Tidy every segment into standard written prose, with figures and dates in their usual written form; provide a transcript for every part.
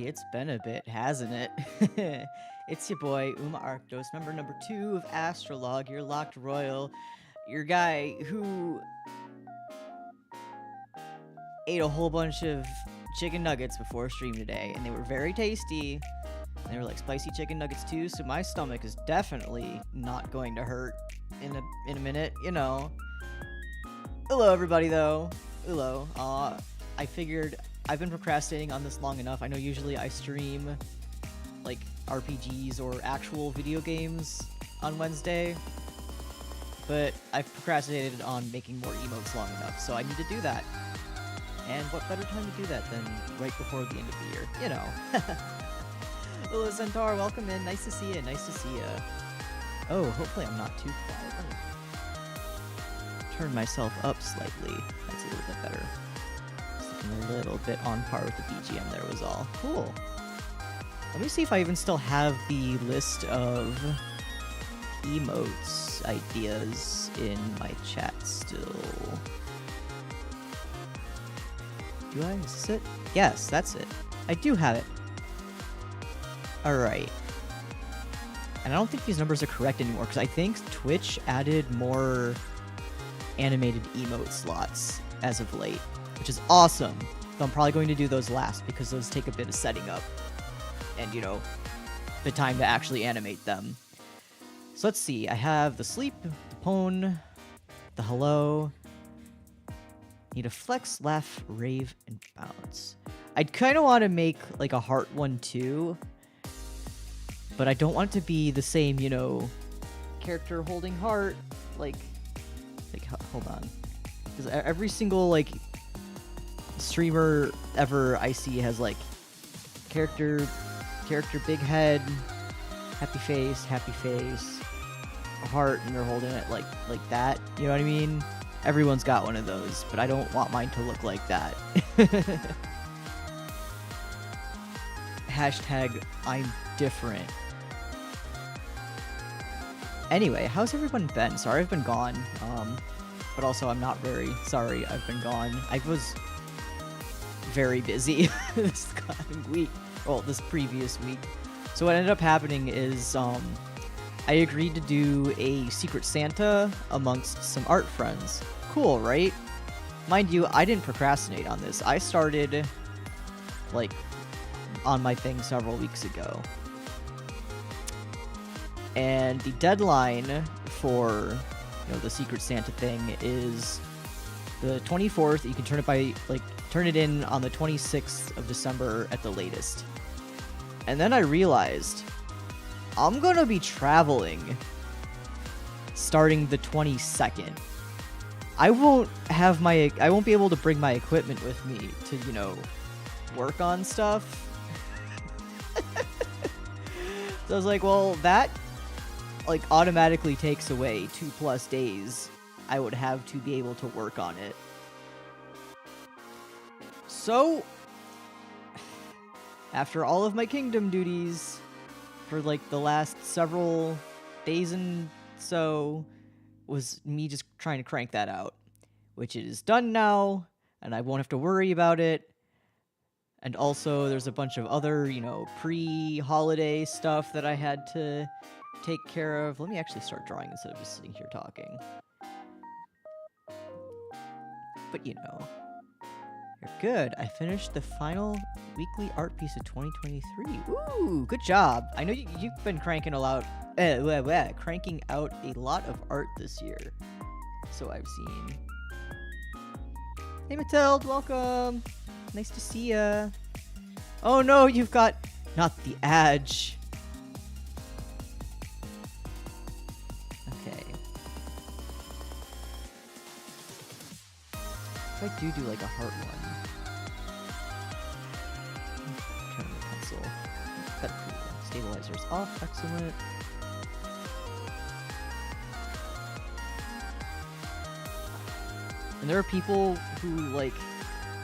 It's been a bit, hasn't it? It's your boy, Arktos, member number 2 of AstraLog, your locked royal, your guy who ate a whole bunch of chicken nuggets before stream today, and they were very tasty. They were like spicy chicken nuggets too, so my stomach is definitely not going to hurt in a minute, you know. Hello everybody though. Ullo. I figured I've been procrastinating on this long enough. I know usually I stream like RPGs or actual video games on Wednesday, but I've procrastinated on making more emotes long enough, so I need to do that. And what better time to do that than right before the end of the year, you know. Hello Centaur, welcome in. Nice to see you. Nice to see you. Oh, hopefully I'm not too quiet. Let me turn myself up slightly. That's a little bit better. A little bit on par with the BGM there was all. Cool. Let me see if I even still have the list of emotes ideas in my chat still. Do I? Is this it? Yes, that's it. I do have it. Alright. And I don't think these numbers are correct anymore, because I think Twitch added more animated emote slots as of late, which is awesome. So I'm probably going to do those last because those take a bit of setting up and, you know, the time to actually animate them. So let's see. I have the sleep, the pwn, the hello. Need a flex, laugh, rave, and bounce. I'd kind of want to make like a heart one too, but I don't want it to be the same, you know, character holding heart. Like hold on. Because every single, like, streamer ever I see has, like, character big head, happy face, a heart, and they're holding it like that. You know what I mean? Everyone's got one of those, but I don't want mine to look like that. Hashtag I'm different. Anyway, how's everyone been? Sorry I've been gone. But also I'm not very sorry I've been gone. I was very busy this coming week. Well, this previous week. So what ended up happening is I agreed to do a Secret Santa amongst some art friends. Cool, right? Mind you, I didn't procrastinate on this. I started like on my thing several weeks ago. And the deadline for, you know, the Secret Santa thing is the 24th. You can turn it in on the 26th of December at the latest. And then I realized I'm gonna be traveling starting the 22nd. I won't be able to bring my equipment with me to, you know, work on stuff. So I was like, well, that like automatically takes away 2+ days I would have to be able to work on it. So after all of my kingdom duties for like the last several days and so was me just trying to crank that out, which it is done now and I won't have to worry about it. And also there's a bunch of other, you know, pre-holiday stuff that I had to take care of. Let me actually start drawing instead of just sitting here talking. But you know, you're good. I finished the final weekly art piece of 2023. Ooh, good job. I know you've been cranking out a lot of art this year. So I've seen. Hey Matilde, welcome. Nice to see ya. Oh no, you've got not the edge. Okay. If I do like a heart one. Turn the pencil. Cut stabilizers off. Excellent. And there are people who, like,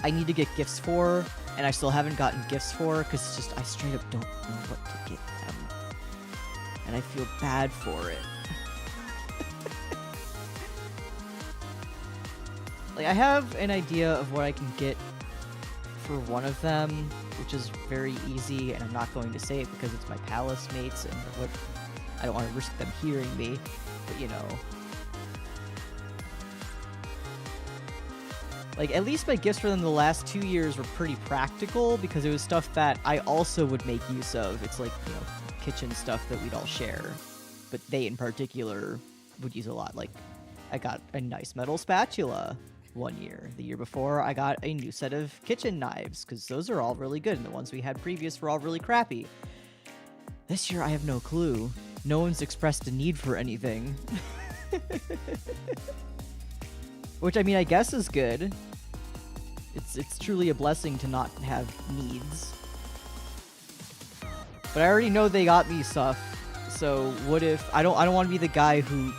I need to get gifts for, and I still haven't gotten gifts for, because it's just, I straight up don't know what to get them. And I feel bad for it. Like, I have an idea of what I can get for one of them, which is very easy, and I'm not going to say it because it's my palace mates, and what I don't want to risk them hearing me, but you know. Like, at least my gifts for them the last 2 years were pretty practical, because it was stuff that I also would make use of. It's like, you know, kitchen stuff that we'd all share. But they, in particular, would use a lot. Like, I got a nice metal spatula 1 year. The year before, I got a new set of kitchen knives, because those are all really good, and the ones we had previous were all really crappy. This year, I have no clue. No one's expressed a need for anything. Which, I mean, I guess is good. It's truly a blessing to not have needs. But I already know they got me stuff. So what if I don't want to be the guy who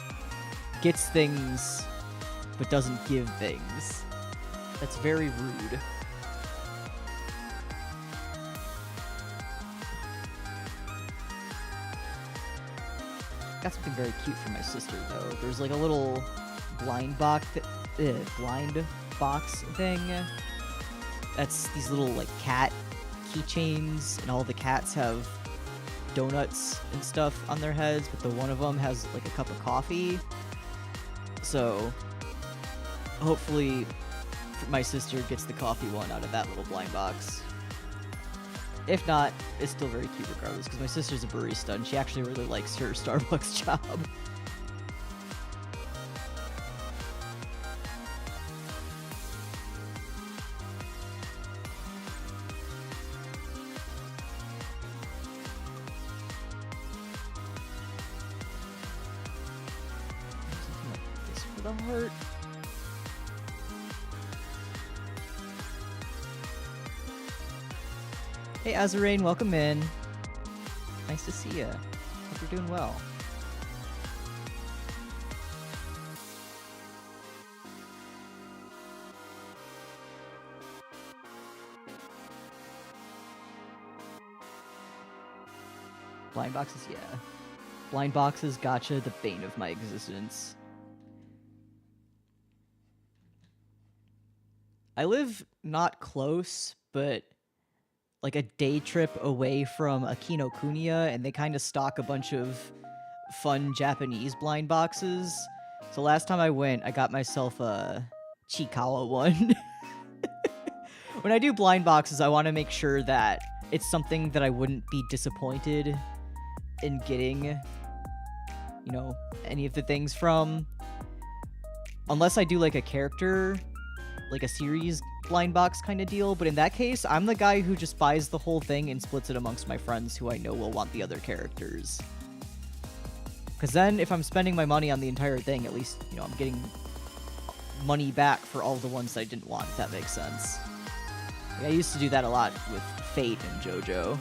gets things but doesn't give things. That's very rude. Got something very cute for my sister though. There's like a little blind box thing. That's these little like cat keychains, and all the cats have donuts and stuff on their heads, but the one of them has like a cup of coffee. So hopefully my sister gets the coffee one out of that little blind box. If not, it's still very cute regardless, because my sister's a barista and she actually really likes her Starbucks job. The heart. Hey Azarain, welcome in. Nice to see you. Hope you're doing well. Blind boxes, yeah. Blind boxes, gotcha, the bane of my existence. I live not close, but like a day trip away from Kinokuniya, and they kind of stock a bunch of fun Japanese blind boxes. So last time I went, I got myself a Chikawa one. When I do blind boxes, I want to make sure that it's something that I wouldn't be disappointed in getting, you know, any of the things from. Unless I do like a character, like a series blind box kind of deal, but in that case, I'm the guy who just buys the whole thing and splits it amongst my friends who I know will want the other characters. Because then, if I'm spending my money on the entire thing, at least, you know, I'm getting money back for all the ones I didn't want, if that makes sense. Like, I used to do that a lot with Fate and JoJo.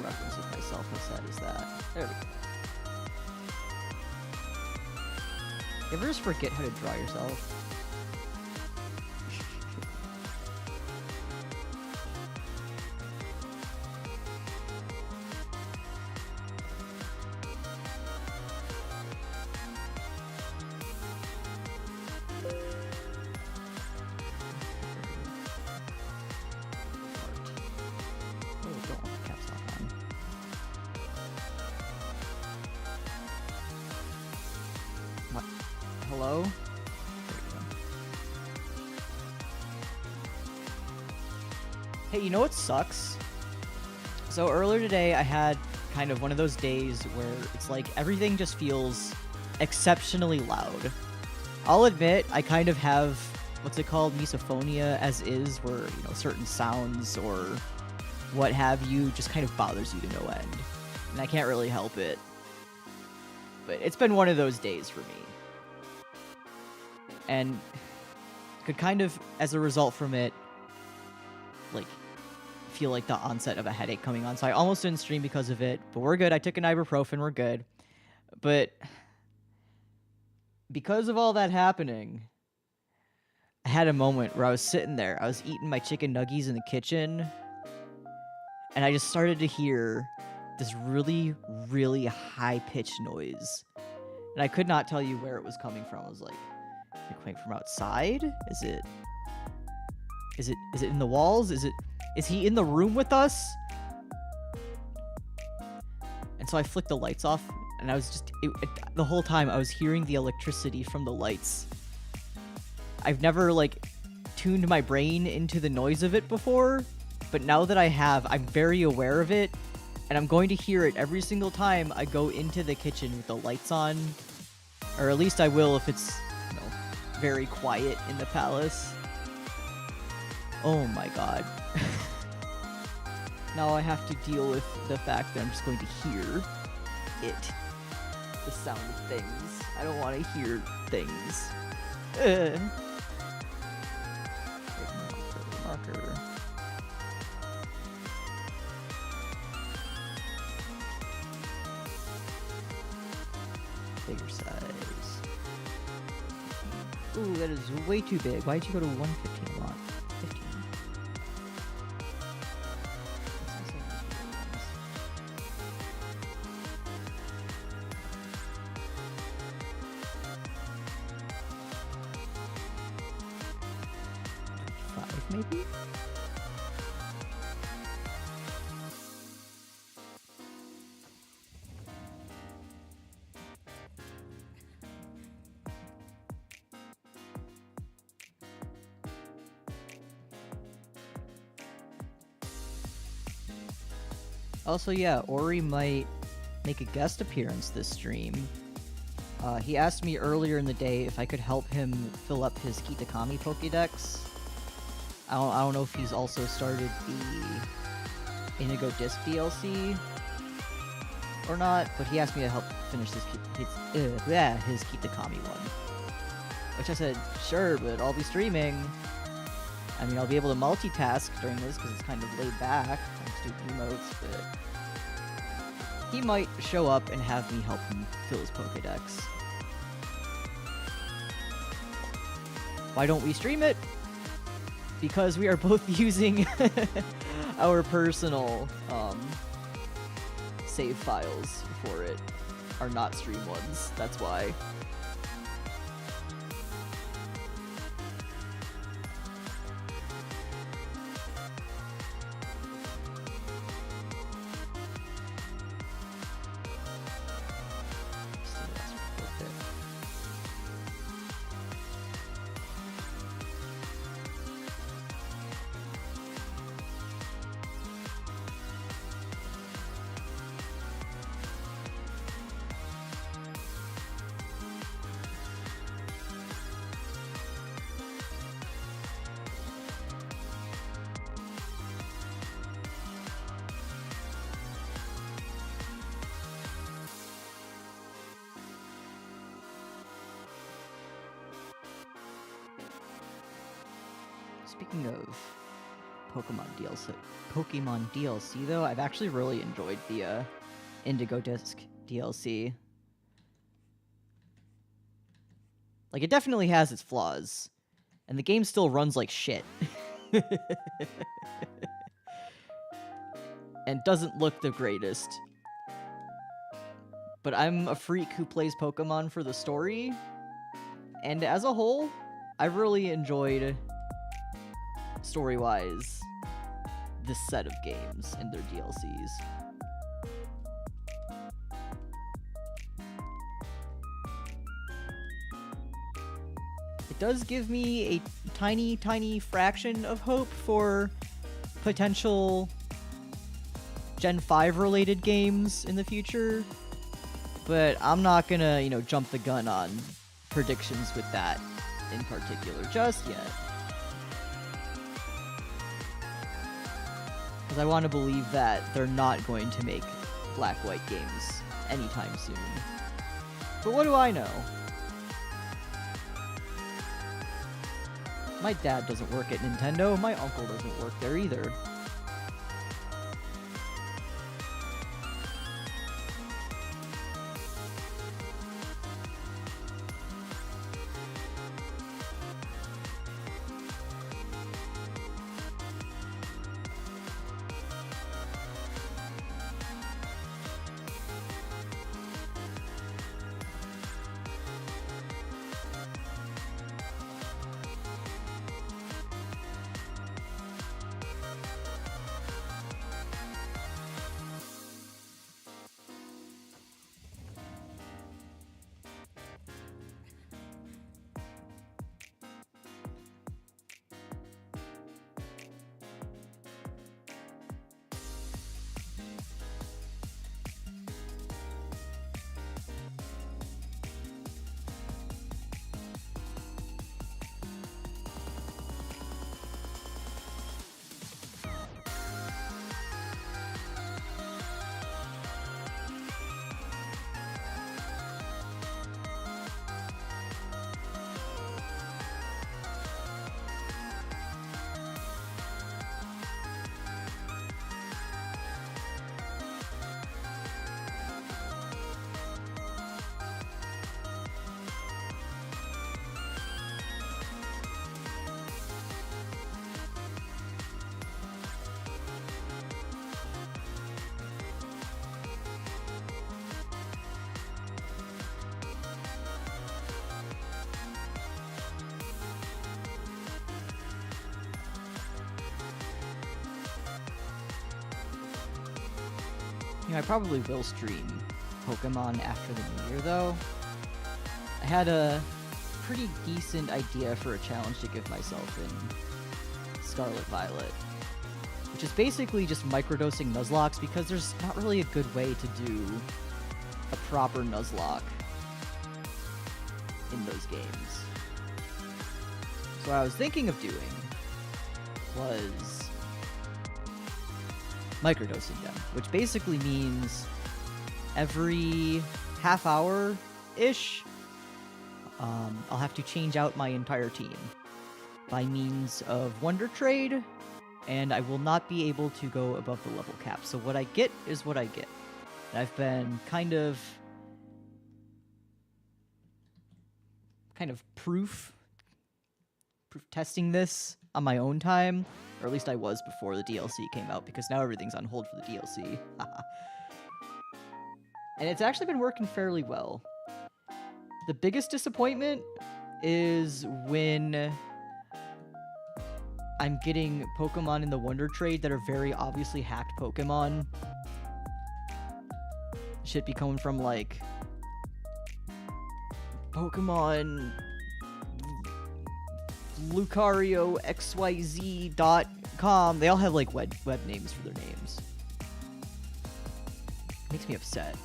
Reference of myself, how sad is that? There we go. You ever just forget how to draw yourself? hello? There you go. Hey, you know what sucks? So earlier today, I had kind of one of those days where it's like everything just feels exceptionally loud. I'll admit, I kind of have, what's it called, misophonia as is, where, you know, certain sounds or what have you just kind of bothers you to no end. And I can't really help it. But it's been one of those days for me. And could kind of, as a result from it, like, feel like the onset of a headache coming on. So I almost didn't stream because of it, but we're good. I took an ibuprofen, we're good. But because of all that happening, I had a moment where I was sitting there. I was eating my chicken nuggies in the kitchen, and I just started to hear this really, really high-pitched noise. And I could not tell you where it was coming from. I was like, is it coming from outside? Is it in the walls? Is he in the room with us? And so I flicked the lights off, and I was just, the whole time I was hearing the electricity from the lights. I've never, like, tuned my brain into the noise of it before, but now that I have, I'm very aware of it, and I'm going to hear it every single time I go into the kitchen with the lights on, or at least I will if it's, you know, very quiet in the palace. Oh my god. Now I have to deal with the fact that I'm just going to hear it. The sound of things. I don't want to hear things. Marker. Bigger size. Ooh, that is way too big. Why'd you go to 115 a lot? 15. Maybe? Also, yeah, Ori might make a guest appearance this stream. He asked me earlier in the day if I could help him fill up his Kitakami Pokédex. I don't know if he's also started the Indigo Disc DLC or not, but he asked me to help finish his Kitakami one. Which I said, sure, but I'll be streaming. I mean, I'll be able to multitask during this because it's kind of laid back. I'm just doing emotes, but he might show up and have me help him fill his Pokédex. Why don't we stream it? Because we are both using our personal save files for it, are not stream ones. That's why. Speaking of Pokemon DLC though, I've actually really enjoyed the Indigo Disc DLC. Like, it definitely has its flaws, and the game still runs like shit. And doesn't look the greatest. But I'm a freak who plays Pokemon for the story, and as a whole, I've really enjoyed, story-wise, this set of games and their DLCs. it does give me a tiny, tiny fraction of hope for potential Gen 5 related games in the future, but I'm not gonna, you know, jump the gun on predictions with that in particular just yet. Because I want to believe that they're not going to make black-white games anytime soon. But what do I know? My dad doesn't work at Nintendo, my uncle doesn't work there either. You know, I probably will stream Pokemon after the new year, though. I had a pretty decent idea for a challenge to give myself in Scarlet Violet, which is basically just microdosing Nuzlocke because there's not really a good way to do a proper Nuzlocke in those games. So what I was thinking of doing was microdosing them, which basically means every half hour-ish, I'll have to change out my entire team by means of Wonder Trade, and I will not be able to go above the level cap. So what I get is what I get. And I've been kind of proof testing this on my own time, or at least I was before the DLC came out, because now everything's on hold for the DLC. And it's actually been working fairly well. The biggest disappointment is when I'm getting Pokemon in the Wonder Trade that are very obviously hacked Pokemon. Shit be coming from, like, Pokemon LucarioXYZ.com. They all have, like, web names for their names. Makes me upset.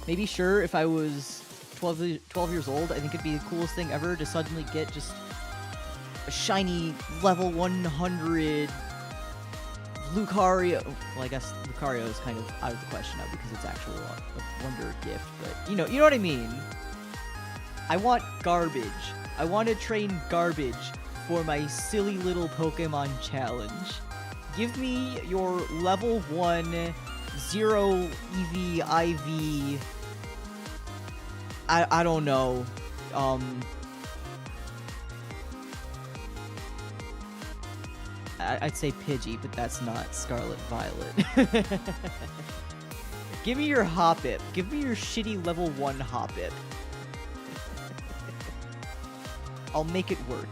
Maybe, sure, if I was 12 years old, I think it'd be the coolest thing ever to suddenly get just a shiny level 100 Lucario. Well, I guess Lucario is kind of out of the question now because it's actually a wonder gift, but you know what I mean. I want garbage. I want to train garbage for my silly little Pokemon challenge. Give me your level 1 0 EV IV. I don't know. I'd say Pidgey, but that's not Scarlet Violet. Give me your Hoppip. Give me your shitty level 1 Hoppip. I'll make it work.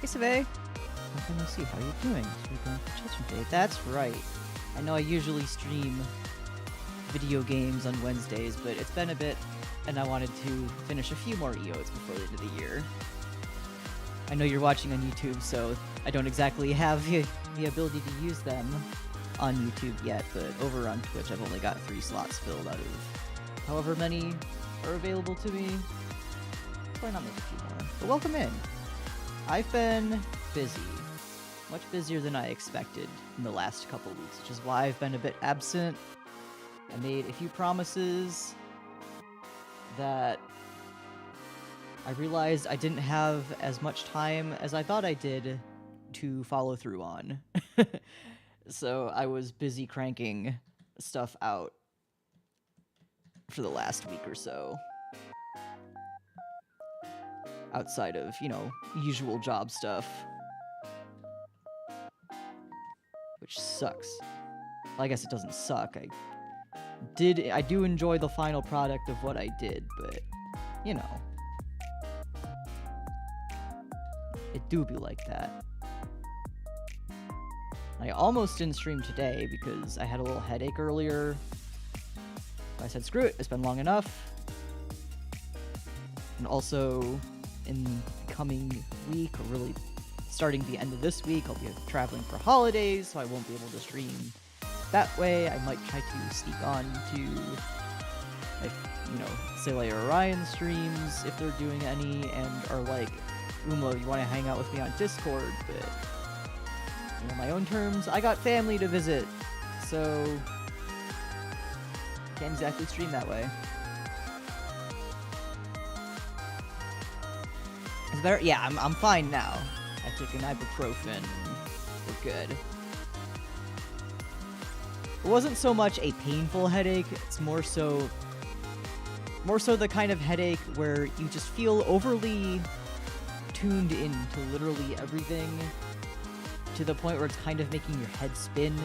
Sele. Let's see, how are you doing? So we're going for Judgment Day. That's right. I know I usually stream video games on Wednesdays, but it's been a bit, and I wanted to finish a few more EOs before the end of the year. I know you're watching on YouTube, so I don't exactly have the ability to use them on YouTube yet, but over on Twitch I've only got 3 slots filled out of however many are available to me. Why not make a few more? But welcome in. I've been busy. Much busier than I expected in the last couple weeks, which is why I've been a bit absent. I made a few promises that I realized I didn't have as much time as I thought I did to follow through on. So I was busy cranking stuff out for the last week or so. Outside of, you know, usual job stuff. Which sucks. Well, I guess it doesn't suck. I do enjoy the final product of what I did, but, you know. It do be like that. I almost didn't stream today because I had a little headache earlier. I said, screw it, it's been long enough. And also, in the coming week, or really starting the end of this week, I'll be traveling for holidays, so I won't be able to stream that way. I might try to sneak on to, like, you know, Sele or Orion streams if they're doing any, and are like, Ullo, you want to hang out with me on Discord, but, you know, my own terms, I got family to visit, so can't exactly stream that way. Is it better? Yeah, I'm fine now. I took an ibuprofen. We're good. It wasn't so much a painful headache, it's more so the kind of headache where you just feel overly tuned in to literally everything, to the point where it's kind of making your head spin.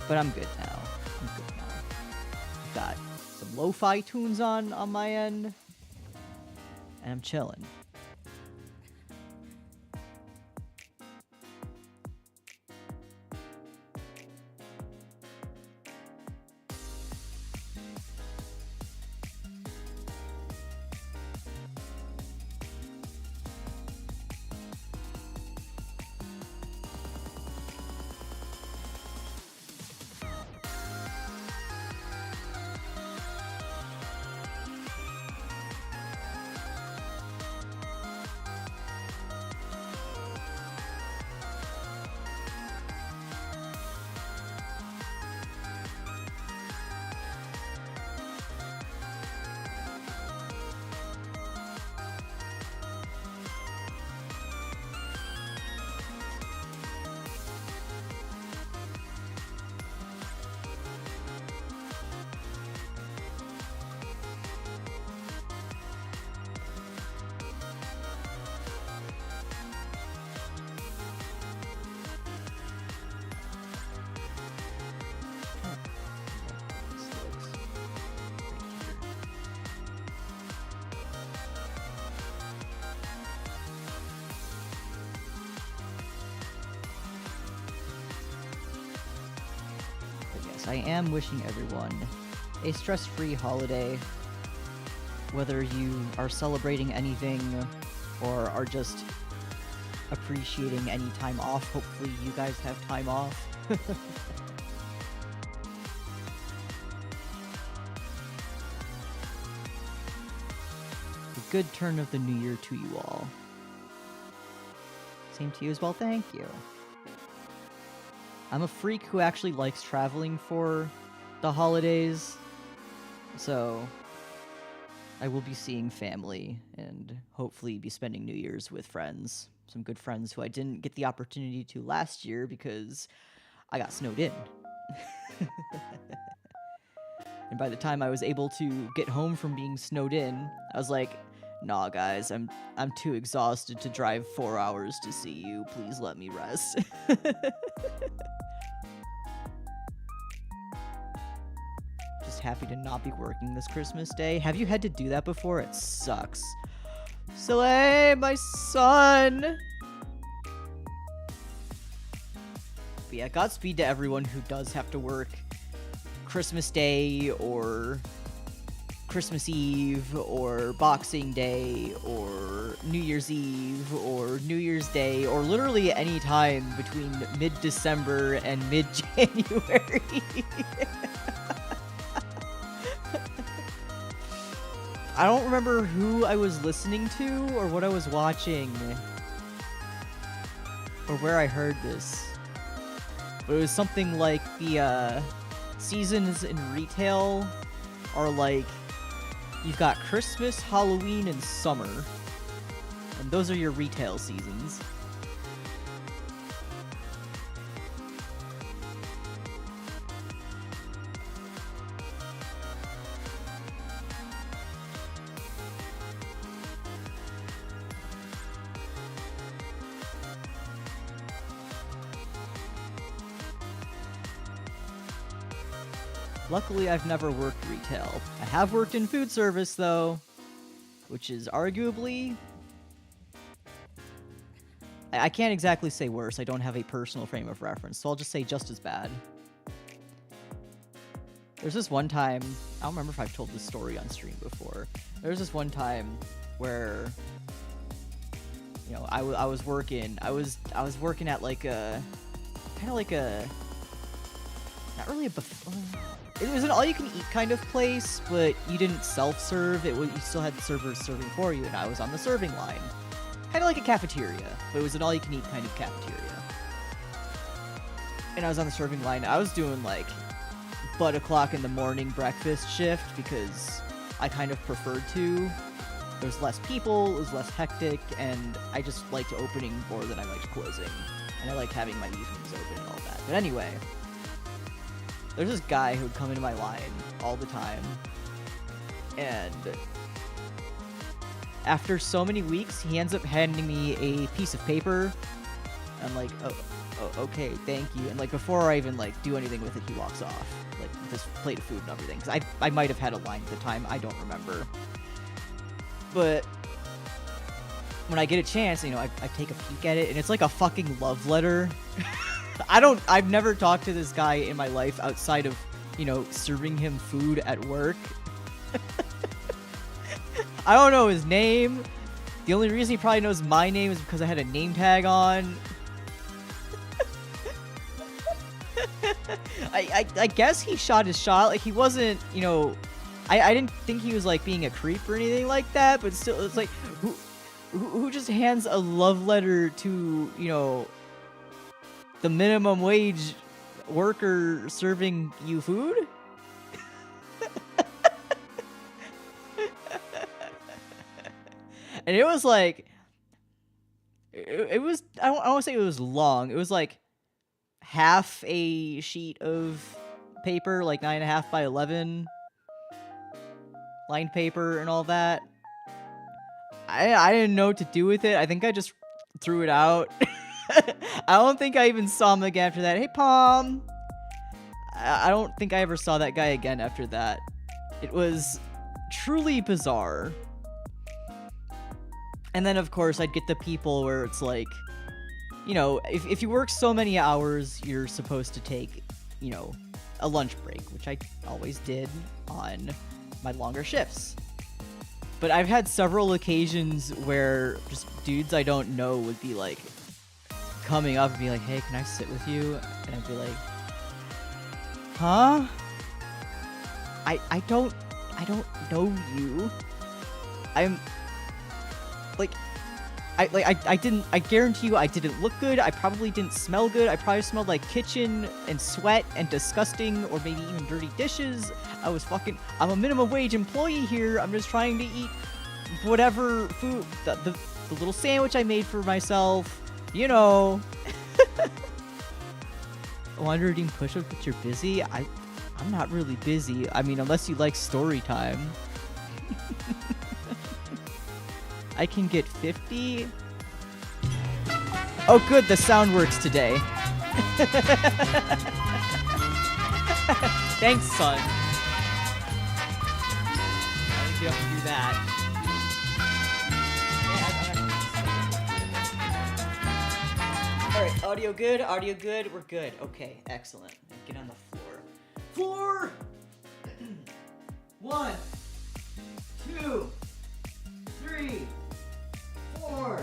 But I'm good now. I've got some lo-fi tunes on my end, and I'm chilling. I am wishing everyone a stress-free holiday, whether you are celebrating anything or are just appreciating any time off. Hopefully you guys have time off. A good turn of the new year to you all. Same to you as well, thank you. I'm a freak who actually likes traveling for the holidays, so I will be seeing family and hopefully be spending New Year's with friends. Some good friends who I didn't get the opportunity to last year because I got snowed in. And by the time I was able to get home from being snowed in, I was like, nah guys, I'm too exhausted to drive 4 hours to see you. Please let me rest. happy to not be working this Christmas day. Have you had to do that before? It sucks. Sele, my son! But yeah, Godspeed to everyone who does have to work Christmas Day or Christmas Eve or Boxing Day or New Year's Eve or New Year's Day or literally any time between mid-December and mid-January. I don't remember who I was listening to or what I was watching or where I heard this, but it was something like the seasons in retail are like, you've got Christmas, Halloween, and summer. And those are your retail seasons. Luckily, I've never worked retail. I have worked in food service, though, which is arguably... I can't exactly say worse. I don't have a personal frame of reference, so I'll just say just as bad. There's this one time... I don't remember if I've told this story on stream before. There's this one time where... You know, I was working... I was working at, like, a... Kind of like a... Not really a buffet... It was an all-you-can-eat kind of place, but you didn't self-serve. You still had servers serving for you, and I was on the serving line. Kind of like a cafeteria, but it was an all-you-can-eat kind of cafeteria. And I was on the serving line. I was doing, like, butt o'clock in the morning breakfast shift because I kind of preferred to. There was less people, it was less hectic, and I just liked opening more than I liked closing. And I liked having my evenings open and all that. But anyway... There's this guy who would come into my line all the time, and after so many weeks, he ends up handing me a piece of paper. I'm like, oh, okay, thank you. And like before I even like do anything with it, he walks off, like with his plate of food and everything. Because I might have had a line at the time, I don't remember. But when I get a chance, you know, I take a peek at it, and it's like a fucking love letter. I've never talked to this guy in my life outside of, you know, serving him food at work. I don't know his name. The only reason he probably knows my name is because I had a name tag on. I guess he shot his shot. Like, he wasn't, you know, I didn't think he was, like, being a creep or anything like that, but still, it's like, who just hands a love letter to, you know, the minimum wage worker serving you food? And it was like, it was, I don't want to say it was long. It was like half a sheet of paper, like 9.5 by 11 lined paper and all that. I didn't know what to do with it. I think I just threw it out. I don't think I even saw him again after that. Hey, Palm! I don't think I ever saw that guy again after that. It was truly bizarre. And then, of course, I'd get the people where it's like, you know, if you work so many hours, you're supposed to take, you know, a lunch break, which I always did on my longer shifts. But I've had several occasions where just dudes I don't know would be like, coming up and be like, hey, can I sit with you? And I'd be like, huh? I don't know you. I'm like, I guarantee you I didn't look good. I probably didn't smell good. I probably smelled like kitchen and sweat and disgusting, or maybe even dirty dishes. I'm a minimum wage employee here. I'm just trying to eat whatever food, the little sandwich I made for myself. You know. 100 eating push-ups, but you're busy? I'm not really busy. I mean, unless you like story time. I can get 50. Oh, good, the sound works today. Thanks, son. you have to do that. Alright, audio good, audio good, we're good. Okay, excellent. Get on the floor. Floor! 1, 2, 3, 4,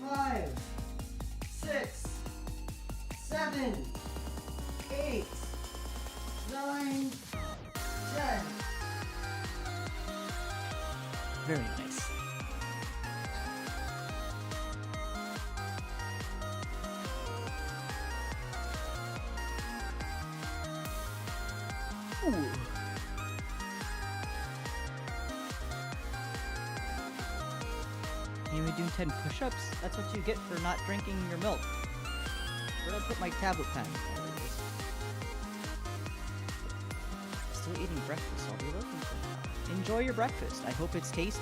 5, 6, 7, 8, 9, 10. Very nice. Ooh. You were doing 10 push-ups? That's what you get for not drinking your milk. Where'd I put my tablet pen? There it is. Still eating breakfast. I'll be looking for that. Enjoy your breakfast. I hope it's tasty.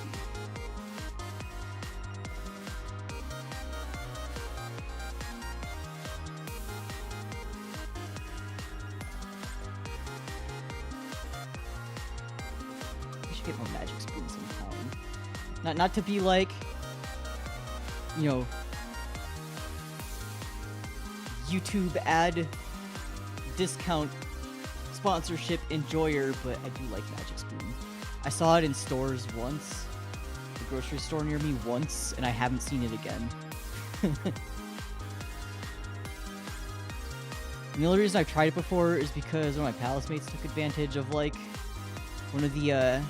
I should get more magic spoons sometime. Not to be like, you know, YouTube ad discount sponsorship enjoyer, but I do like magic spoon. I saw it in stores once, the grocery store near me once, and I haven't seen it again. And the only reason I've tried it before is because one of my palace mates took advantage of, like, one of the, you know,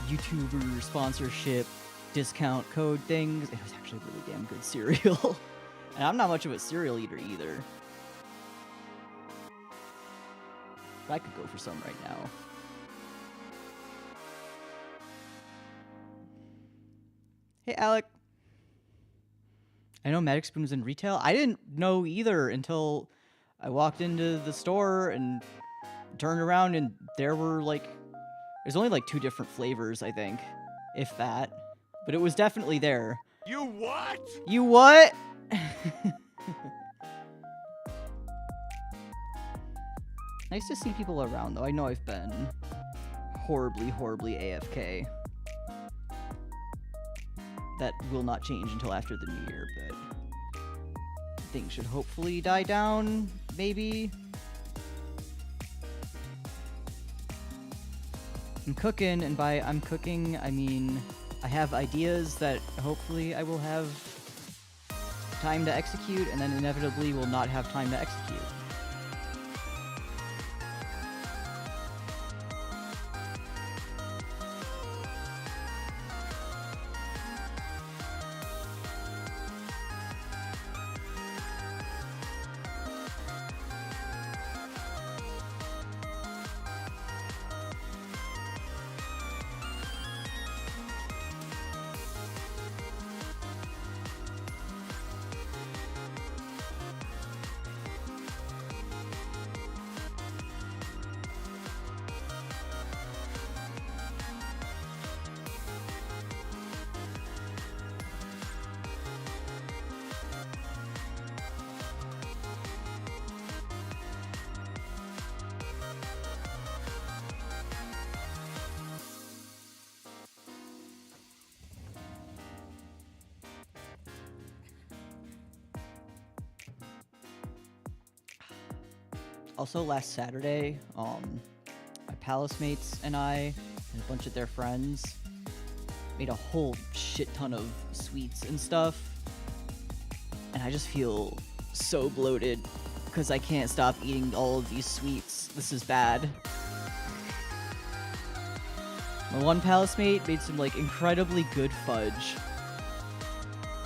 YouTuber sponsorship discount code things. It was actually really damn good cereal. And I'm not much of a cereal eater either. But I could go for some right now. Hey, Alec. I know Magic Spoon was in retail. I didn't know either until I walked into the store and turned around and there were like... There's only like 2 different flavors, I think. If that. But it was definitely there. You what? You what? Nice to see people around, though. I know I've been horribly, horribly AFK. That will not change until after the new year, but things should hopefully die down, maybe. I'm cooking, and by I'm cooking, I mean I have ideas that hopefully I will have time to execute, and then inevitably will not have time to execute. Also, last Saturday, my palace mates and I, and a bunch of their friends, made a whole shit ton of sweets and stuff. And I just feel so bloated because I can't stop eating all of these sweets. This is bad. My one palace mate made some, like, incredibly good fudge.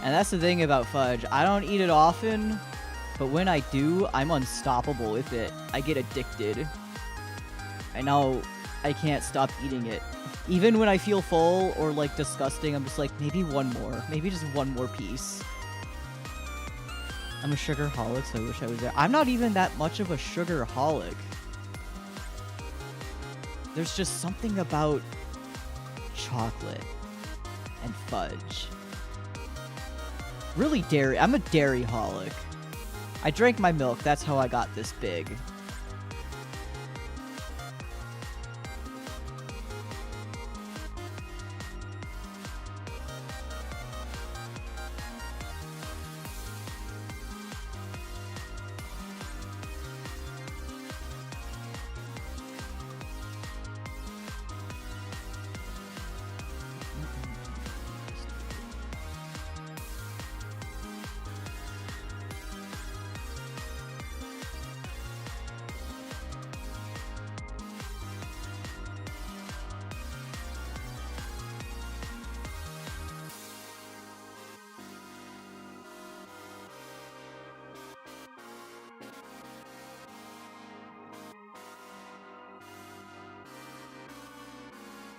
And that's the thing about fudge. I don't eat it often, but when I do, I'm unstoppable with it. I get addicted. I know I can't stop eating it. Even when I feel full or, like, disgusting, I'm just like, maybe one more. Maybe just one more piece. I'm a sugarholic, so I wish I was there. I'm not even that much of a sugarholic. There's just something about chocolate and fudge. Really dairy. I'm a dairy-holic. I drank my milk. That's how I got this big.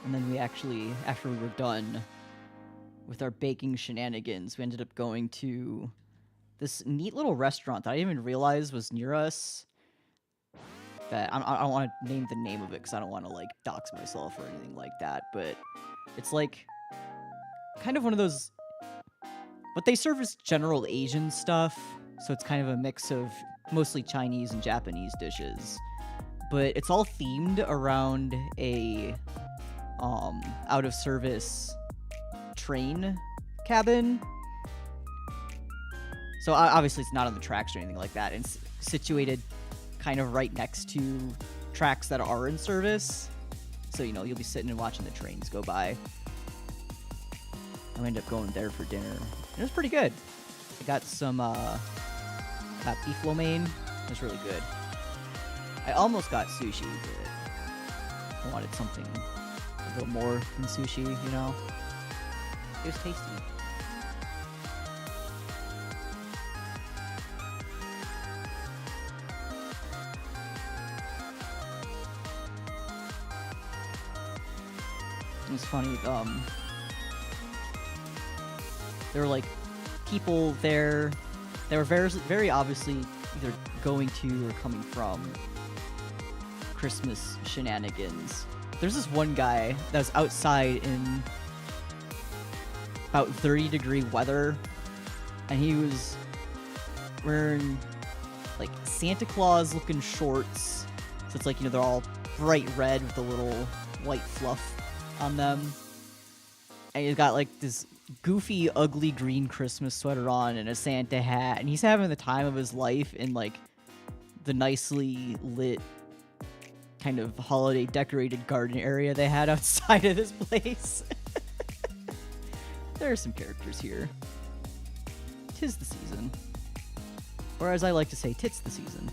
And then we actually, after we were done with our baking shenanigans, we ended up going to this neat little restaurant that I didn't even realize was near us. That I don't want to name the name of it because I don't want to like dox myself or anything like that. But it's like kind of one of those. What they serve is general Asian stuff, so it's kind of a mix of mostly Chinese and Japanese dishes. But it's all themed around a out of service train cabin. So obviously it's not on the tracks or anything like that. It's situated kind of right next to tracks that are in service. So, you know, you'll be sitting and watching the trains go by. I ended up going there for dinner. It was pretty good. I got some got beef lo mein. It was really good. I almost got sushi, but I wanted something a little more than sushi, you know? It was tasty. It was funny, there were like people there. They were very obviously either going to or coming from Christmas shenanigans. There's this one guy that was outside in about 30-degree weather, and he was wearing like Santa Claus looking shorts. So it's like, you know, they're all bright red with a little white fluff on them. And he's got like this goofy, ugly green Christmas sweater on and a Santa hat, and he's having the time of his life in like the nicely lit kind of holiday decorated garden area they had outside of this place. There are some characters here. 'Tis the season. Or as I like to say, tits the season.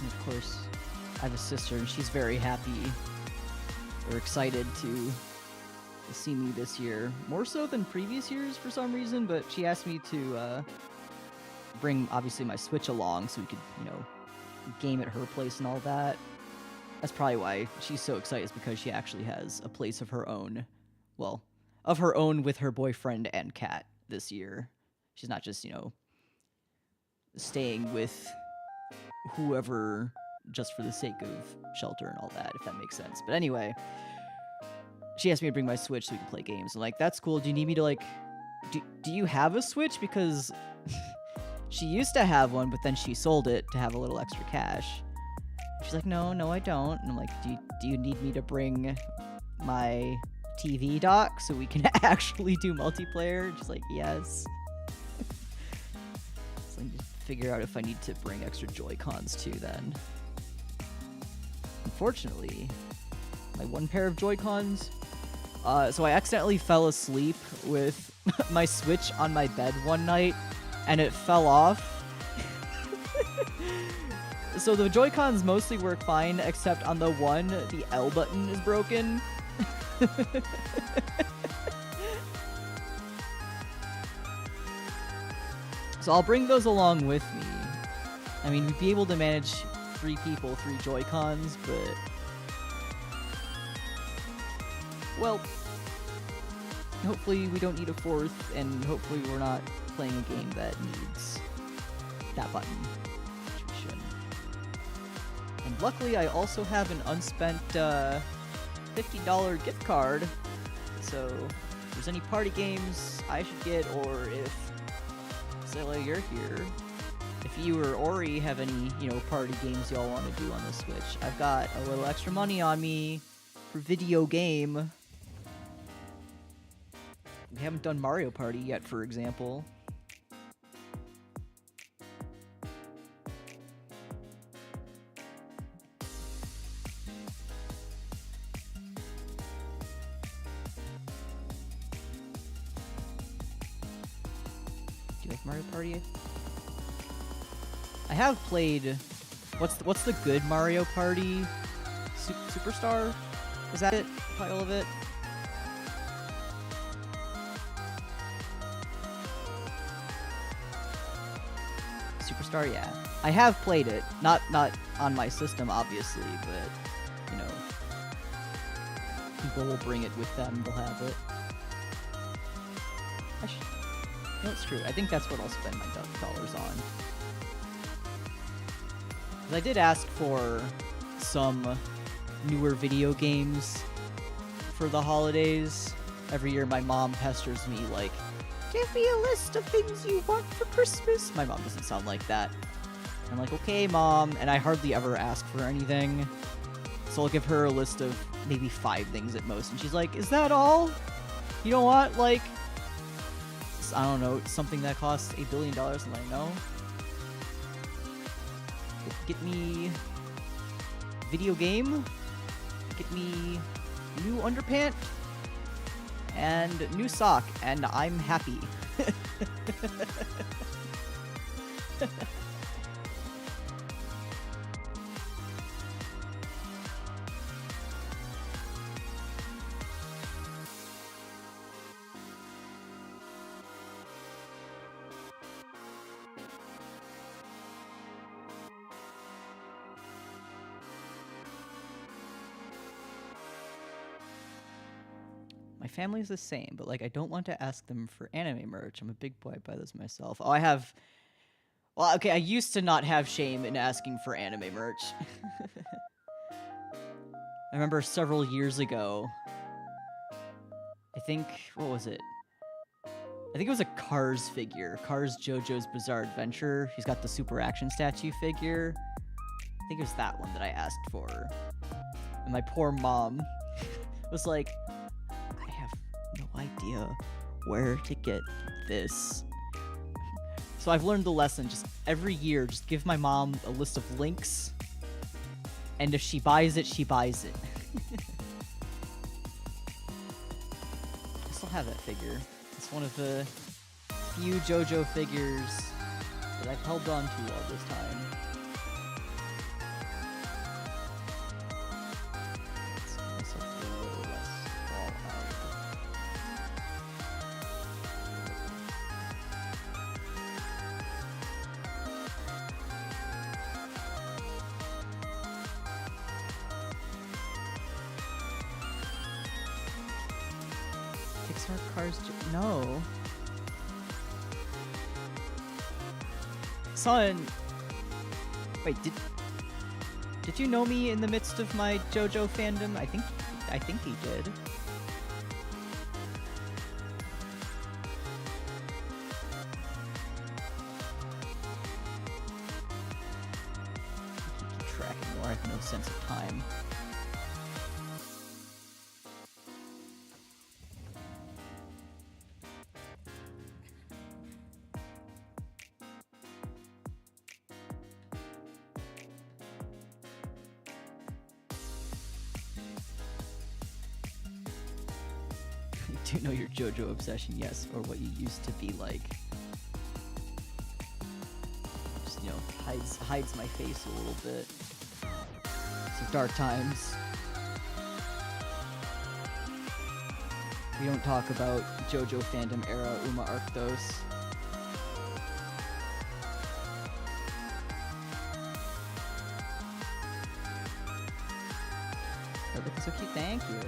Of course, I have a sister, and she's very happy or excited to see me this year. More so than previous years for some reason, but she asked me to bring, obviously, my Switch along so we could, you know, game at her place and all that. That's probably why she's so excited, is because she actually has a place of her own. Well, of her own with her boyfriend and cat this year. She's not just, you know, staying with whoever just for the sake of shelter and all that, if that makes sense. But anyway, she asked me to bring my Switch so we can play games. I'm like, that's cool. Do you need me to, like, do you have a Switch? Because she used to have one, but then she sold it to have a little extra cash. She's like, no, I don't. And I'm like, do you need me to bring my TV dock so we can actually do multiplayer? And she's like, yes. So I need to figure out if I need to bring extra Joy-Cons too then. Unfortunately, my one pair of Joy-Cons, so I accidentally fell asleep with my Switch on my bed one night, and it fell off. So the Joy-Cons mostly work fine, except on the one, the L button is broken. So I'll bring those along with me. I mean, we'd be able to manage 3 people, 3 Joy-Cons, but... Well, hopefully we don't need a 4th, and hopefully we're not playing a game that needs that button, which we shouldn't. And luckily I also have an unspent $50 gift card, so if there's any party games I should get, or if, Sele, you're here, if you or Ori have any, you know, party games y'all want to do on the Switch, I've got a little extra money on me for video game. We haven't done Mario Party yet, for example. Do you like Mario Party? I have played... What's the good Mario Party? Superstar? Is that it? The title of it? Superstar, yeah. I have played it. Not on my system, obviously, but, you know, people will bring it with them, they'll have it. No, it's true. I think that's what I'll spend my dollars on. 'Cause I did ask for some newer video games for the holidays. Every year my mom pesters me like, give me a list of things you want for Christmas. My mom doesn't sound like that. I'm like, okay, Mom, and I hardly ever ask for anything. So I'll give her a list of maybe 5 things at most, and she's like, is that all? You don't want, like, I don't know, something that costs $1 billion? I'm like, no. Get me video game, get me new underpant, and new sock, and I'm happy. My family's the same, but, like, I don't want to ask them for anime merch. I'm a big boy, I buy those myself. Oh, I have... Well, okay, I used to not have shame in asking for anime merch. I remember several years ago, I think... What was it? I think it was a Cars figure. Cars JoJo's Bizarre Adventure. He's got the Super Action statue figure. I think it was that one that I asked for. And my poor mom was like... no idea where to get this. So I've learned the lesson. Just every year, just give my mom a list of links, and if she buys it, she buys it. I still have that figure. It's one of the few JoJo figures that I've held on to all this time. No. Son! Wait, did you know me in the midst of my JoJo fandom? I think he did. Keep track anymore. I have no sense of time. Do know your JoJo obsession, yes, or what you used to be like. Just, you know, hides my face a little bit. Some dark times. We don't talk about JoJo fandom era Arktos. They're looking so cute. Thank you.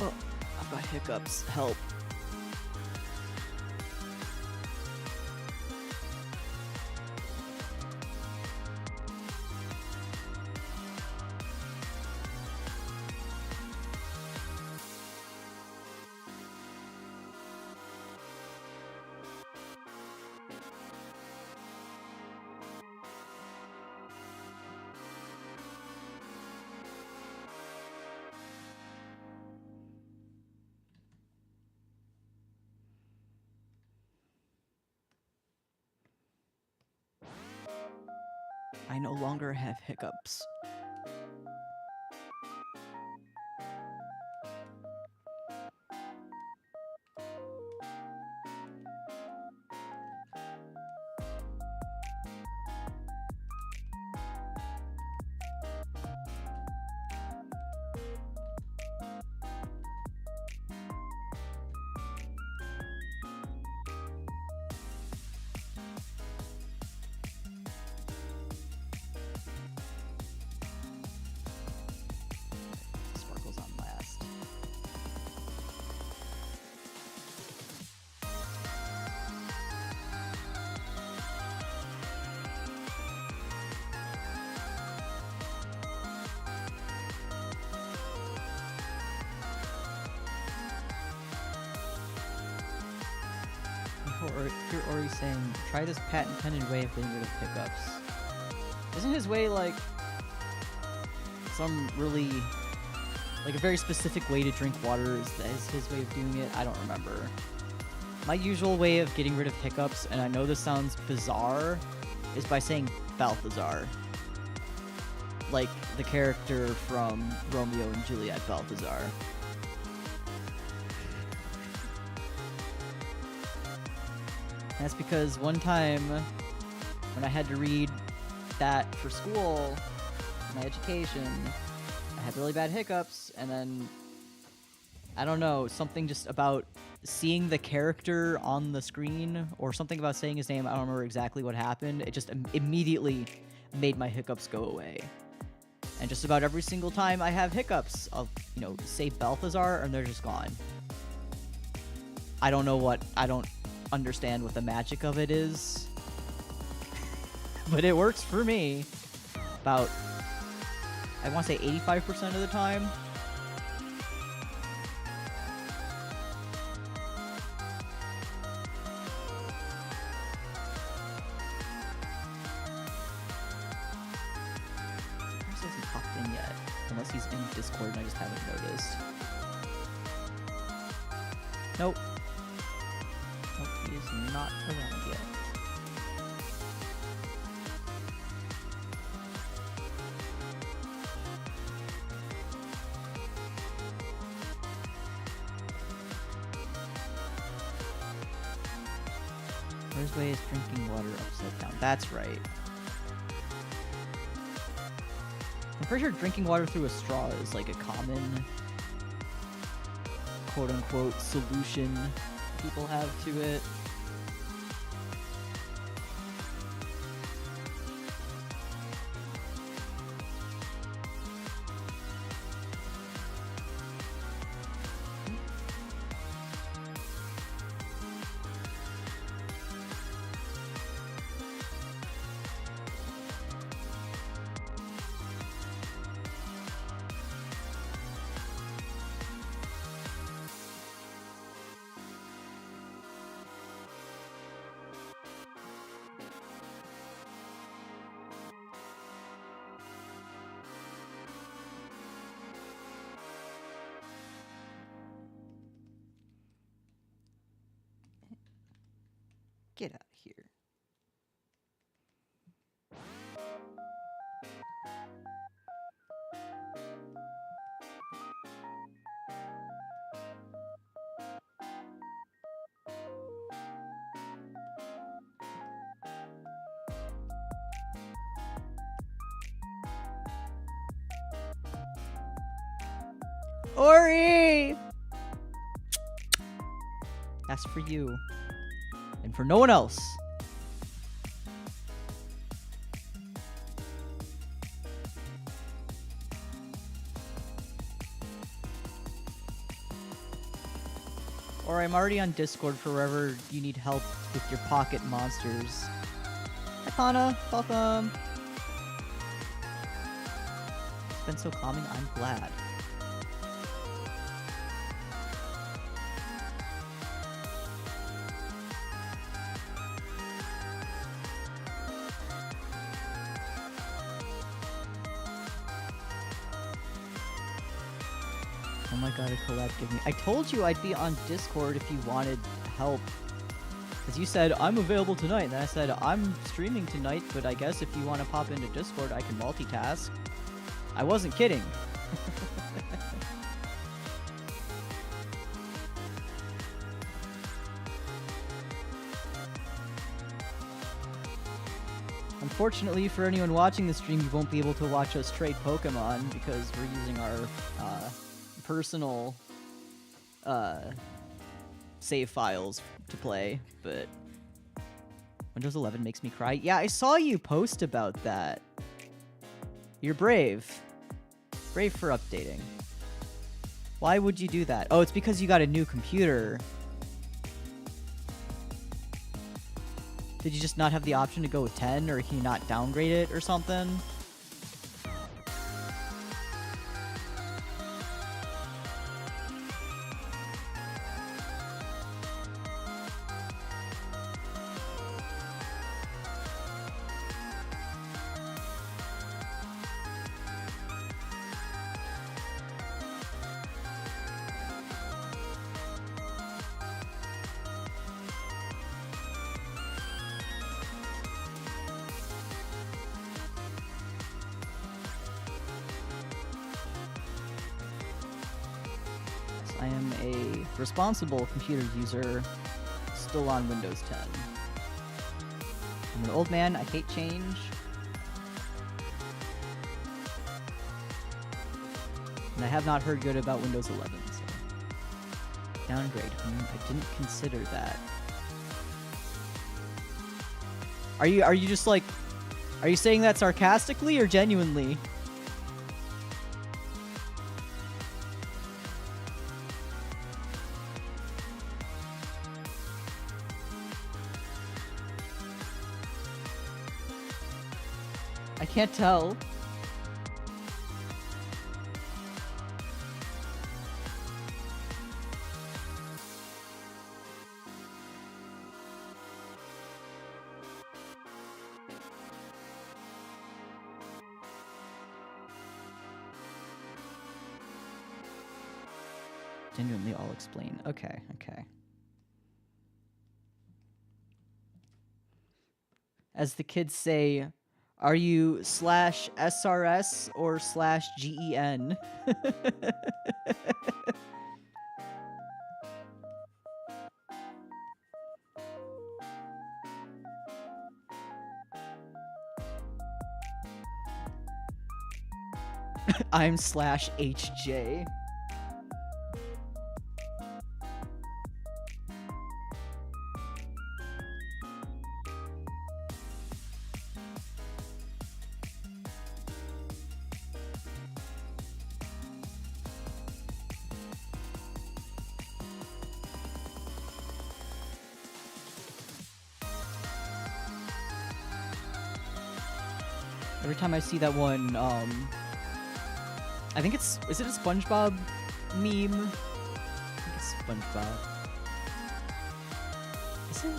Oh, I've got hiccups. Help. I no longer have hiccups. Sparkles on last. You're already saying, try this patent-pending way of getting rid of hiccups. Isn't his way like some really, like a very specific way to drink water? Is his way of doing it? I don't remember. My usual way of getting rid of hiccups, and I know this sounds bizarre, is by saying Balthazar. Like the character from Romeo and Juliet, Balthazar. And that's because one time when I had to read that for school, my education, I had really bad hiccups, and then, I don't know, something just about seeing the character on the screen, or something about saying his name, I don't remember exactly what happened, it just immediately made my hiccups go away. And just about every single time I have hiccups, I'll, you know, say Balthazar, and they're just gone. I don't understand what the magic of it is, but it works for me about, I want to say 85% of the time. Chris hasn't popped in yet, unless he's in Discord and I just haven't noticed. Nope. Nope, he is not around yet. Where's way is drinking water upside down? That's right. I'm pretty sure drinking water through a straw is like a common quote-unquote solution people have to it. Get out of here. Ori! That's for you. And for no one else. Or I'm already on Discord for wherever you need help with your pocket monsters. Hi, Pana. Welcome. It's been so calming. I'm glad. Oh my god, a collab, give me... I told you I'd be on Discord if you wanted help. Because you said, I'm available tonight. And then I said, I'm streaming tonight, but I guess if you want to pop into Discord, I can multitask. I wasn't kidding. Unfortunately, for anyone watching the stream, you won't be able to watch us trade Pokemon because we're using our personal save files to play, but Windows 11 makes me cry. Yeah, I saw you post about that. You're brave. Brave for updating. Why would you do that? Oh, it's because you got a new computer. Did you just not have the option to go with 10, or can you not downgrade it or something? I am a responsible computer user, still on Windows 10. I'm an old man, I hate change. And I have not heard good about Windows 11, so... Downgrade. I didn't consider that. Are you just like... Are you saying that sarcastically or genuinely? I can't tell. Genuinely, I'll explain. Okay, okay. As the kids say, are you /SRS or /GEN? I'm /HJ. Every time I see that one, I think it's... Is it a SpongeBob meme? I think it's SpongeBob. Is it?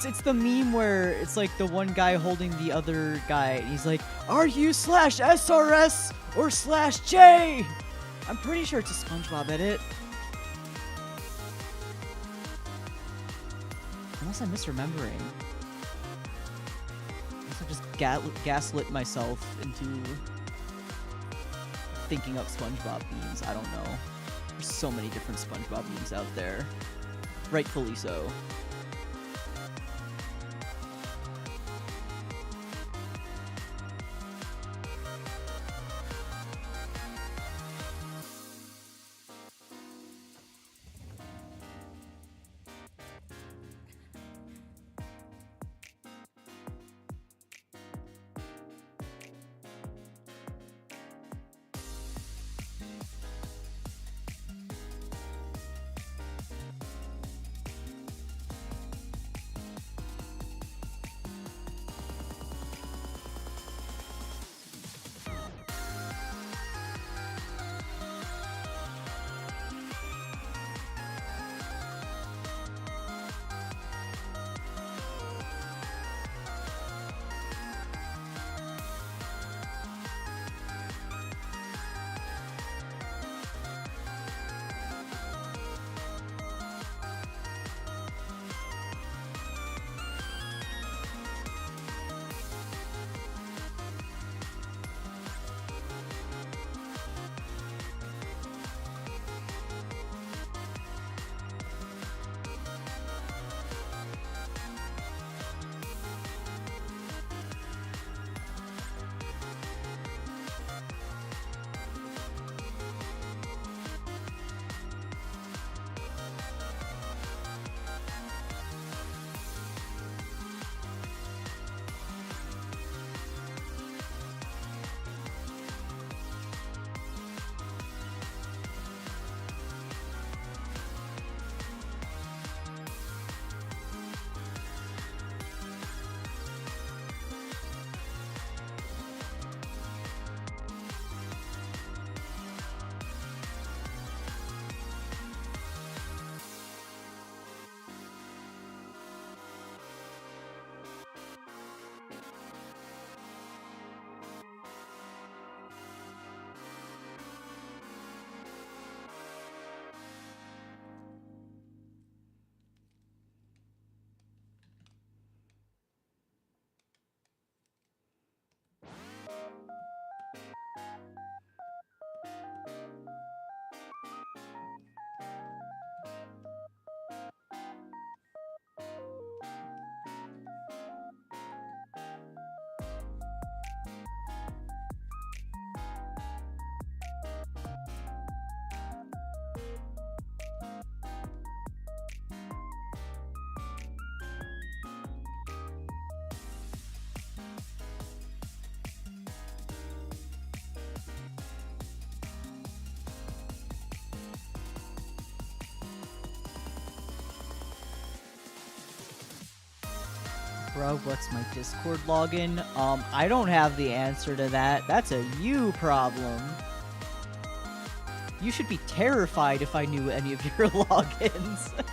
It's the meme where it's like the one guy holding the other guy, and he's like, are you /SRS or /J? I'm pretty sure it's a SpongeBob edit. Unless I'm misremembering. Unless I just gaslit myself into thinking up SpongeBob memes. I don't know. There's so many different SpongeBob memes out there. Rightfully so. Bro, what's my Discord login? I don't have the answer to that. That's a you problem. You should be terrified if I knew any of your logins.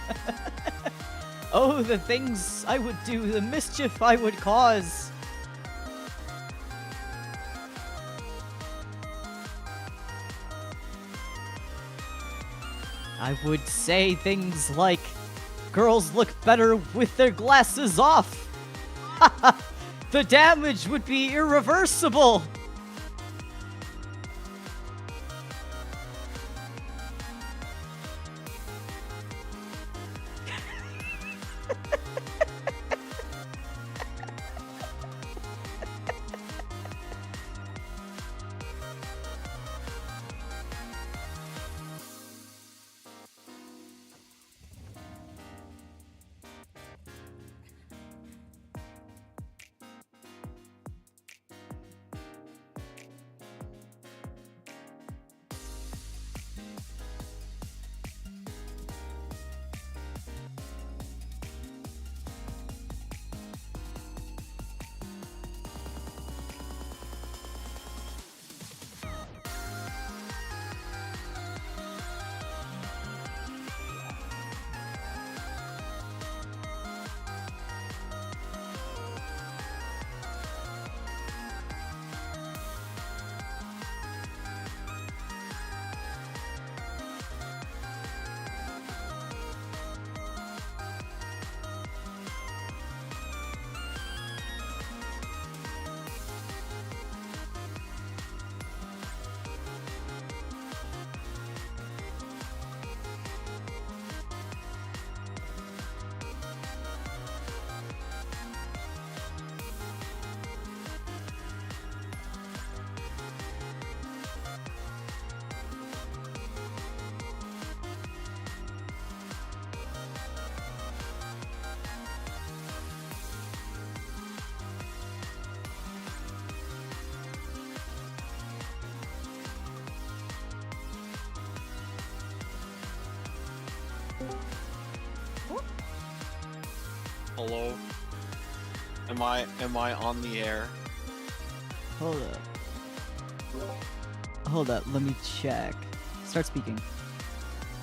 Oh, the things I would do, the mischief I would cause. I would say things like, girls look better with their glasses off. The damage would be irreversible. Hello? Am I on the air? Hold up, let me check. Start speaking.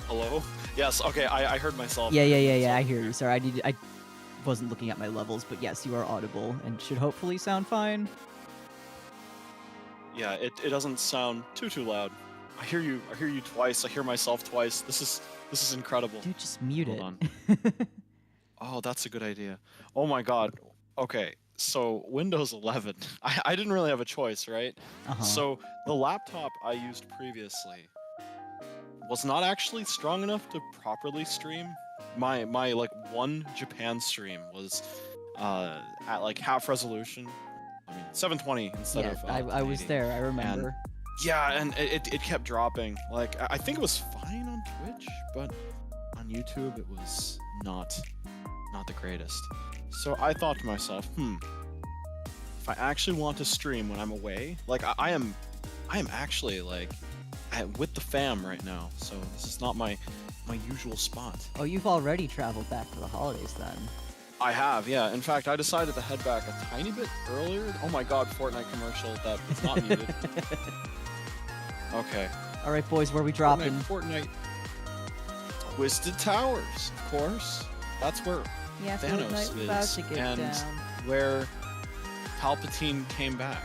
Hello? Yes, okay, I heard myself. Yeah, I hear you. Sorry, I wasn't looking at my levels, but yes, you are audible and should hopefully sound fine. Yeah, it doesn't sound too loud. I hear you twice, I hear myself twice. This is incredible. Dude, just mute Hold it. on. Oh, that's a good idea. Oh my god. Okay, so Windows 11. I didn't really have a choice, right? So the laptop I used previously was not actually strong enough to properly stream. My like one Japan stream was at like half resolution. I mean 720 instead of I was 1080. there, I remember. Yeah, and it kept dropping. Like I think it was fine on Twitch, but on YouTube it was not the greatest. So I thought to myself, if I actually want to stream when I'm away, like I am actually like with the fam right now, so this is not my usual spot. Oh, you've already traveled back for the holidays then. I have, yeah. In fact, I decided to head back a tiny bit earlier. Oh my god, Fortnite commercial that is not needed. Okay. All right, boys, where we dropping? Fortnite. Twisted Towers, of course. That's where Thanos is, and where Palpatine came back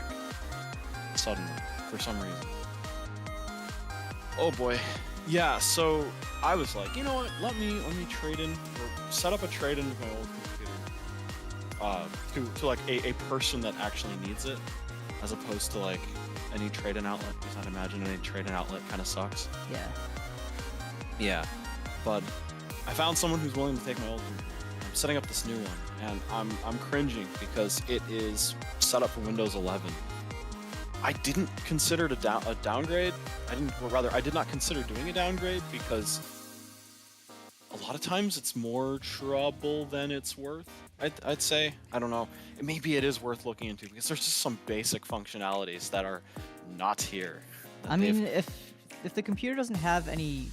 suddenly for some reason. Oh boy, yeah. So I was like, you know what? Let me trade in or set up a trade in with my old computer to like a person that actually needs it, as opposed to like any trade-in outlet. Because I'd imagine any trade-in outlet kind of sucks. Yeah. Yeah, but I found someone who's willing to take my old computer. I'm setting up this new one, and I'm cringing because it is set up for Windows 11. I didn't consider it a downgrade. I did not consider doing a downgrade because a lot of times it's more trouble than it's worth. I'd say. I don't know. Maybe it is worth looking into because there's just some basic functionalities that are not here. I mean, if the computer doesn't have any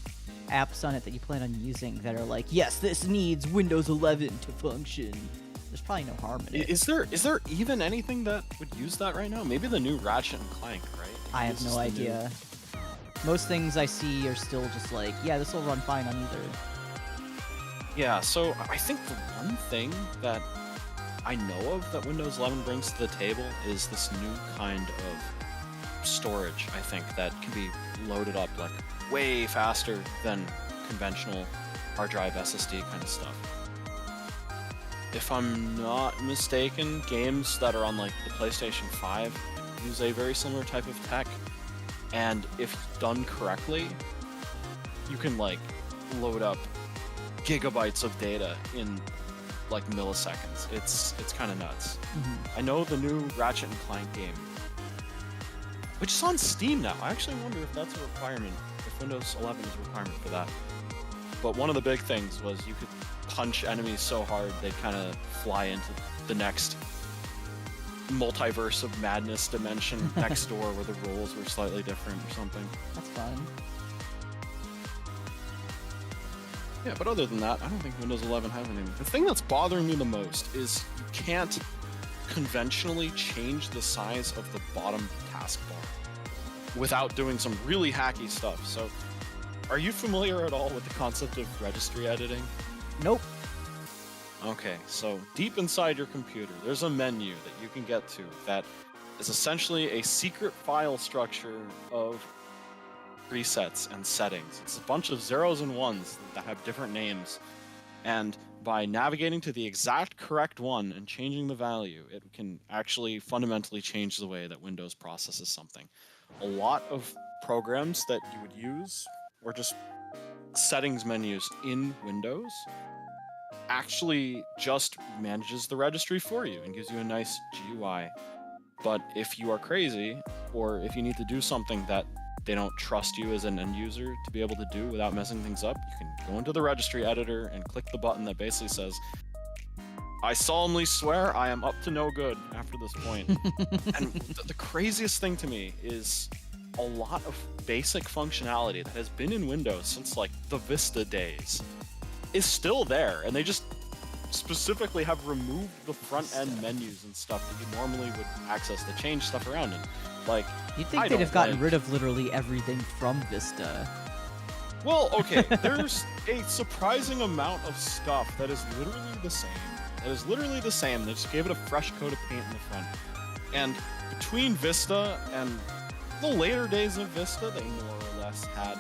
apps on it that you plan on using that are like, yes, this needs Windows 11 to function, there's probably no harm in it. Is there even anything that would use that right now? Maybe the new Ratchet and Clank, right? I have no idea. Most things I see are still just like, yeah, this will run fine on either. Yeah, so I think the one thing that I know of that Windows 11 brings to the table is this new kind of storage, I think, that can be loaded up like way faster than conventional hard drive SSD kind of stuff. If I'm not mistaken, games that are on like the PlayStation 5 use a very similar type of tech, and if done correctly, you can like load up gigabytes of data in like milliseconds. It's kind of nuts. I know the new Ratchet and Clank game, which is on Steam now. I actually wonder if that's a requirement, if Windows 11 is a requirement for that. But one of the big things was you could punch enemies so hard they'd kind of fly into the next multiverse of madness dimension next door where the rules were slightly different or something. That's fun. Yeah, but other than that, I don't think Windows 11 has anything. The thing that's bothering me the most is you can't conventionally change the size of the bottom taskbar without doing some really hacky stuff. So, are you familiar at all with the concept of registry editing? Nope. Okay, so deep inside your computer, there's a menu that you can get to that is essentially a secret file structure of presets and settings. It's a bunch of zeros and ones that have different names, and by navigating to the exact correct one and changing the value, it can actually fundamentally change the way that Windows processes something. A lot of programs that you would use, or just settings menus in Windows, actually just manages the registry for you and gives you a nice GUI. But if you are crazy, or if you need to do something that they don't trust you as an end user to be able to do without messing things up, you can go into the registry editor and click the button that basically says, I solemnly swear I am up to no good after this point. And the craziest thing to me is a lot of basic functionality that has been in Windows since like the Vista days is still there, and they just specifically have removed the front end menus and stuff that you normally would access to change stuff around in. Like, You'd think they'd have gotten rid of literally everything from Vista. Well, okay, there's a surprising amount of stuff that is literally the same. They just gave it a fresh coat of paint in the front. And between Vista and the later days of Vista, they more or less had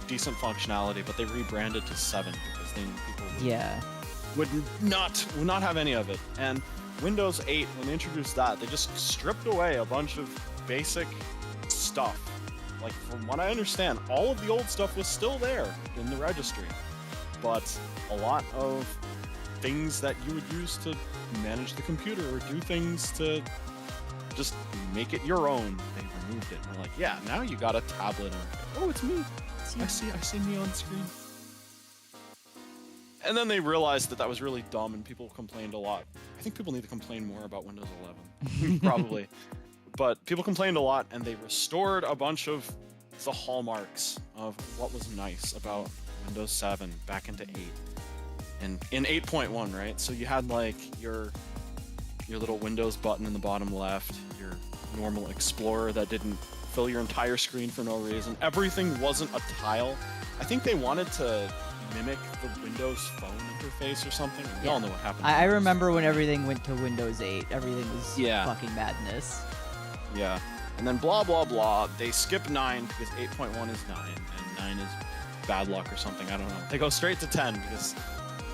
decent functionality, but they rebranded to 7 because they people would not have any of it. And Windows 8, when they introduced that, they just stripped away a bunch of basic stuff. Like, from what I understand, all of the old stuff was still there in the registry, but a lot of things that you would use to manage the computer or do things to just make it your own, they removed it. And they're like, yeah, now you got a tablet on. Oh, it's me. I see me on screen. And then they realized that was really dumb, and people complained a lot. I think people need to complain more about Windows 11, probably. But people complained a lot, and they restored a bunch of the hallmarks of what was nice about Windows 7 back into 8. And in 8.1, right? So you had like your little Windows button in the bottom left, your normal Explorer that didn't fill your entire screen for no reason. Everything wasn't a tile. I think they wanted to mimic the Windows Phone interface or something. We all know what happened. I remember when everything went to Windows 8. Everything was fucking madness. Yeah. And then blah, blah, blah. They skip 9 because 8.1 is 9, and 9 is bad luck or something. I don't know. They go straight to 10 because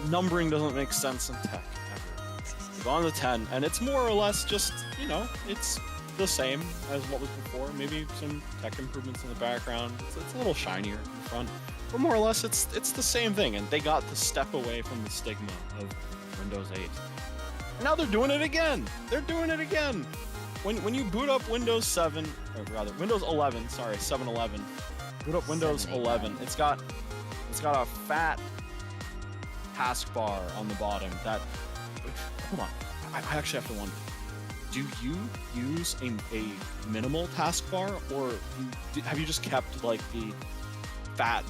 numbering doesn't make sense in tech ever. They go on to 10, and it's more or less just, it's the same as what was before. Maybe some tech improvements in the background. It's a little shinier in the front. But more or less, it's the same thing, and they got to step away from the stigma of Windows 8. And now they're doing it again! They're doing it again! When you boot up Windows 7, or rather, Windows 11, sorry, 7.11, boot up Windows 11, it's got a fat taskbar on the bottom that... Hold on, I actually have to wonder. Do you use a minimal taskbar, or have you just kept, like, the fat,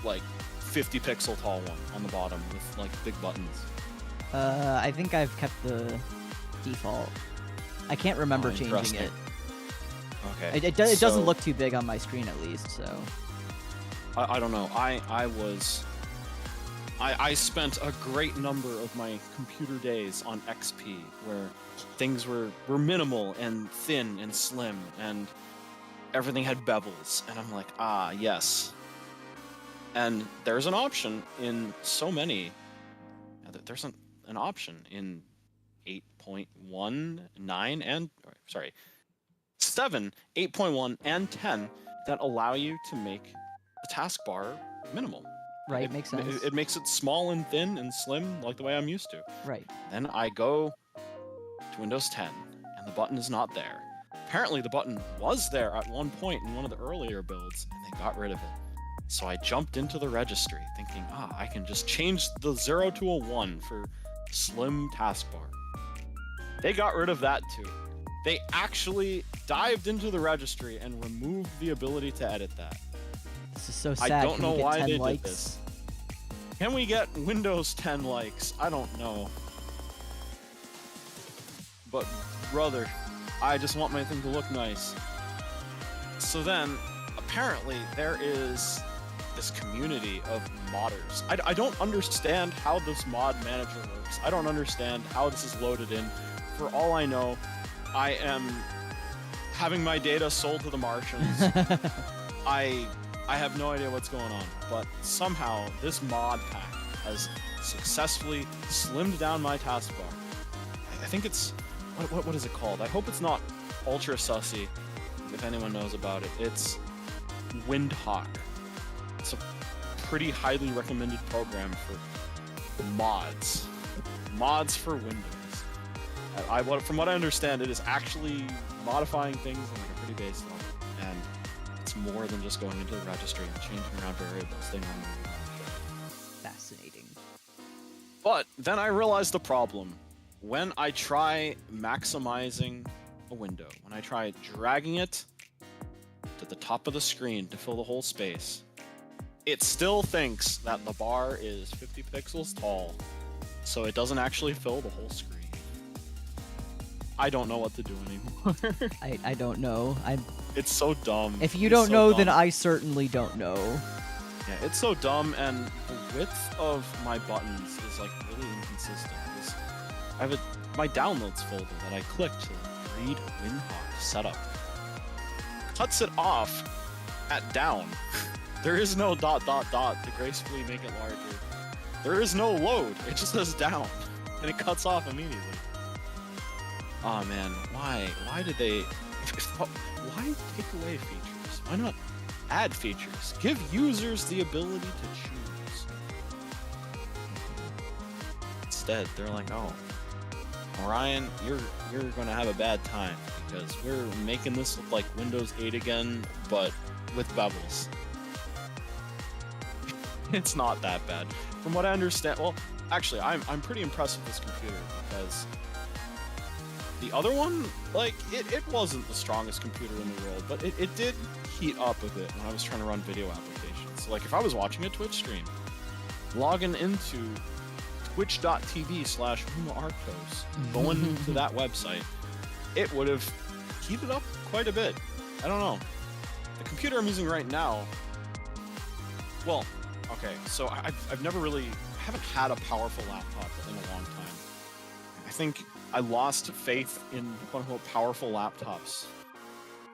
like, 50 pixel tall one on the bottom with, like, big buttons? I think I've kept the default. I can't remember changing it. Okay. It doesn't look too big on my screen, at least, so... I don't know. I spent a great number of my computer days on XP, where things were minimal and thin and slim, and everything had bevels, and I'm like, ah, yes. And there's an option in so many... There's an option in 8.1, 9, and... Sorry, 7, 8.1, and 10 that allow you to make the taskbar minimal. Right, makes sense. It makes it small and thin and slim, like the way I'm used to. Right. Then I go to Windows 10, and the button is not there. Apparently the button was there at one point in one of the earlier builds, and they got rid of it. So I jumped into the registry, thinking, I can just change the 0 to a 1 for slim taskbar. They got rid of that too. They actually dived into the registry and removed the ability to edit that. This is so sad. I don't know why they likes? did this. Can we get Windows 10 likes? I don't know. But, brother, I just want my thing to look nice. So then, apparently, there is this community of modders. I don't understand how this mod manager works. I don't understand how this is loaded in. For all I know, I am having my data sold to the Martians. I have no idea what's going on, but somehow this mod pack has successfully slimmed down my taskbar. I think it's... What is it called? I hope it's not ultra sussy, if anyone knows about it. It's Windhawk. It's a pretty highly recommended program for mods. Mods for Windows. From what I understand, it is actually modifying things on like a pretty base level, and it's more than just going into the registry and changing around variables. They normally do. Fascinating. But then I realized the problem. When I try maximizing a window, when I try dragging it to the top of the screen to fill the whole space, it still thinks that the bar is 50 pixels tall, so it doesn't actually fill the whole screen. I don't know what to do anymore. I don't know. It's so dumb. If you It's don't so know, dumb. then I certainly don't know. Yeah, it's so dumb, and the width of my buttons is like really inconsistent. I have my downloads folder that I clicked to read Windhawk setup. Cuts it off at down. There is no ... to gracefully make it larger. There is no load. It just says down, and it cuts off immediately. Oh man, why? Why did they? Why take away features? Why not add features? Give users the ability to choose. Instead, they're like, oh, Orion, you're gonna have a bad time because we're making this look like Windows 8 again, but with bevels. It's not that bad. From what I understand, well, actually, I'm pretty impressed with this computer because the other one, like, it wasn't the strongest computer in the world, but it did heat up a bit when I was trying to run video applications. So, like, if I was watching a Twitch stream, logging into twitch.tv/Arktos, going to that website, it would have heated up quite a bit. I don't know. The computer I'm using right now, well, okay, so I've never really, I haven't had a powerful laptop in a long time. I think I lost faith in quote-unquote powerful laptops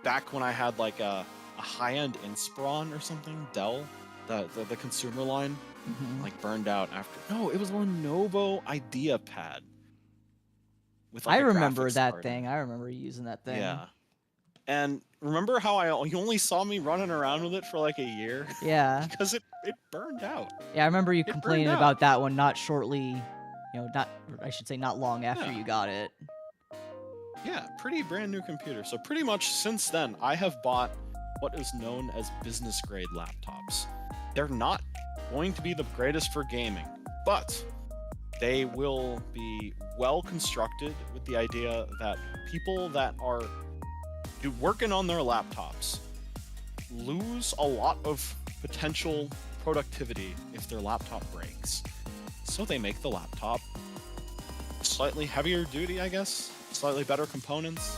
back when I had like a high-end Inspiron or something, Dell, the consumer line, like burned out after. No, it was a Lenovo IdeaPad. With like I a remember graphics that card. thing. I remember using that thing. Yeah. And remember how you only saw me running around with it for like a year? Yeah. Because it burned out. Yeah, I remember you burned complaining out. about that one not shortly, I should say not long after Yeah. you got it. Yeah, pretty brand new computer. So pretty much since then, I have bought what is known as business grade laptops. They're not going to be the greatest for gaming, but they will be well constructed with the idea that people that are working on their laptops lose a lot of potential productivity if their laptop breaks. So they make the laptop slightly heavier duty, I guess, slightly better components.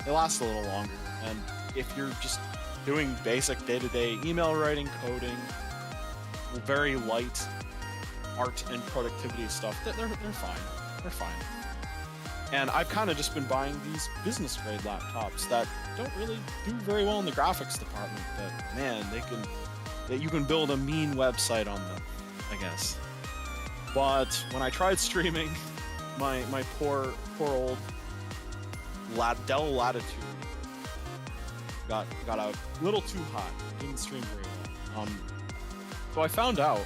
They last a little longer, and if you're just doing basic day-to-day email writing, coding, very light art and productivity stuff, they're fine. They're fine. And I've kind of just been buying these business grade laptops that don't really do very well in the graphics department, but man, you can build a mean website on them, I guess. But when I tried streaming, my poor old Dell Latitude got a little too hot. Didn't stream very well. So I found out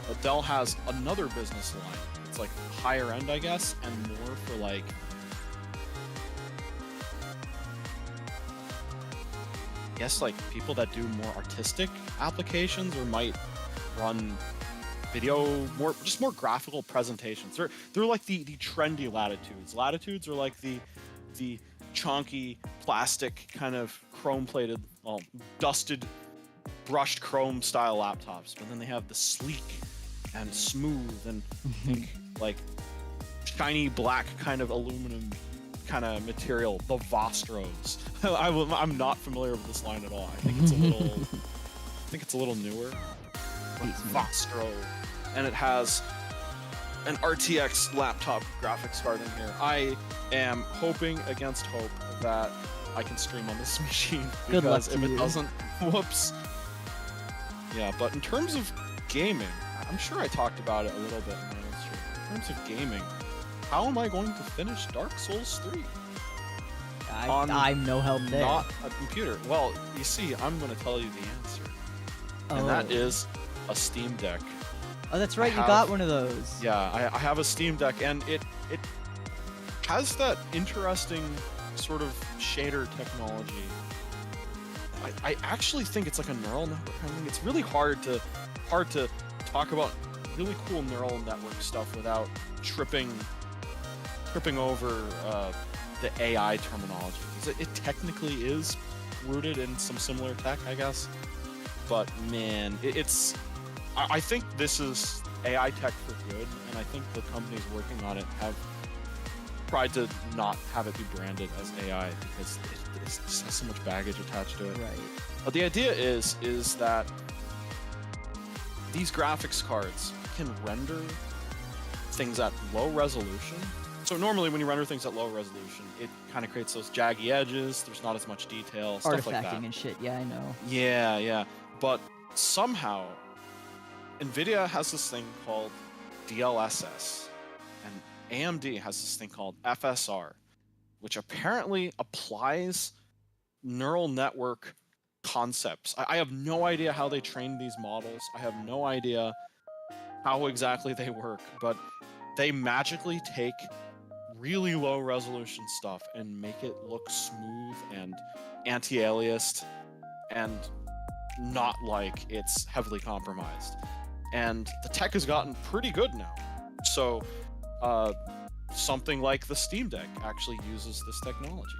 that Dell has another business line. It's like higher end, I guess, and more for like like people that do more artistic applications or might run video, more graphical presentations. They're like the trendy Latitudes. Latitudes are like the chonky plastic kind of chrome plated, dusted, brushed chrome style laptops. But then they have the sleek and smooth and think like shiny black kind of aluminum kind of material, the Vostros. I'm not familiar with this line at all. I think it's a little newer. Vostro, and it has an RTX laptop graphics card in here. I am hoping against hope that I can stream on this machine, Good luck because to if it you. doesn't, whoops. Yeah, but in terms of gaming, I'm sure I talked about it a little bit in my own stream. In terms of gaming, how am I going to finish Dark Souls 3? I'm no help there. Not a computer. Well, you see, I'm going to tell you the answer. And that is a Steam Deck. Oh, that's right. You got one of those. Yeah, I have a Steam Deck, and it has that interesting sort of shader technology. I actually think it's like a neural network. I mean, it's really hard to talk about really cool neural network stuff without tripping over the AI terminology. It technically is rooted in some similar tech, I guess. But man, it's I think this is AI tech for good, and I think the companies working on it have tried to not have it be branded as AI because it just has so much baggage attached to it. Right. But the idea is that these graphics cards can render things at low resolution. So normally when you render things at low resolution, it kind of creates those jaggy edges. There's not as much detail, stuff like that. Artifacting and shit. Yeah, I know. Yeah. But somehow, NVIDIA has this thing called DLSS, and AMD has this thing called FSR, which apparently applies neural network concepts. I have no idea how they trained these models. I have no idea how exactly they work, but they magically take really low resolution stuff and make it look smooth and anti-aliased and not like it's heavily compromised. And the tech has gotten pretty good now. So something like the Steam Deck actually uses this technology.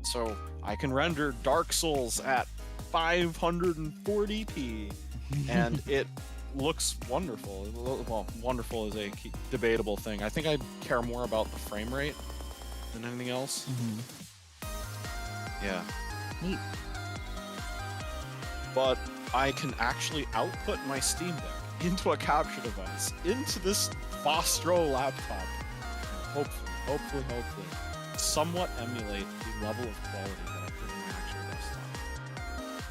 So I can render Dark Souls at 540p and it looks wonderful. Well, wonderful is a debatable thing. I think I care more about the frame rate than anything else. Yeah. Neat. But I can actually output my Steam Deck into a capture device, into this Vostro laptop, and hopefully, somewhat emulate the level of quality that I put in my actual desktop.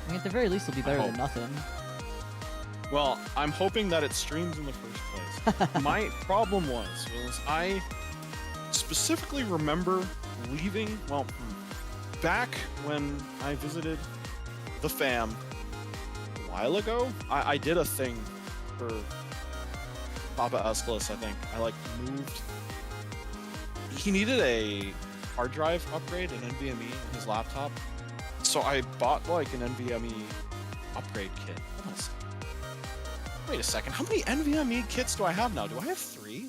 I mean, at the very least, it'll be better than nothing. Well, I'm hoping that it streams in the first place. My problem was I specifically remember leaving, well, back when I visited the fam a while ago, I did a thing for Papa Escalus, I think. I moved. He needed a hard drive upgrade, an NVMe in his laptop. So I bought an NVMe upgrade kit. Hold on a second. Wait a second, how many NVMe kits do I have now? Do I have 3?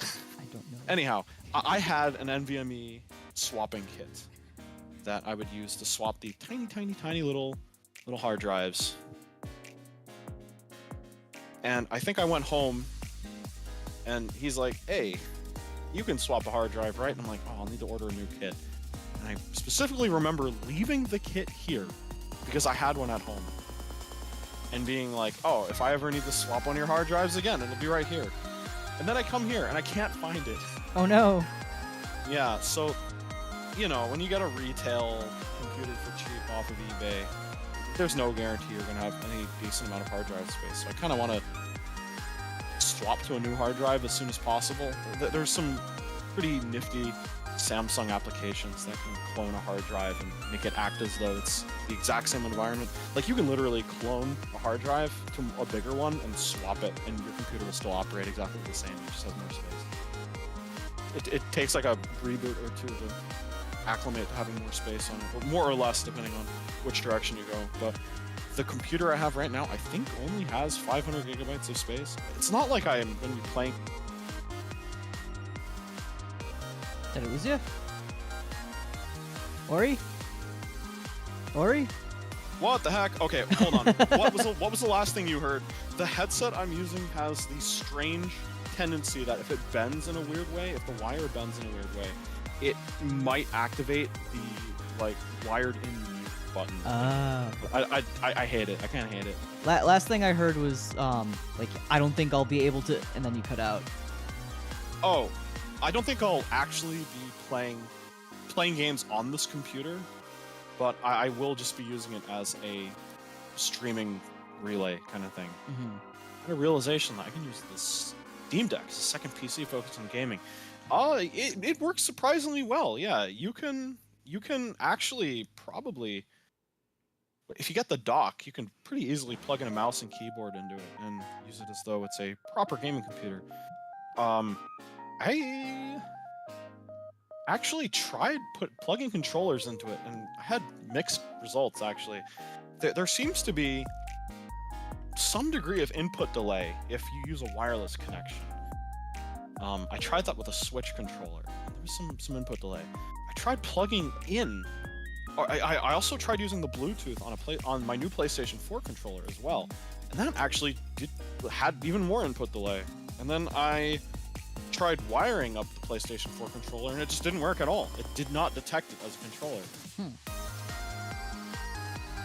I don't know. Anyhow, I had an NVMe swapping kit that I would use to swap the tiny little hard drives. And I think I went home and he's like, hey, you can swap a hard drive, right? And I'm like, oh, I'll need to order a new kit. And I specifically remember leaving the kit here because I had one at home. And being like, oh, if I ever need to swap one of your hard drives again, it'll be right here. And then I come here and I can't find it. Oh no. Yeah, so, you know, when you get a retail computer for cheap off of eBay, there's no guarantee you're going to have any decent amount of hard drive space. So I kind of want to swap to a new hard drive as soon as possible. There's some pretty nifty Samsung applications that can clone a hard drive and make it act as though it's the exact same environment. Like, you can literally clone a hard drive to a bigger one and swap it, and your computer will still operate exactly the same. It just has more space. It takes like a reboot or two to acclimate to having more space on it, or more or less depending on which direction you go. But the computer I have right now, I think, only has 500 gigabytes of space. It's not like I'm going to be playing. Did I lose you? Ori? Ori? What the heck? Okay, hold on. What was the last thing you heard? The headset I'm using has the strange tendency that if it bends in a weird way, if the wire bends in a weird way, it might activate the wired in mute button. I hate it. I kind of hate it. Last thing I heard was I don't think I'll be able to, and then you cut out. Oh, I don't think I'll actually be playing games on this computer, but I will just be using it as a streaming relay kind of thing. Mm-hmm. I had a realization that I can use this Steam Deck as a second PC focused on gaming. It works surprisingly well. Yeah, you can actually probably, if you get the dock, you can pretty easily plug in a mouse and keyboard into it and use it as though it's a proper gaming computer. I actually tried plugging controllers into it, and I had mixed results, actually. There seems to be some degree of input delay if you use a wireless connection. I tried that with a Switch controller. There was some input delay. I tried plugging in I also tried using the Bluetooth on my new PlayStation 4 controller as well, and that actually had even more input delay. And then I tried wiring up the PlayStation 4 controller, and it just didn't work at all. It did not detect it as a controller.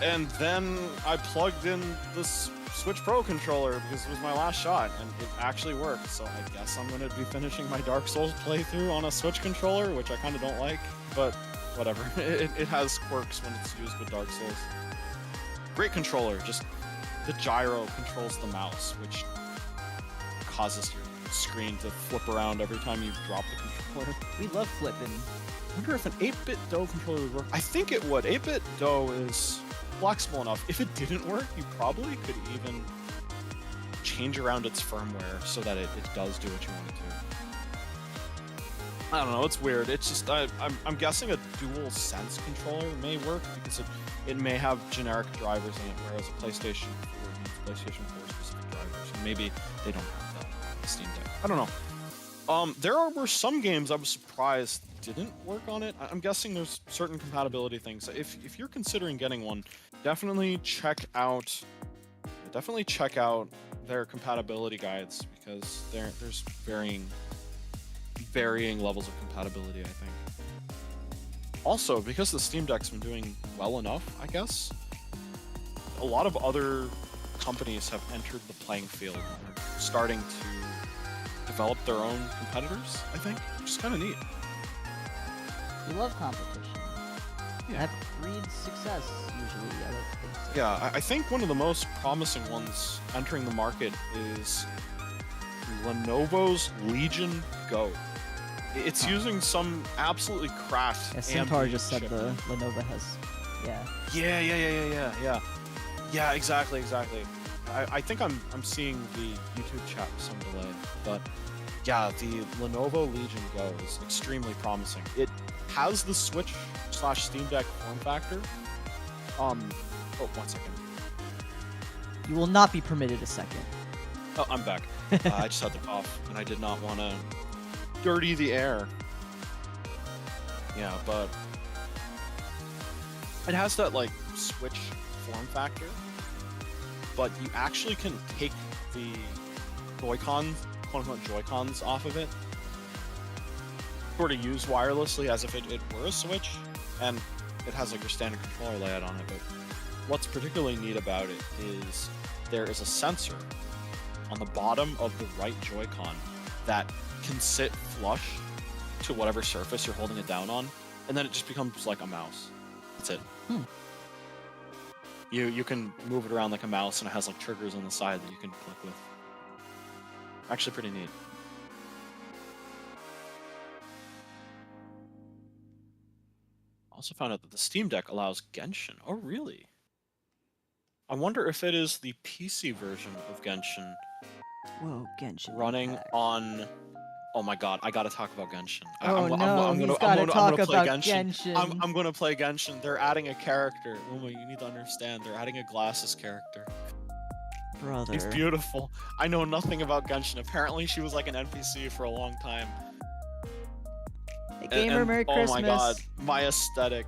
And then I plugged in this Switch Pro controller because it was my last shot, and it actually worked. So I guess I'm going to be finishing my Dark Souls playthrough on a Switch controller, which I kind of don't like, but whatever. It has quirks when it's used with Dark Souls. Great controller, just the gyro controls the mouse, which causes your screen to flip around every time you drop the controller. We love flipping. I wonder if an 8-bit DOE controller would work. I think it would. 8-bit DOE is flexible enough. If it didn't work, you probably could even change around its firmware so that it does do what you want it to. I don't know, it's weird. It's just, I'm guessing a dual sense controller may work because it may have generic drivers in it, whereas a PlayStation 4 needs PlayStation 4 specific drivers. And maybe they don't have that on the Steam Deck. I don't know. There were some games I was surprised didn't work on it. I'm guessing there's certain compatibility things. If you're considering getting one, definitely check out their compatibility guides, because there's varying levels of compatibility, I think. Also, because the Steam Deck's been doing well enough, I guess, a lot of other companies have entered the playing field and are starting to develop their own competitors, I think, which is kind of neat. We love competition. Yeah. That breeds success, usually. I like things like Yeah, that. I think one of the most promising ones entering the market is Lenovo's Legion Go. It's using some absolutely cracked Yeah, Centaur AMD just said chip. the Lenovo has. Yeah. Yeah, exactly. I think I'm seeing the YouTube chat with some delay, but yeah, the Lenovo Legion Go is extremely promising. It has the Switch/Steam Deck form factor. Oh, 1 second. You will not be permitted a second. Oh, I'm back. I just had to cough, and I did not want to dirty the air. Yeah, but it has that like Switch form factor, but you actually can take the Joy-Con, quote-unquote Joy-Cons off of it, sort of use wirelessly as if it were a Switch, and it has like your standard controller layout on it. But what's particularly neat about it is there is a sensor on the bottom of the right Joy-Con that can sit flush to whatever surface you're holding it down on, and then it just becomes like a mouse. That's it. You can move it around like a mouse, and it has like triggers on the side that you can click with. Actually pretty neat. Also found out that the Steam Deck allows Genshin. Oh, really? I wonder if it is the PC version of Genshin Whoa, Genshin. running Impact. on... Oh my god, I gotta talk about Genshin. Oh no, he's I'm gotta talk play about Genshin. Genshin. I'm gonna play Genshin. They're adding a character. Uma, you need to understand. They're adding a glasses character. Brother. It's beautiful. I know nothing about Genshin. Apparently, she was like an NPC for a long time. Hey, gamer, Merry Christmas. Oh my god, my aesthetic.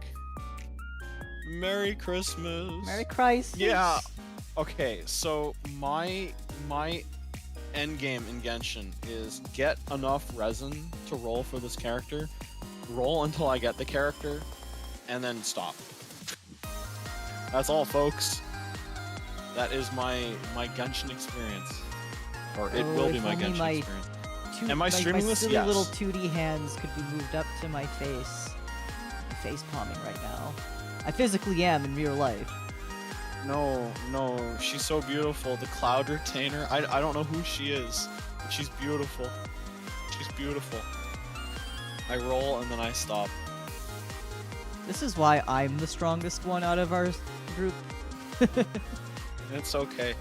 Merry Christmas. Merry Christ. Yeah. Okay, so my end game in Genshin is get enough resin to roll for this character, roll until I get the character, and then stop. That's all, folks. That is my Genshin experience, or it will be my Genshin experience. Am I streaming this? Silly Yes. little 2D hands could be moved up to my face. I'm face palming right now. I physically am in real life. No, she's so beautiful. The Cloud Retainer. I don't know who she is, but she's beautiful. She's beautiful. I roll and then I stop. This is why I'm the strongest one out of our group. It's okay.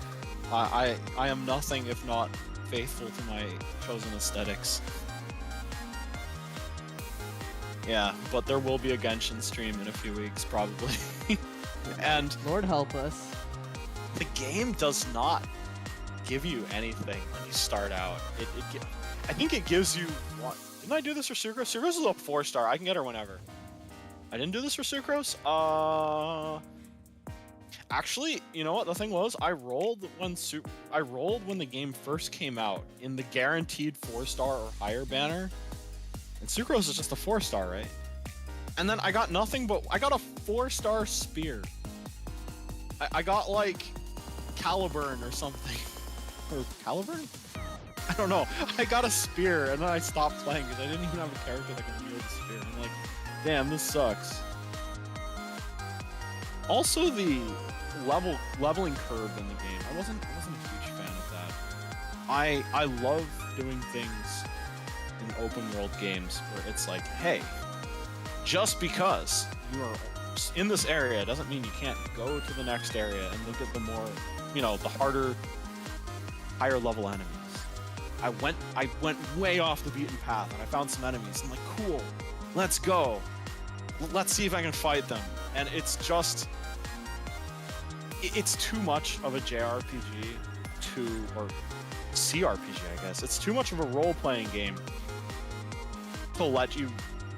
I am nothing if not faithful to my chosen aesthetics. Yeah, but there will be a Genshin stream in a few weeks, probably. And Lord help us. the game does not give you anything when you start out. I think it gives you what? Didn't I do this for Sucrose? Sucrose is a 4-star. I can get her whenever. I didn't do this for Sucrose. Actually, you know what the thing was? I rolled when the game first came out in the guaranteed 4-star or higher banner, and Sucrose is just a 4-star, right? And then I got nothing but I got a 4-star spear. I got like Caliburn or something, or Caliburn? I don't know. I got a spear and then I stopped playing because I didn't even have a character that could wield a spear. I'm like, damn, this sucks. Also, the leveling curve in the game, I wasn't a huge fan of that. I love doing things in open world games where it's like, hey, just because you are in this area doesn't mean you can't go to the next area and look at the more, the higher level enemies. I went way off the beaten path and I found some enemies. I'm like, cool, let's go. Let's see if I can fight them. And it's too much of a JRPG or CRPG, I guess. It's too much of a role-playing game to let you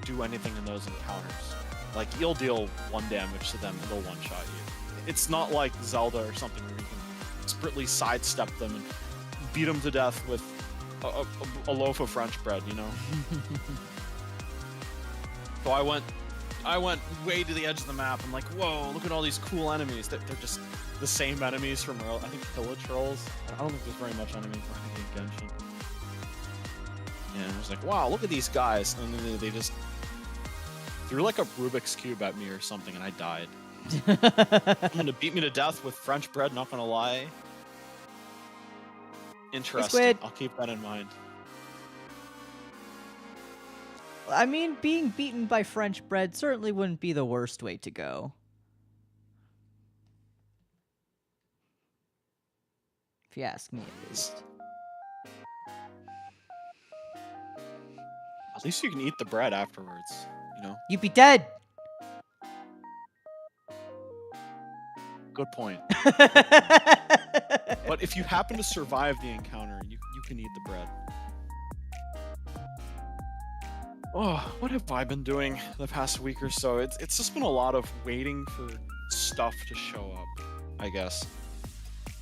do anything in those encounters. Like, you'll deal 1 damage to them and they'll one-shot you. It's not like Zelda or something where you can expertly sidestep them and beat them to death with a loaf of French bread, So I went way to the edge of the map. I'm like, whoa, look at all these cool enemies. They're just the same enemies from, I think, Pillar Trolls. I don't think there's very much enemies in Genshin. Yeah, I was like, wow, look at these guys. And then they just threw like a Rubik's Cube at me or something, and I died. I'm gonna beat me to death with French bread, not gonna lie. Interesting. I'll keep that in mind. I mean, being beaten by French bread certainly wouldn't be the worst way to go. If you ask me, at least. At least you can eat the bread afterwards, You'd be dead! Good point. But if you happen to survive the encounter, you can eat the bread. Oh, what have I been doing the past week or so? It's just been a lot of waiting for stuff to show up, I guess.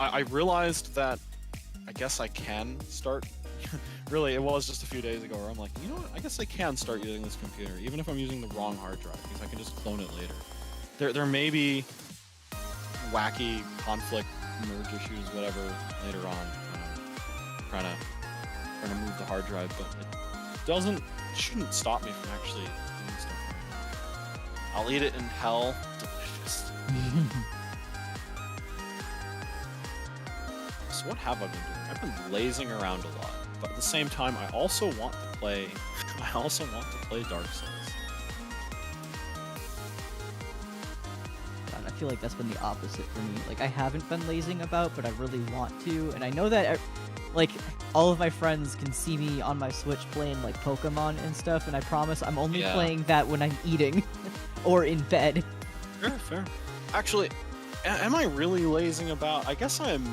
I realized that I guess I can start... Really, it was just a few days ago where I'm like, you know what? I guess I can start using this computer, even if I'm using the wrong hard drive, because I can just clone it later. There may be wacky conflict, merge issues, whatever, later on. Trying to move the hard drive, but it shouldn't stop me from actually doing stuff right now. I'll eat it in hell. Delicious. So what have I been doing? I've been lazing around a lot, but at the same time, I also want to play Dark Souls. God, I feel like that's been the opposite for me. Like, I haven't been lazing about, but I really want to, and I know that, like, all of my friends can see me on my Switch playing, like, Pokemon and stuff, and I promise I'm only playing that when I'm eating or in bed. Fair. Actually, am I really lazing about? I guess I'm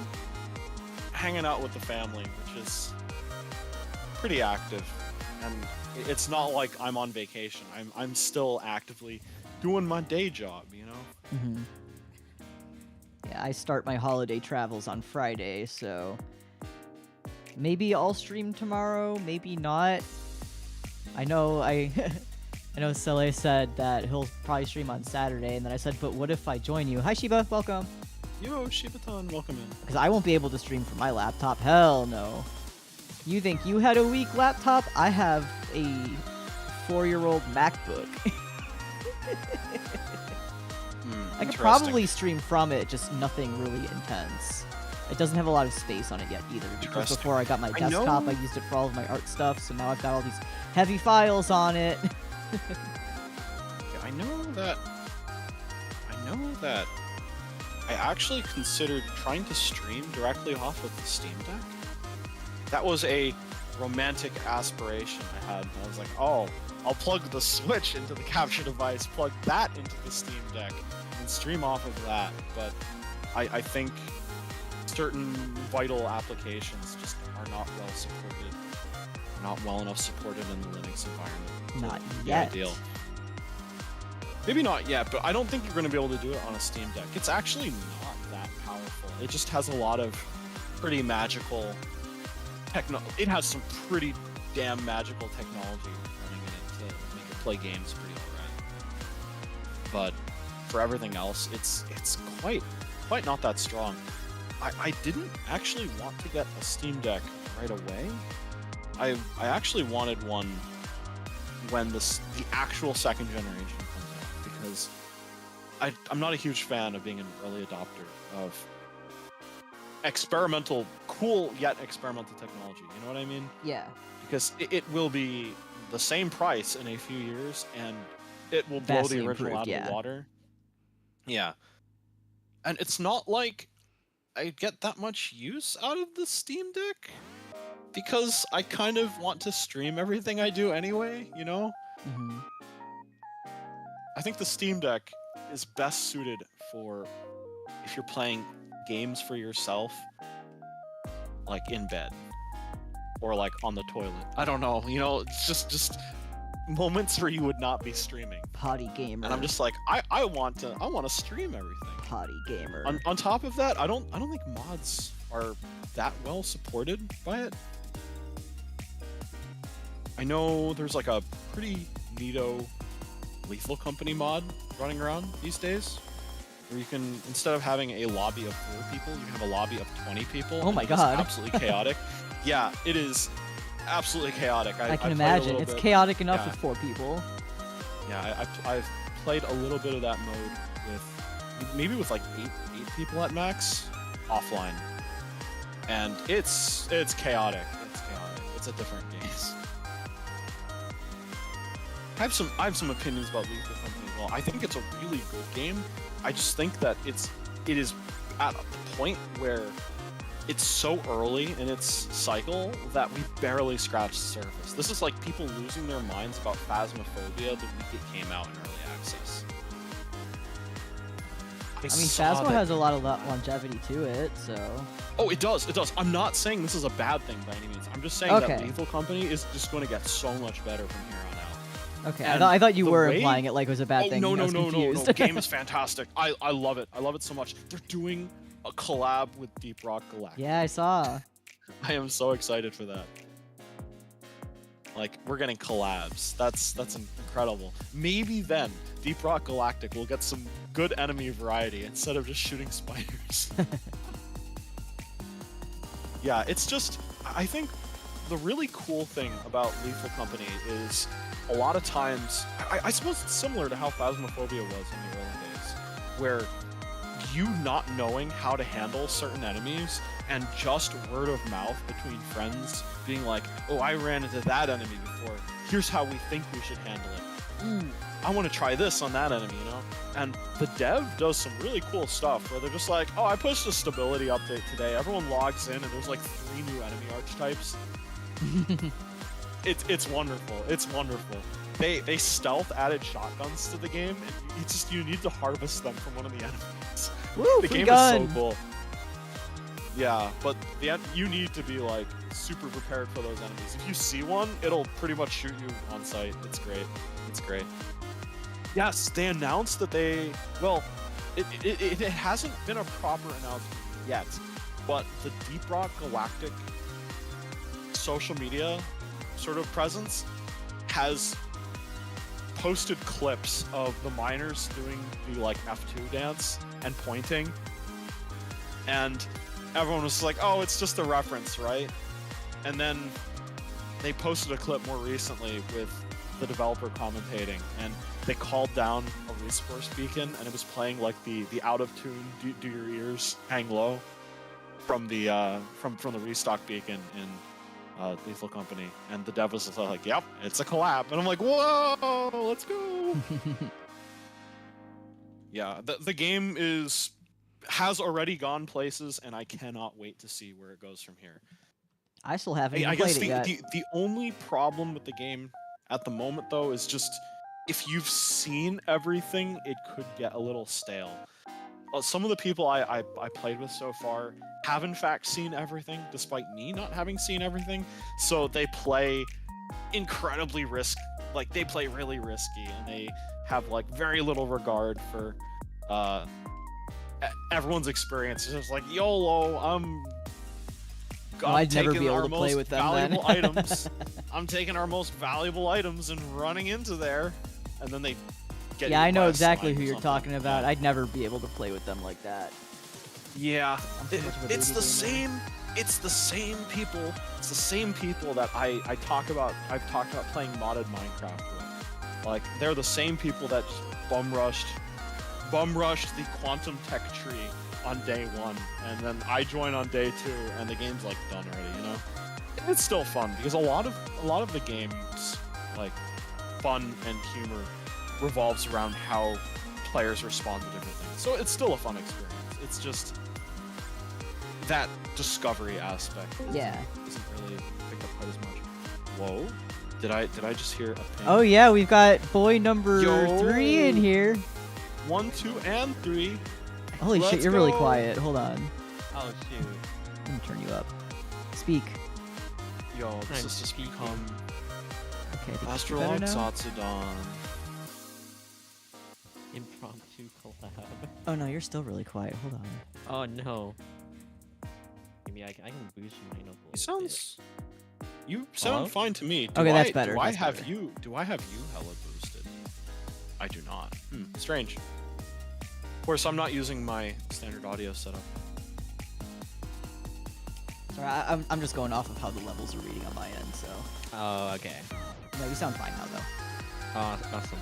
hanging out with the family, which is pretty active, and it's not like I'm on vacation. I'm still actively doing my day job, Mm-hmm. Yeah, I start my holiday travels on Friday, so maybe I'll stream tomorrow, maybe not. I know I know Sele said that he'll probably stream on Saturday, and then I said, but what if I join you? Hi Shiba, welcome. Yo, Shibaton, welcome in. Because I won't be able to stream from my laptop. Hell no. You think you had a weak laptop? I have a 4-year-old MacBook. I could probably stream from it, just nothing really intense. It doesn't have a lot of space on it yet either, because before I got my desktop, I used it for all of my art stuff, so now I've got all these heavy files on it. I know that I actually considered trying to stream directly off of the Steam Deck. That was a romantic aspiration I had. I was like, oh, I'll plug the Switch into the capture device, plug that into the Steam Deck, and stream off of that. But I think certain vital applications just are not well supported, not well enough supported in the Linux environment. Not yet. Ideal. Maybe not yet, but I don't think you're going to be able to do it on a Steam Deck. It's actually not that powerful. It just has a lot of pretty magical it has some pretty damn magical technology running in it to make it play games pretty alright. But for everything else, it's quite not that strong. I didn't actually want to get a Steam Deck right away. I actually wanted one when the actual second generation comes out, because I'm not a huge fan of being an early adopter of experimental, cool yet experimental technology. You know what I mean? Yeah. Because it will be the same price in a few years, and it will blow Vastly the original improved, out of the water. Yeah. And it's not like I get that much use out of the Steam Deck, because I kind of want to stream everything I do anyway, you know? Mm-hmm. I think the Steam Deck is best suited for if you're playing games for yourself, like in bed or like on the toilet. I don't know, you know, it's just moments where you would not be streaming. Potty gamer. And I'm just like, I want to stream everything. Potty gamer. On top of that, I don't think mods are that well supported by it. I know there's like a pretty neato Lethal Company mod running around these days, where you can, instead of having a lobby of 4 people, you can have a lobby of 20 people. Oh my It's god. absolutely chaotic. Yeah, it is absolutely chaotic. I can played a imagine. little It's bit. chaotic enough Yeah. with 4 people. Yeah, I've played a little bit of that mode with maybe with like 8 people at max offline, and it's chaotic. It's chaotic. It's a different game. I have some opinions about Lethal Company as well. I think it's a really good game. I just think that it is at a point where it's so early in its cycle that we barely scratched the surface. This is like people losing their minds about Phasmophobia the week it came out in early access. I mean, Phasmo has a lot of longevity to it, so... Oh, it does. It does. I'm not saying this is a bad thing by any means. I'm just saying that Lethal Company is just going to get so much better from here on out. Okay, I thought you were implying it like it was a bad thing. No. The game is fantastic. I love it. I love it so much. They're doing a collab with Deep Rock Galactic. Yeah, I saw. I am so excited for that. Like, we're getting collabs. That's incredible. Maybe then Deep Rock Galactic will get some good enemy variety instead of just shooting spiders. Yeah, it's just, I think the really cool thing about Lethal Company is a lot of times, I suppose it's similar to how Phasmophobia was in the early days, where you not knowing how to handle certain enemies and just word of mouth between friends being like, oh, I ran into that enemy before, here's how we think we should handle it. Ooh, I want to try this on that enemy, you know? And the dev does some really cool stuff where they're just like, oh, I pushed a stability update today, everyone logs in and there's like 3 new enemy archetypes. It's wonderful. It's wonderful. They stealth added shotguns to the game, and you need to harvest them from one of the enemies. Woo, the free game gun. is so cool. Yeah, but you need to be like super prepared for those enemies. If you see one, it'll pretty much shoot you on sight. It's great. It's great. Yes, they announced that it hasn't been a proper announcement yet, but the Deep Rock Galactic social media sort of presence has posted clips of the miners doing the like F2 dance and pointing, and everyone was like, oh, it's just a reference, right? And then they posted a clip more recently with the developer commentating, and they called down a resource beacon, and it was playing like the out of tune do your ears hang low from the from the restock beacon in Lethal Company, and the dev was like, yep, it's a collab, and I'm like, whoa, let's go. Yeah, the game has already gone places, and I cannot wait to see where it goes from here. I still haven't I even guess played it yet. the only problem with the game at the moment, though, is just if you've seen everything, it could get a little stale. Some of the people I played with so far have in fact seen everything, despite me not having seen everything. So they play incredibly like they play really risky, and they have like very little regard for everyone's experience. It's just like YOLO. I'd never taking be our able to play most with them valuable then. items. I'm taking our most valuable items and running into there, and then they get. Yeah, you I know by a exactly slime who or you're something. talking about. Yeah. I'd never be able to play with them like that. Yeah, I'm too much of a it's baby the gamer. same. It's the same people. It's the same people that I talk about. I've talked about playing modded Minecraft with. Like they're the same people that just bum rushed the quantum tech tree on day 1, and then I join on day 2, and the game's like done already. You know, it's still fun because a lot of the game's like fun and humor revolves around how players respond to different things. So it's still a fun experience. It's just that discovery aspect Yeah. isn't really picked up quite as much. Whoa. Did I just hear a ping? Oh yeah, we've got boy number Yo. 3 in here. 1, 2, and 3. Holy shit, Let's you're really go. quiet. Hold on. Oh shoot. Let me turn you up. Speak. Yo, this I'm has just speaking. become Okay, I think it's better AstraLog now. Satsudan. Impromptu collab. Oh no, you're still really quiet. Hold on. Oh no. Maybe I can boost mine up a You little bit. sounds. You sound Hello? fine to me. Do Okay, that's I- better, Do I that's have better. you? Do I have you hella boosted? I do not. Strange. Of course, I'm not using my standard audio setup. Sorry, I'm just going off of how the levels are reading on my end, so. Oh, okay. No, you sound fine now, though. Oh, awesome.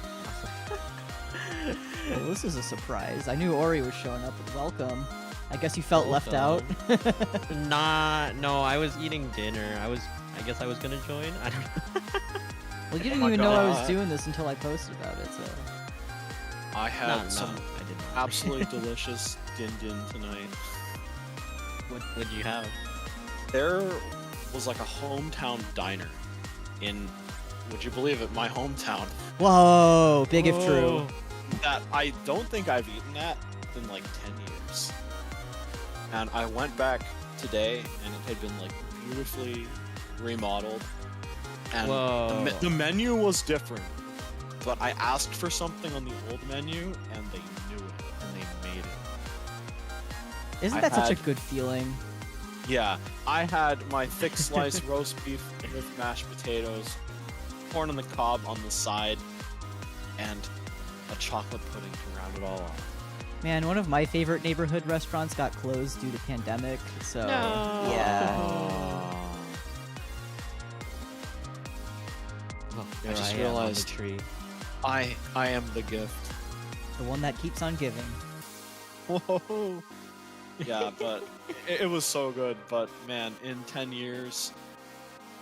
Well, this is a surprise. I knew Ori was showing up, but welcome. I guess you felt left out. No, I was eating dinner. I guess I was gonna join. I don't know. Well, you didn't my even know I was God. doing this until I posted about it, so. I had No, some I did not. absolutely delicious din din tonight. What'd you have? There was like a hometown diner in, would you believe it, my hometown, Whoa, big if true. Whoa. that I don't think I've eaten at in like 10 years. And I went back today, and it had been like beautifully remodeled. And Whoa. the menu was different, but I asked for something on the old menu, and they knew it, and they made it. Isn't I that such a had- good feeling? Yeah, I had my thick sliced roast beef with mashed potatoes, corn on the cob on the side, and a chocolate pudding to round it all off. Man, one of my favorite neighborhood restaurants got closed due to pandemic, so No. yeah. Oh, I there just am on the realized- tree. I am the gift. The one that keeps on giving. Whoa. Yeah, but it was so good. But man, in 10 years,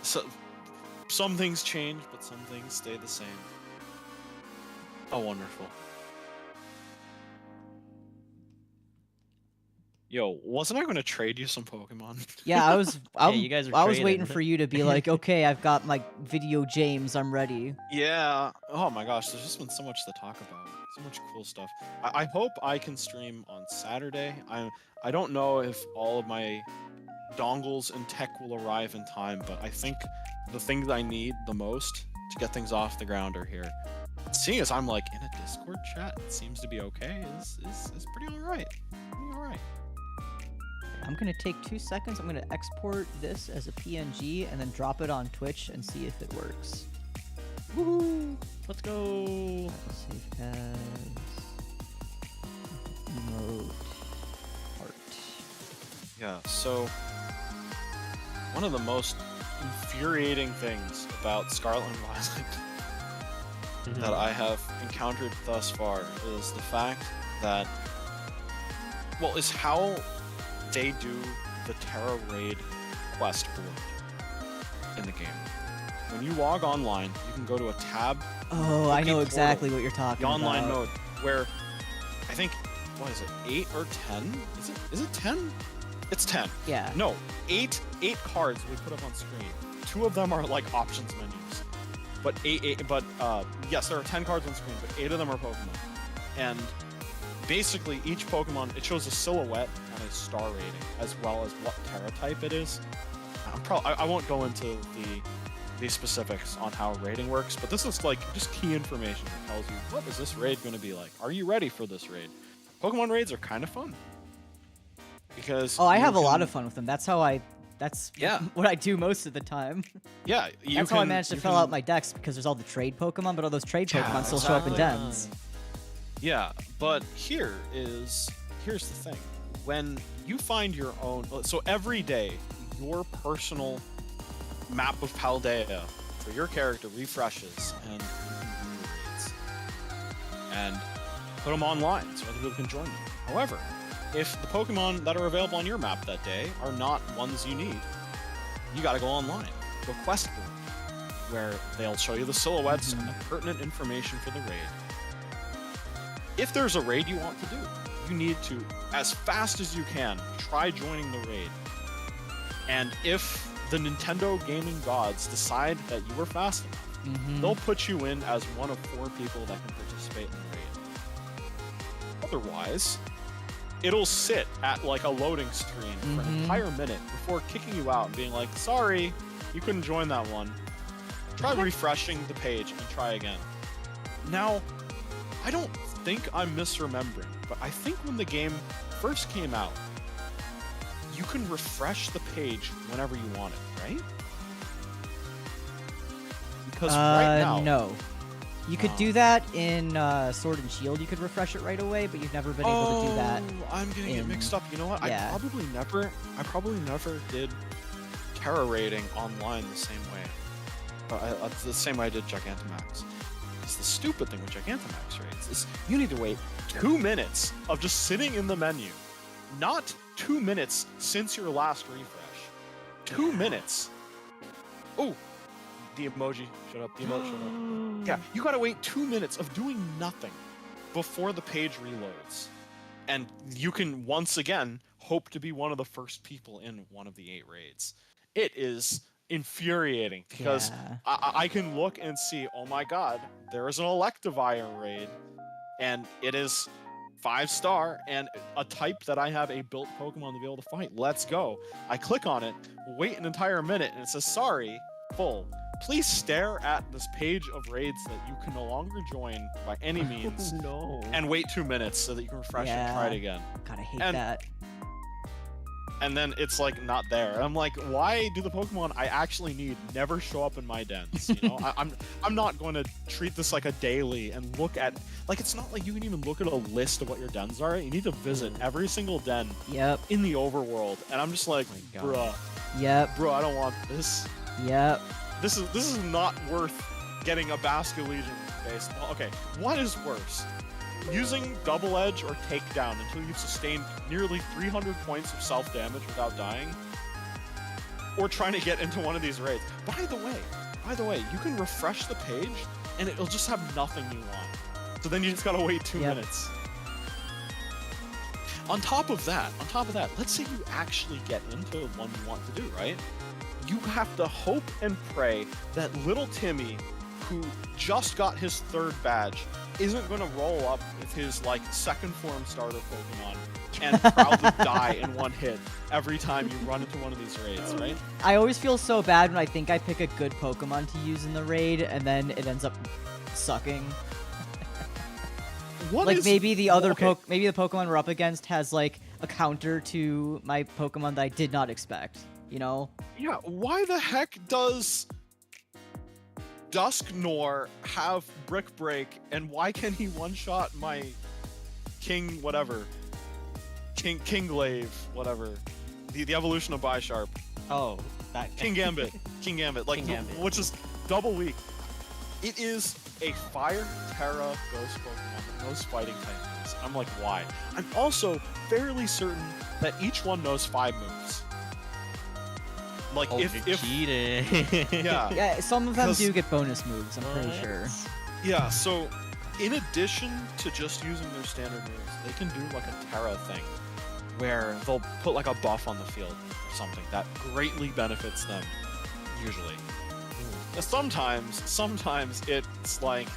some things change, but some things stay the same. Oh, wonderful. Yo, wasn't I going to trade you some Pokemon? Yeah, I was you guys are I was waiting trading. for you to be like, okay, I've got my video James, I'm ready. Yeah. Oh my gosh, there's just been so much to talk about. So much cool stuff. I hope I can stream on Saturday. I don't know if all of my dongles and tech will arrive in time, but I think the things I need the most to get things off the ground are here. Seeing as I'm like in a Discord chat, it seems to be okay. Is pretty alright. Pretty alright. I'm gonna take 2 seconds, I'm gonna export this as a PNG and then drop it on Twitch and see if it works. Woohoo! Let's go. Save as emote art. Yeah, so one of the most infuriating things about Scarlet and Violet that I have encountered thus far is the fact that, well, is how they do the Terra Raid quest board in the game. When you log online, you can go to a tab, Oh, I know Portal, exactly what you're talking the about. online mode, where I think, what is it, 8 or 10? Is it 10? It's 10. Yeah. No, eight cards we put up on screen. 2 of them are like options menus. But yes, there are 10 cards on screen, but 8 of them are Pokemon. And basically each Pokemon, it shows a silhouette and a star rating, as well as what Terra type it is. I won't go into the the specifics on how raiding works, but this is like just key information that tells you what is this raid going to be like. Are you ready for this raid? Pokemon raids are kind of fun because Oh, I have a lot can- of fun with them. That's Yeah. what I do most of the time. Yeah, That's how I managed to fill out my decks, because there's all the trade Pokemon, but all those trade Yeah, Pokemon still show up in exactly. dens. Yeah, but here's the thing. When you find your own, so every day your personal map of Paldea for your character refreshes, and you can do your raids and put them online so other people can join you. However, if the Pokemon that are available on your map that day are not ones you need, you gotta go online, go quest board, where they'll show you the silhouettes and the pertinent information for the raid. If there's a raid you want to do, you need to, as fast as you can, try joining the raid. And if the Nintendo gaming gods decide that you were fast enough, they'll put you in as one of 4 people that can participate in the raid. Otherwise, it'll sit at like a loading screen for an entire minute before kicking you out and being like, sorry, you couldn't join that one. Try refreshing the page and try again. Now, I don't think I'm misremembering, but I think when the game first came out, you can refresh the page whenever you want it, right? Because right now, No. You could do that in Sword and Shield. You could refresh it right away, but you've never been able to do that. I'm getting it mixed up. You know what? yeah. I probably never did Terra raiding online the same way. The same way I did Gigantamax. It's the stupid thing with Gigantamax raids is you need to wait 2 minutes of just sitting in the menu, not 2 minutes since your last refresh. 2 minutes. Oh, the emoji. Shut up. The emote. Shut up. Yeah, you gotta wait 2 minutes of doing nothing before the page reloads, and you can once again hope to be one of the first people in one of the 8 raids. It is infuriating because Yeah. I can look and see, oh my god, there is an Electivire raid, and it is 5-star and a type that I have a built Pokemon to be able to fight. Let's go. I click on it, wait an entire minute, and it says, sorry, full. Please stare at this page of raids that you can no longer join by any means, No. and wait 2 minutes so that you can refresh and try it again. God, I hate And- that. And then it's like not there. And I'm like, why do the Pokemon I actually need never show up in my dens? You know, I'm not going to treat this like a daily and look at, like, it's not like you can even look at a list of what your dens are. You need to visit every single den Yep. in the overworld. And I'm just like, Oh my God. Yep. I don't want this. Yep. This is not worth getting a Basket Legion base. Well, okay, what is worse? Using Double Edge or Takedown until you've sustained nearly 300 points of self-damage without dying? Or trying to get into one of these raids. By the way, you can refresh the page and it'll just have nothing you want. So then you just gotta wait 2 Yep. minutes. On top of that, let's say you actually get into one you want to do, right? You have to hope and pray that little Timmy, who just got his 3rd badge, isn't going to roll up with his, like, 2nd form starter Pokemon and proudly die in one hit every time you run into one of these raids, right? I always feel so bad when I think I pick a good Pokemon to use in the raid, and then it ends up sucking. Like maybe the other maybe the Pokemon we're up against has like a counter to my Pokemon that I did not expect. You know? Yeah, why the heck does Dusknoir have Brick Break, and why can he one-shot my King whatever? Kinglaive, whatever. The evolution of Bisharp. Oh, that King Gambit. Like, King Gambit. which is double weak. It is a Fire, Terra, Ghost Pokemon that knows fighting type moves. I'm like, why? I'm also fairly certain that each one knows 5 moves. Like, Oh, if cheating. yeah. Yeah, some of them 'Cause- do get bonus moves, I'm pretty What? sure. Yeah, so in addition to just using their standard moves, they can do like a Terra thing where they'll put like a buff on the field or something that greatly benefits them, usually. Sometimes it's like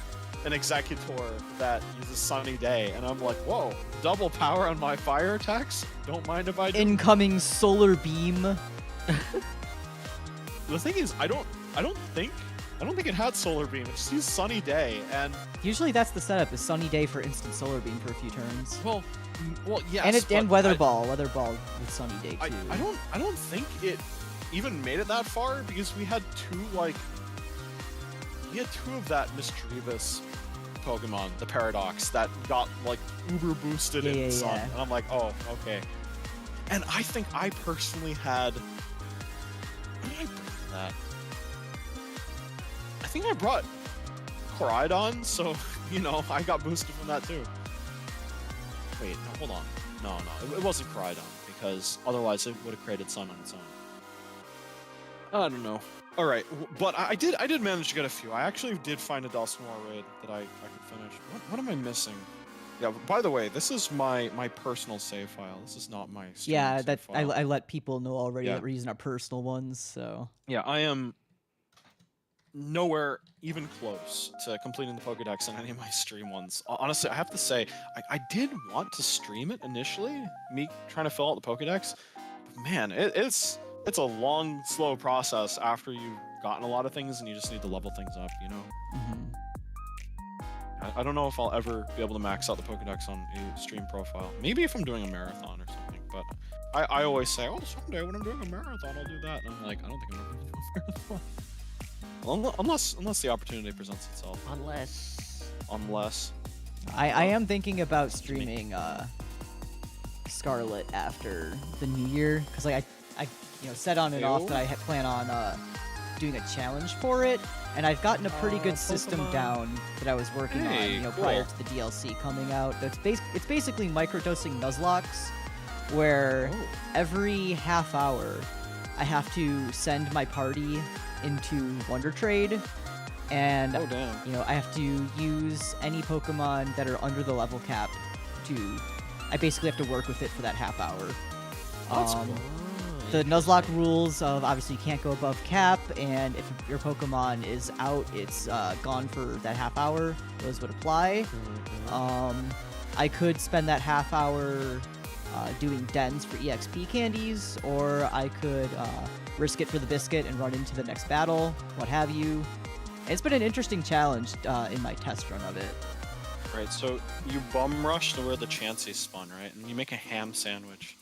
an Executor that uses Sunny Day, and I'm like, whoa, double power on my fire attacks? Don't mind if I do. Incoming solar beam. the thing is, I don't think it had solar beam. It just used sunny day, and Usually that's the setup: is sunny day for instant solar beam for a few turns. well, yes. And but weather ball with sunny day too. I don't think it even made it that far because we had two of that mischievous Pokemon, the Paradox, that got like uber boosted in the sun, and I'm like, oh, okay. And I think I personally had. What did I bring to that? I think I brought Koraidon, so I got boosted from that too. Wait, no, hold on. No, it wasn't Koraidon because otherwise it would have created Sun on its own. I don't know. All right, but I did manage to get a few. I actually did find a Dusknoir raid that I could finish. What am I missing? Yeah. By the way, this is my personal save file. This is not my stream save file. I let people know already that we're using our personal ones. So yeah, I am nowhere even close to completing the Pokédex on any of my stream ones. Honestly, I have to say, I did want to stream it initially, me trying to fill out the Pokédex. But man, it's a long, slow process after you've gotten a lot of things and you just need to level things up, Mm-hmm. I don't know if I'll ever be able to max out the Pokédex on a stream profile. Maybe if I'm doing a marathon or something, but I always say, oh, someday when I'm doing a marathon, I'll do that. And I'm like, I don't think I'm ever going to do a marathon. Well, unless the opportunity presents itself. Unless. I am thinking about streaming Scarlet after the new year, because like I said on and off that I plan on doing a challenge for it, and I've gotten a pretty good system down that I was working on, cool. prior to the DLC coming out. It's basically microdosing Nuzlocke, where every half hour I have to send my party into Wonder Trade, and I have to use any Pokemon that are under the level cap I basically have to work with it for that half hour. That's cool. The Nuzlocke rules of obviously you can't go above cap, and if your Pokemon is out, it's gone for that half hour. Those would apply. I could spend that half hour doing dens for EXP candies, or I could risk it for the biscuit and run into the next battle, what have you. It's been an interesting challenge in my test run of it. Right, so you bum rush to where the Chansey spun, right? And you make a ham sandwich.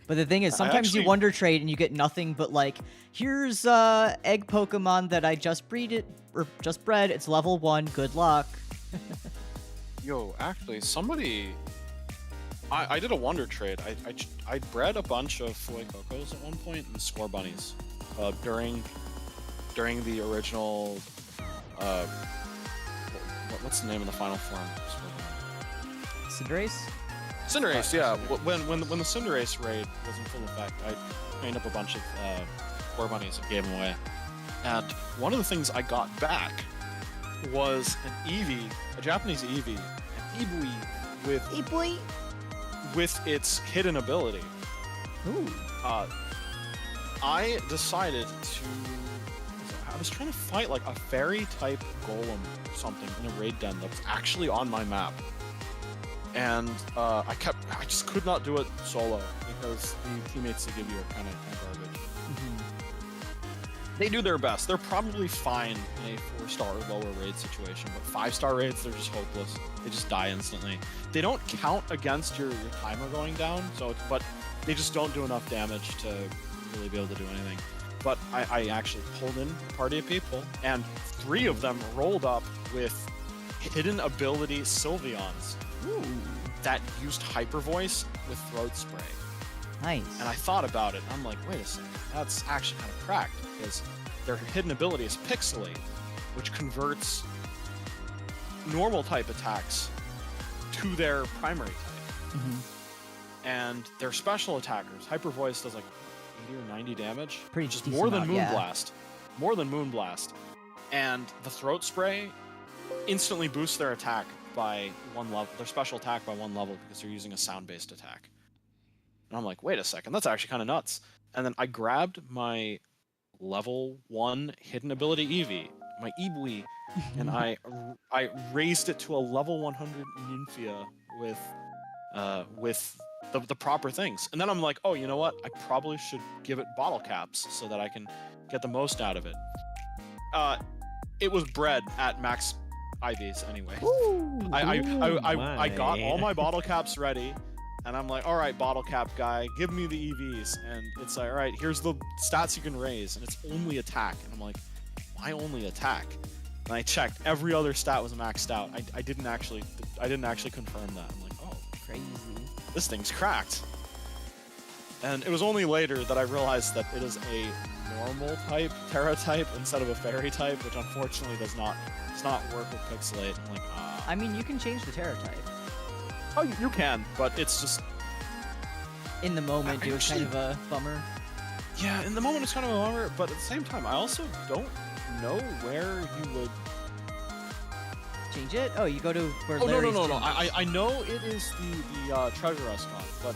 But the thing is, sometimes you Wonder Trade and you get nothing but like, here's egg Pokemon that I just bred. It's level 1. Good luck. Yo, actually, somebody. I did a Wonder Trade. I bred a bunch of Fuecocos at one point and Score Bunnies during the original. What's the name of the final form? Cinderace? Cinderace, yeah. When the Cinderace raid was in full effect, I trained up a bunch of Score Bunnies and gave them away. And one of the things I got back was an Eevee, a Japanese Eevee, an Ibui with its hidden ability. Ooh. I decided to. I was trying to fight like a fairy type golem or something in a raid den that was actually on my map, and I just could not do it solo because the teammates they give you are kind of garbage. They do their best. They're probably fine in a 4-star or lower raid situation, but 5-star raids, they're just hopeless. They just die instantly. They don't count against your timer going down, but they just don't do enough damage to really be able to do anything. But I actually pulled in a party of people, and 3 of them rolled up with hidden ability Sylveons that used Hyper Voice with Throat Spray. Nice. And I thought about it, and I'm like, wait a second, that's actually kind of cracked, because their hidden ability is Pixelate, which converts normal type attacks to their primary type. And their special attackers, Hyper Voice does like 80 or 90 damage, Pretty which is decent more than amount, Moonblast. More than Moonblast. And the Throat Spray instantly boosts their attack by 1 level, their special attack by 1 level, because they're using a sound-based attack. And I'm like, wait a second, that's actually kind of nuts. And then I grabbed my level 1 hidden ability Eevee, my Ibui, and I raised it to a level 100 Nymphia with the proper things. And then I'm like, oh, you know what? I probably should give it bottle caps so that I can get the most out of it. It was bred at max IVs anyway. I got all my bottle caps ready, and I'm like, all right, bottle cap guy, give me the EVs. And it's like, all right, here's the stats you can raise, and it's only attack. And I'm like, why only attack? And I checked, every other stat was maxed out. I didn't actually confirm that. I'm like, oh, Crazy. this thing's cracked. And it was only later that I realized that it is a normal type Terra type instead of a fairy type, which unfortunately does not work with Pixelate. I'm like, I mean, you can change the Terra type. oh, you can, but it's just, In the moment, it was kind Actually- of a bummer. yeah, in the moment it's kind of a bummer, but at the same time, I also don't know where you would. Change it? Oh, you go to where Oh, no, Larry's no. gym is. I know it is the treasure restaurant, but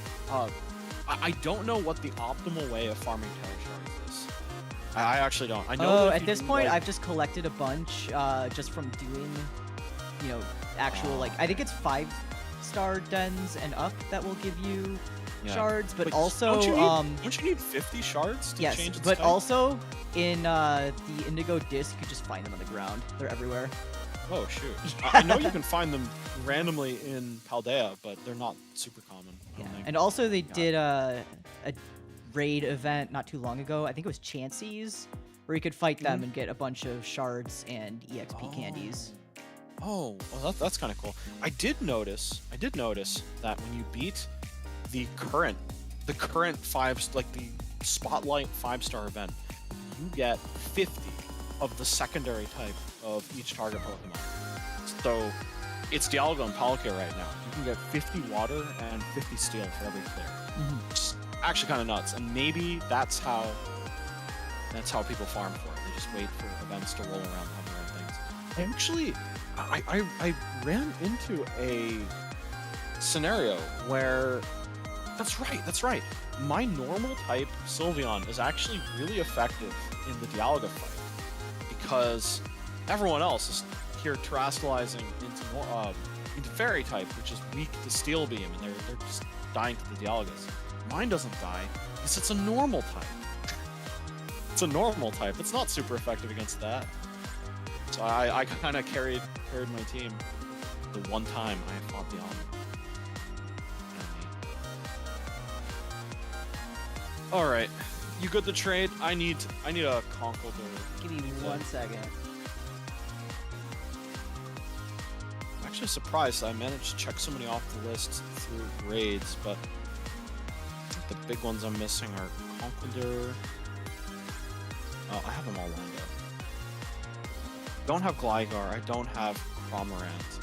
I don't know what the optimal way of farming Terra shards is. I actually don't. I know. Oh, that if at you this do, point, like- I've just collected a bunch just from doing, actual, like, I think it's 5-star dens and up that will give you Yeah. shards, but But also, don't you need 50 shards to yes, change its but type? also in the Indigo Disc, you just find them on the ground. They're everywhere. Oh shoot! I know you can find them randomly in Paldea, but they're not super common. I Yeah, don't think. and also they did a raid event not too long ago. I think it was Chansey's, where you could fight them Mhm. and get a bunch of shards and EXP candies. Oh, well, that's kind of cool. I did notice that when you beat the current the spotlight 5-star event, you get 50 of the secondary type of each target Pokemon. So it's Dialga and Palkia right now. You can get 50 water and 50 steel for every clear. It's actually kind of nuts, and maybe that's how people farm for it. They just wait for events to roll around and have rare things. Actually, I ran into a scenario where that's right. My normal type Sylveon is actually really effective in the Dialga fight because everyone else is here terastallizing into Fairy type, which is weak to Steel Beam, and they're just dying to the Dialgas. Mine doesn't die because it's a normal type. It's a normal type. It's not super effective against that. So I kind of carried my team the one time I fought the enemy. All right, you good to trade? I need a Conkeldurr. Give me 1 second. I'm actually surprised I managed to check so many off the list through raids, but I think the big ones I'm missing are Conkeldurr. Oh, I have them all lined up. Don't have Gligar. I don't have Cramorant.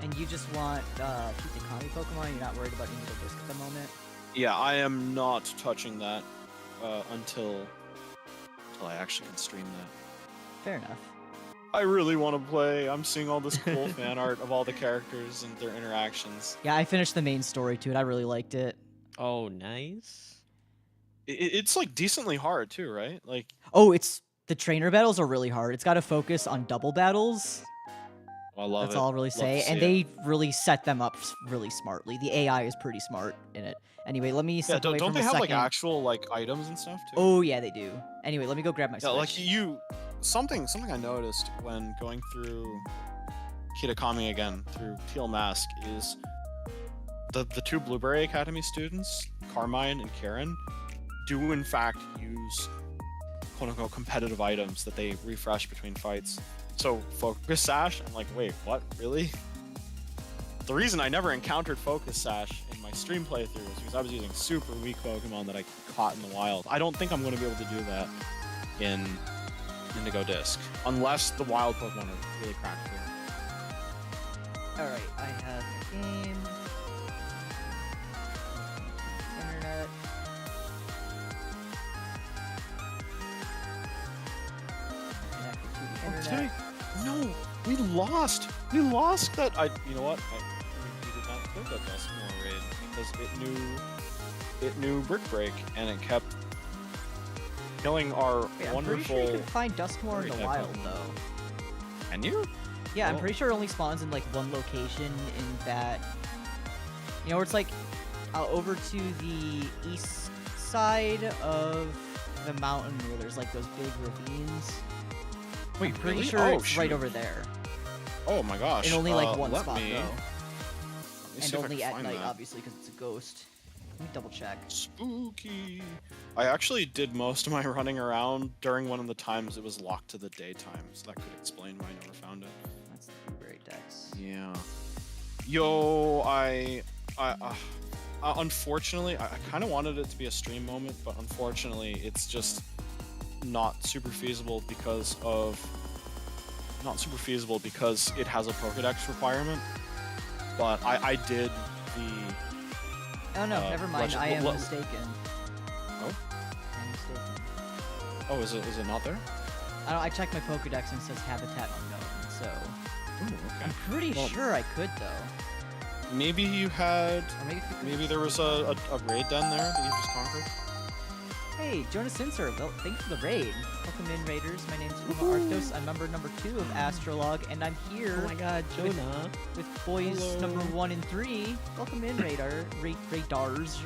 And you just want Kitakami Pokemon, you're not worried about Indigo Disc at the moment? Yeah, I am not touching that until I actually can stream that. Fair enough. I really want to play. I'm seeing all this cool fan art of all the characters and their interactions. Yeah, I finished the main story to it. I really liked it. Oh, nice. It's like decently hard too, right? Like, Oh, the trainer battles are really hard. It's got to focus on double battles. I love That's it. all I'll really Love to say. see And it. they really set them up really smartly. The AI is pretty smart in it. Anyway, let me Yeah, step away don't from they a have second. like actual like items and stuff too? Oh, yeah, they do. Anyway, let me go grab my Yeah, like Switch. something I noticed when going through Kitakami again through Teal Mask is the two Blueberry Academy students, Carmine and Karen, do in fact use quote unquote competitive items that they refresh between fights. So Focus Sash, I'm like, wait, what? Really? The reason I never encountered Focus Sash in my stream playthrough is because I was using super weak Pokemon that I caught in the wild. I don't think I'm going to be able to do that in Indigo Disc, unless the wild Pokemon are really cracked too. Alright, I have the game. Internet. Connected to the internet. No, we lost. We lost that. You know what? We did not play that Duskmore raid because it knew Brick Break and it kept killing our Wait, I'm wonderful. pretty sure you can find Duskmore in the fairy type wild, Pokemon. though. Can you? Yeah, I'm Oh. pretty sure it only spawns in like one location in that. You know, where it's like over to the east side of the mountain where there's like those big ravines. Wait, I'm pretty really? sure Oh, it's right shoot. over there. Oh my gosh. And only like one let spot me, though. Let me And see if I only can at find night, that. obviously, because it's a ghost. Let me double check. Spooky. I actually did most of my running around during one of the times it was locked to the daytime, so that could explain why I never found it. That's the blueberry dex. Yeah. Yo, unfortunately, I kind of wanted it to be a stream moment, but unfortunately, it's just not super feasible because it has a Pokédex requirement. But I did the. Oh no, never mind. I am Oh? mistaken. I'm mistaken. Oh, is it not there? I checked my Pokédex and it says habitat unknown, so Ooh, okay. I'm pretty Well- sure I could though. Maybe you had. Or maybe, if you could Maybe there was a raid den there that you just conquered. Hey, Jonas Sinsor, thanks for the raid. Welcome in, Raiders. My name's Arktos. I'm member number 2 of AstraLog, and I'm here Oh my god, Jonah. with boys Hello. number 1 and 3. Welcome in, Raidars. Raiders.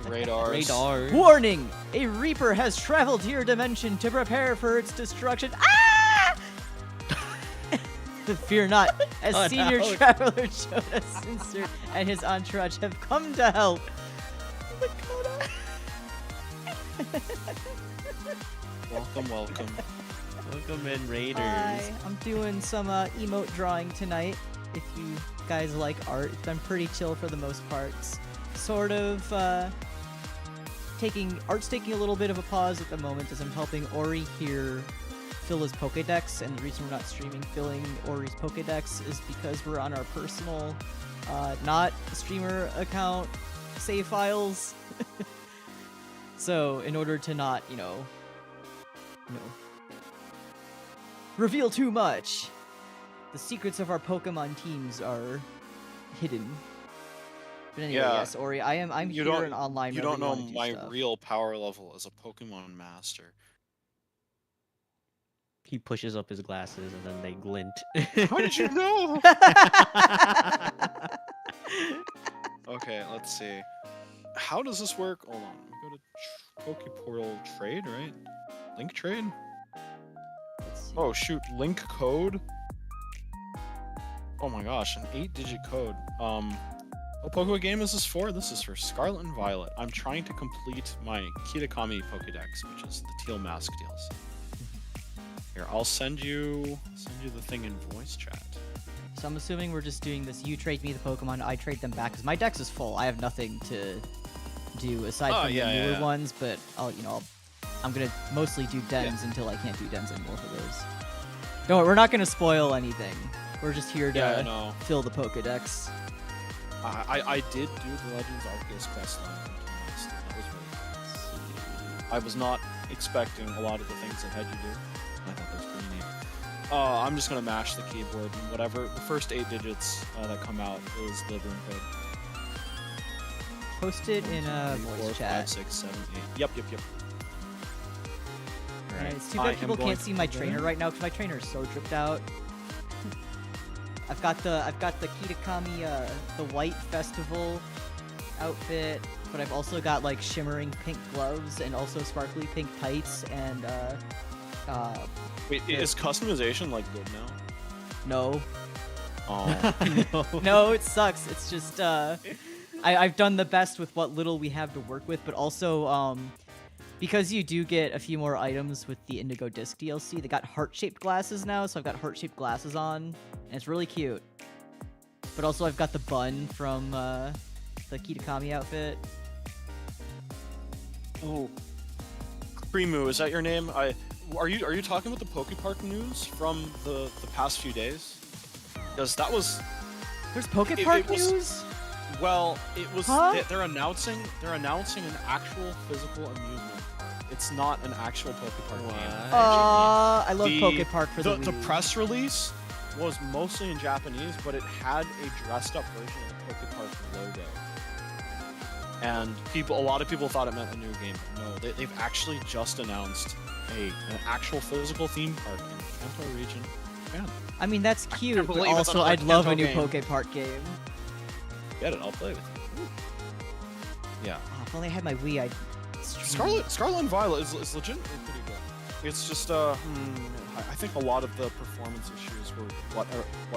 Radars. Radar. Warning! A Reaper has traveled to your dimension to prepare for its destruction. Ah! Fear not, as Oh, senior no. traveler Jonas Sinsor and his entourage have come to help. Welcome, welcome. Welcome in, Raiders. Hi, I'm doing some emote drawing tonight. If you guys like art, it's been pretty chill for the most part. It's sort of art's taking a little bit of a pause at the moment as I'm helping Ori here fill his Pokédex, and the reason we're not streaming filling Ori's Pokédex is because we're on our personal, not streamer account save files. So in order to not, reveal too much, the secrets of our Pokemon teams are hidden. But anyway, Yeah. yes, Ori, I'm You here don't- in online. You whenever don't know wanna do my stuff. real power level as a Pokemon master. He pushes up his glasses and then they glint. How did you know? Okay, let's see. How does this work? Hold on. We go to Pokeportal trade, right? Link trade? Let's see. Oh shoot, link code. Oh my gosh, an 8-digit code. What Poke game is this for? This is for Scarlet and Violet. I'm trying to complete my Kitakami Pokedex, which is the Teal Mask DLC. Here, I'll send you the thing in voice chat. So I'm assuming we're just doing this. You trade me the Pokemon, I trade them back, because my dex is full. I have nothing to do aside Oh, from yeah, the yeah, newer yeah. ones, but I'm gonna mostly do dens until I can't do dens anymore for those. No, we're not gonna spoil anything. We're just here to Yeah, no. fill the Pokedex. I did do the Legends Arceus quest line from Teal Mask. That was really cool. I was not expecting a lot of the things that had you do. I thought that was pretty neat. I'm just gonna mash the keyboard and whatever the first 8 digits that come out is the room code. Post it in a 3, 4, voice 5, chat. 6, 7, 8. Yep. And it's too I bad am people going can't to see my do trainer that. right now because my trainer is so dripped out. I've got the Kitakami the white festival outfit, but I've also got like shimmering pink gloves and also sparkly pink tights and Wait, is customization like good now? no. Oh. No, it sucks. It's just I've done the best with what little we have to work with, but also because you do get a few more items with the Indigo Disc DLC, they got heart-shaped glasses now, so I've got heart-shaped glasses on, and it's really cute. But also I've got the bun from the Kitakami outfit. Oh. Krimu, is that your name? Are you talking about the Pokepark news from the past few days? Because that was There's Pokepark it was- news? well, it was Huh? they're announcing an actual physical amusement park. It's not an actual Pokepark game. I love The- Pokepark for the The Wii. press release was mostly in Japanese, but it had a dressed up version of the Pokepark logo. And a lot of people thought it meant a new game. But no, they've actually just announced an actual physical theme park in Kanto region, Japan. I mean, that's cute, but believe it's also another I'd love a Kanto new game. Pokepark game. Get it? I'll play with you. Yeah. Oh, if only I had my Wii, I'd. Scarlet and Violet is legitimately pretty good. It's just I think a lot of the performance issues were what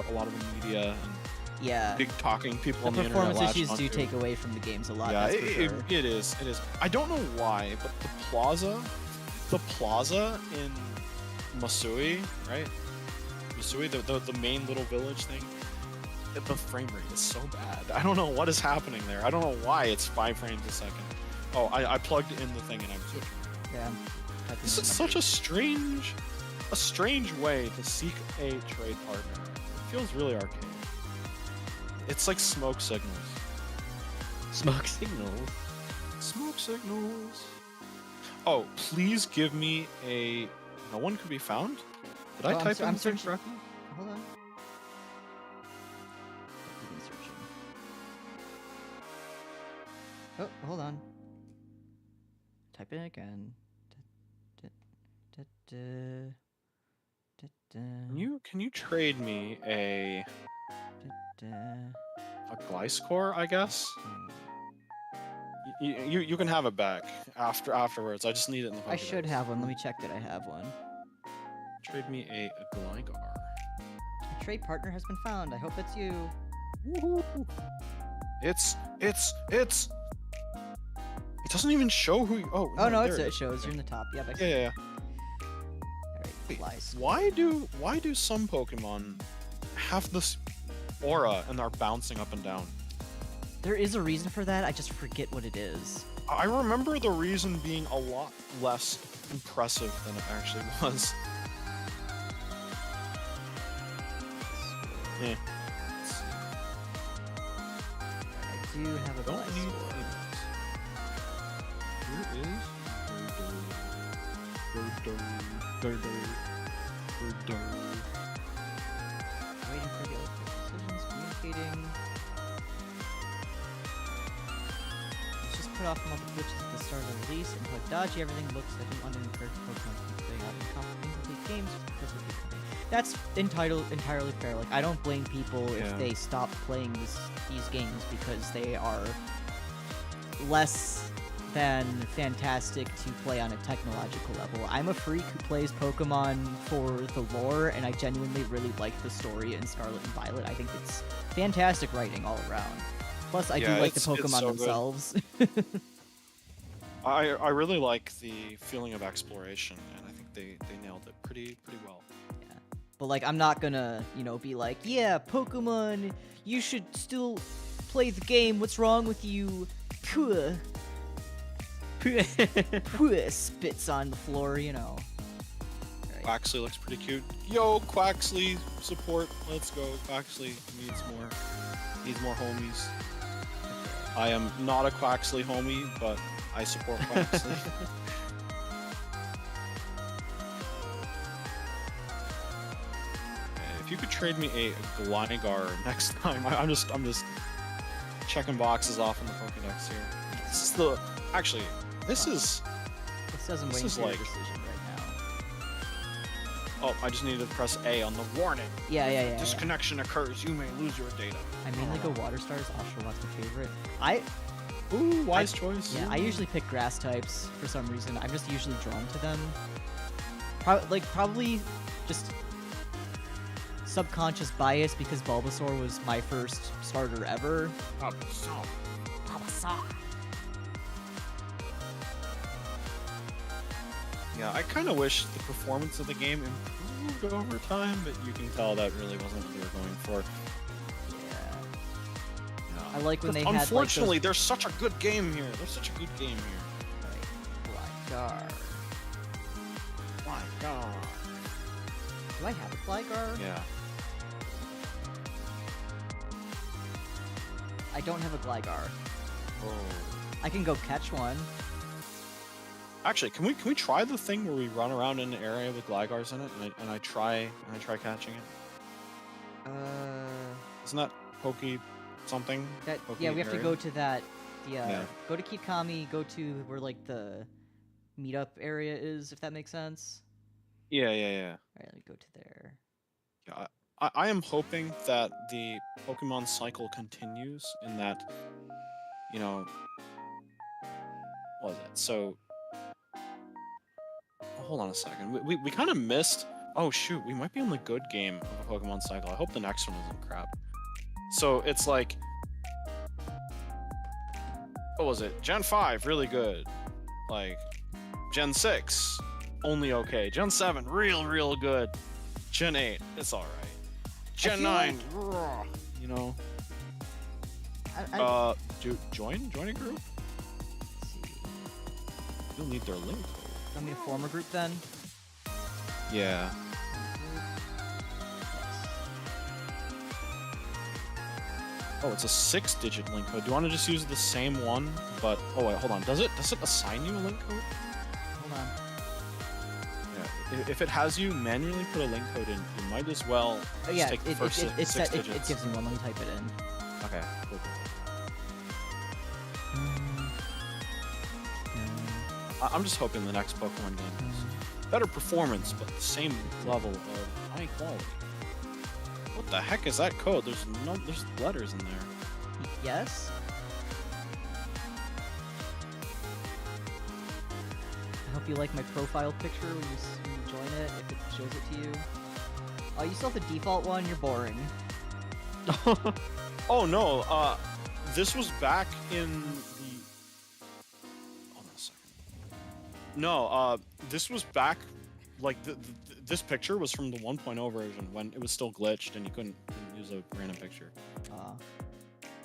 a lot of the media and Yeah. big talking people The on the internet performance latched issues do onto. take away from the games a lot. Yeah, that's for sure. it is. I don't know why, but the plaza in Masui, right? Masui, the main little village thing. The frame rate is so bad. I don't know what is happening there. I don't know why it's 5 frames a second. Oh, I plugged in the thing and I'm switching. Yeah. This is such a strange way to seek a trade partner. It feels really arcane. It's like smoke signals. Smoke signals. Smoke signals. Oh, please give me a. No one could be found. Did I type in I'm the thing searching. correctly? Hold on. Begin searching. Oh, hold on. Type in again. Can you trade me a Gliscor, I guess? You can have it back afterwards. I just need it in the Pokédex. I should have one. Let me check that I have one. Trade me a Gligar. A trade partner has been found. I hope it's you. Woohoo! It's. It doesn't even show who. Oh no, there it shows. You're in the top. Yep. I see. Yeah. Alright, Wait, flies. why do some Pokemon have this aura and are bouncing up and down? There is a reason for that. I just forget what it is. I remember the reason being a lot less impressive than it actually was. Yeah. I do have a Don't Gliscor. need items. Here is Waiting for the other decisions, communicating. Let's just put off multiple glitches at the start of the release and how dodgy everything looks. I don't want to encourage Pokemon to keep playing out incomplete games because of the coming. That's entirely fair. Like, I don't blame people if they stop playing these games because they are less than fantastic to play on a technological level. I'm a freak who plays Pokemon for the lore, and I genuinely really like the story in Scarlet and Violet. I think it's fantastic writing all around. Plus, I do like the Pokemon themselves. I really like the feeling of exploration, and I think they nailed it pretty well. Yeah. But like, I'm not gonna, be like, yeah, Pokemon, you should still play the game. What's wrong with you? Puh. Spits on the floor, Right. Quaxley looks pretty cute. Yo, Quaxley support. Let's go. Quaxley needs more homies. I am not a Quaxley homie, but I support Quaxley. If you could trade me a Gligar next time, I'm just checking boxes off in the Pokédex here. This is This doesn't wait for like your decision right now. Oh, I just needed to press A on the warning. Yeah. Disconnection occurs. You may lose your data. I mainly go Water Stars. AstraLog's my favorite. Ooh, wise choice. Yeah, I usually pick grass types for some reason. I'm just usually drawn to them. Probably just subconscious bias because Bulbasaur was my first starter ever. Bulbasaur. Yeah, I kind of wish the performance of the game improved over time, but you can tell that really wasn't what they were going for. I like when they had Unfortunately, there's such a good game here. There's such a good game here. Gligar. Do I have a Gligar? Yeah. I don't have a Gligar. Oh. I can go catch one. Actually, can we try the thing where we run around in an area with Gligars in it, and I try catching it? Isn't that Pokey something? Yeah, we have to area? go to that. Go to Kikami. Go to where like the meetup area is, if that makes sense. Yeah. All right, let me go to there. Yeah, I am hoping that the Pokemon cycle continues in that, what was it? So, hold on a second. We kind of missed. Oh shoot, we might be on the good game of a Pokemon cycle. I hope the next one isn't crap. So it's like, what was it? Gen 5, really good. Like, Gen 6, only okay. Gen 7, real good. Gen 8, it's alright. Gen 9, raw, you know. Join a group? Let's see. You'll need their link code. Want me to form a group then? Yeah. Oh, it's a 6-digit link code. Do you want to just use the same one? But oh wait, hold on. Does it assign you a link code? Hold on. Yeah. If it has you manually put a link code in, you might as well Oh, just yeah, take the first it six digits. it gives me one. Let me type it in. Okay. Cool. I'm just hoping the next Pokemon game is better performance, but the same level of high quality. What the heck is that code? There's letters in there. Yes. I hope you like my profile picture when you join it, if it shows it to you. Oh, you still have the default one? You're boring. Oh no, this was back in the... Hold on a second. No, this was back, like, this picture was from the 1.0 version when it was still glitched and you couldn't use a random picture.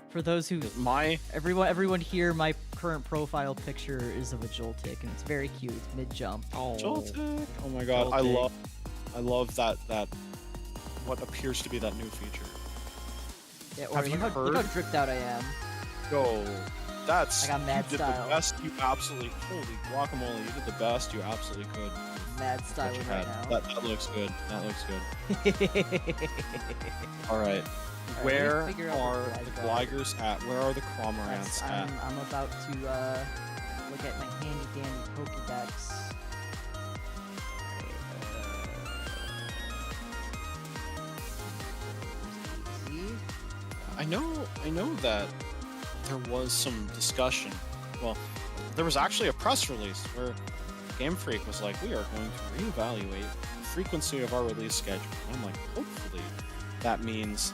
For those who... My... Everyone here, my current profile picture is of a Joltik, and it's very cute. It's mid-jump. Oh, Joltik! Oh my god, Joltik. I love that, what appears to be that new feature. Yeah, Have you look heard? how dripped out I am. Yo, that's... I got mad you did style. the best you absolutely... Holy guacamole, you did the best you absolutely could. Mad What styling you right had. now. That looks good. That looks good. Alright. Where let me figure out are where the Gligar- Glygers at? Where are the Cramorants at? I'm about to look at my handy dandy Pokédex. I know that there was some discussion. Well, there was actually a press release where Game Freak was like, we are going to reevaluate the frequency of our release schedule. And I'm like, hopefully that means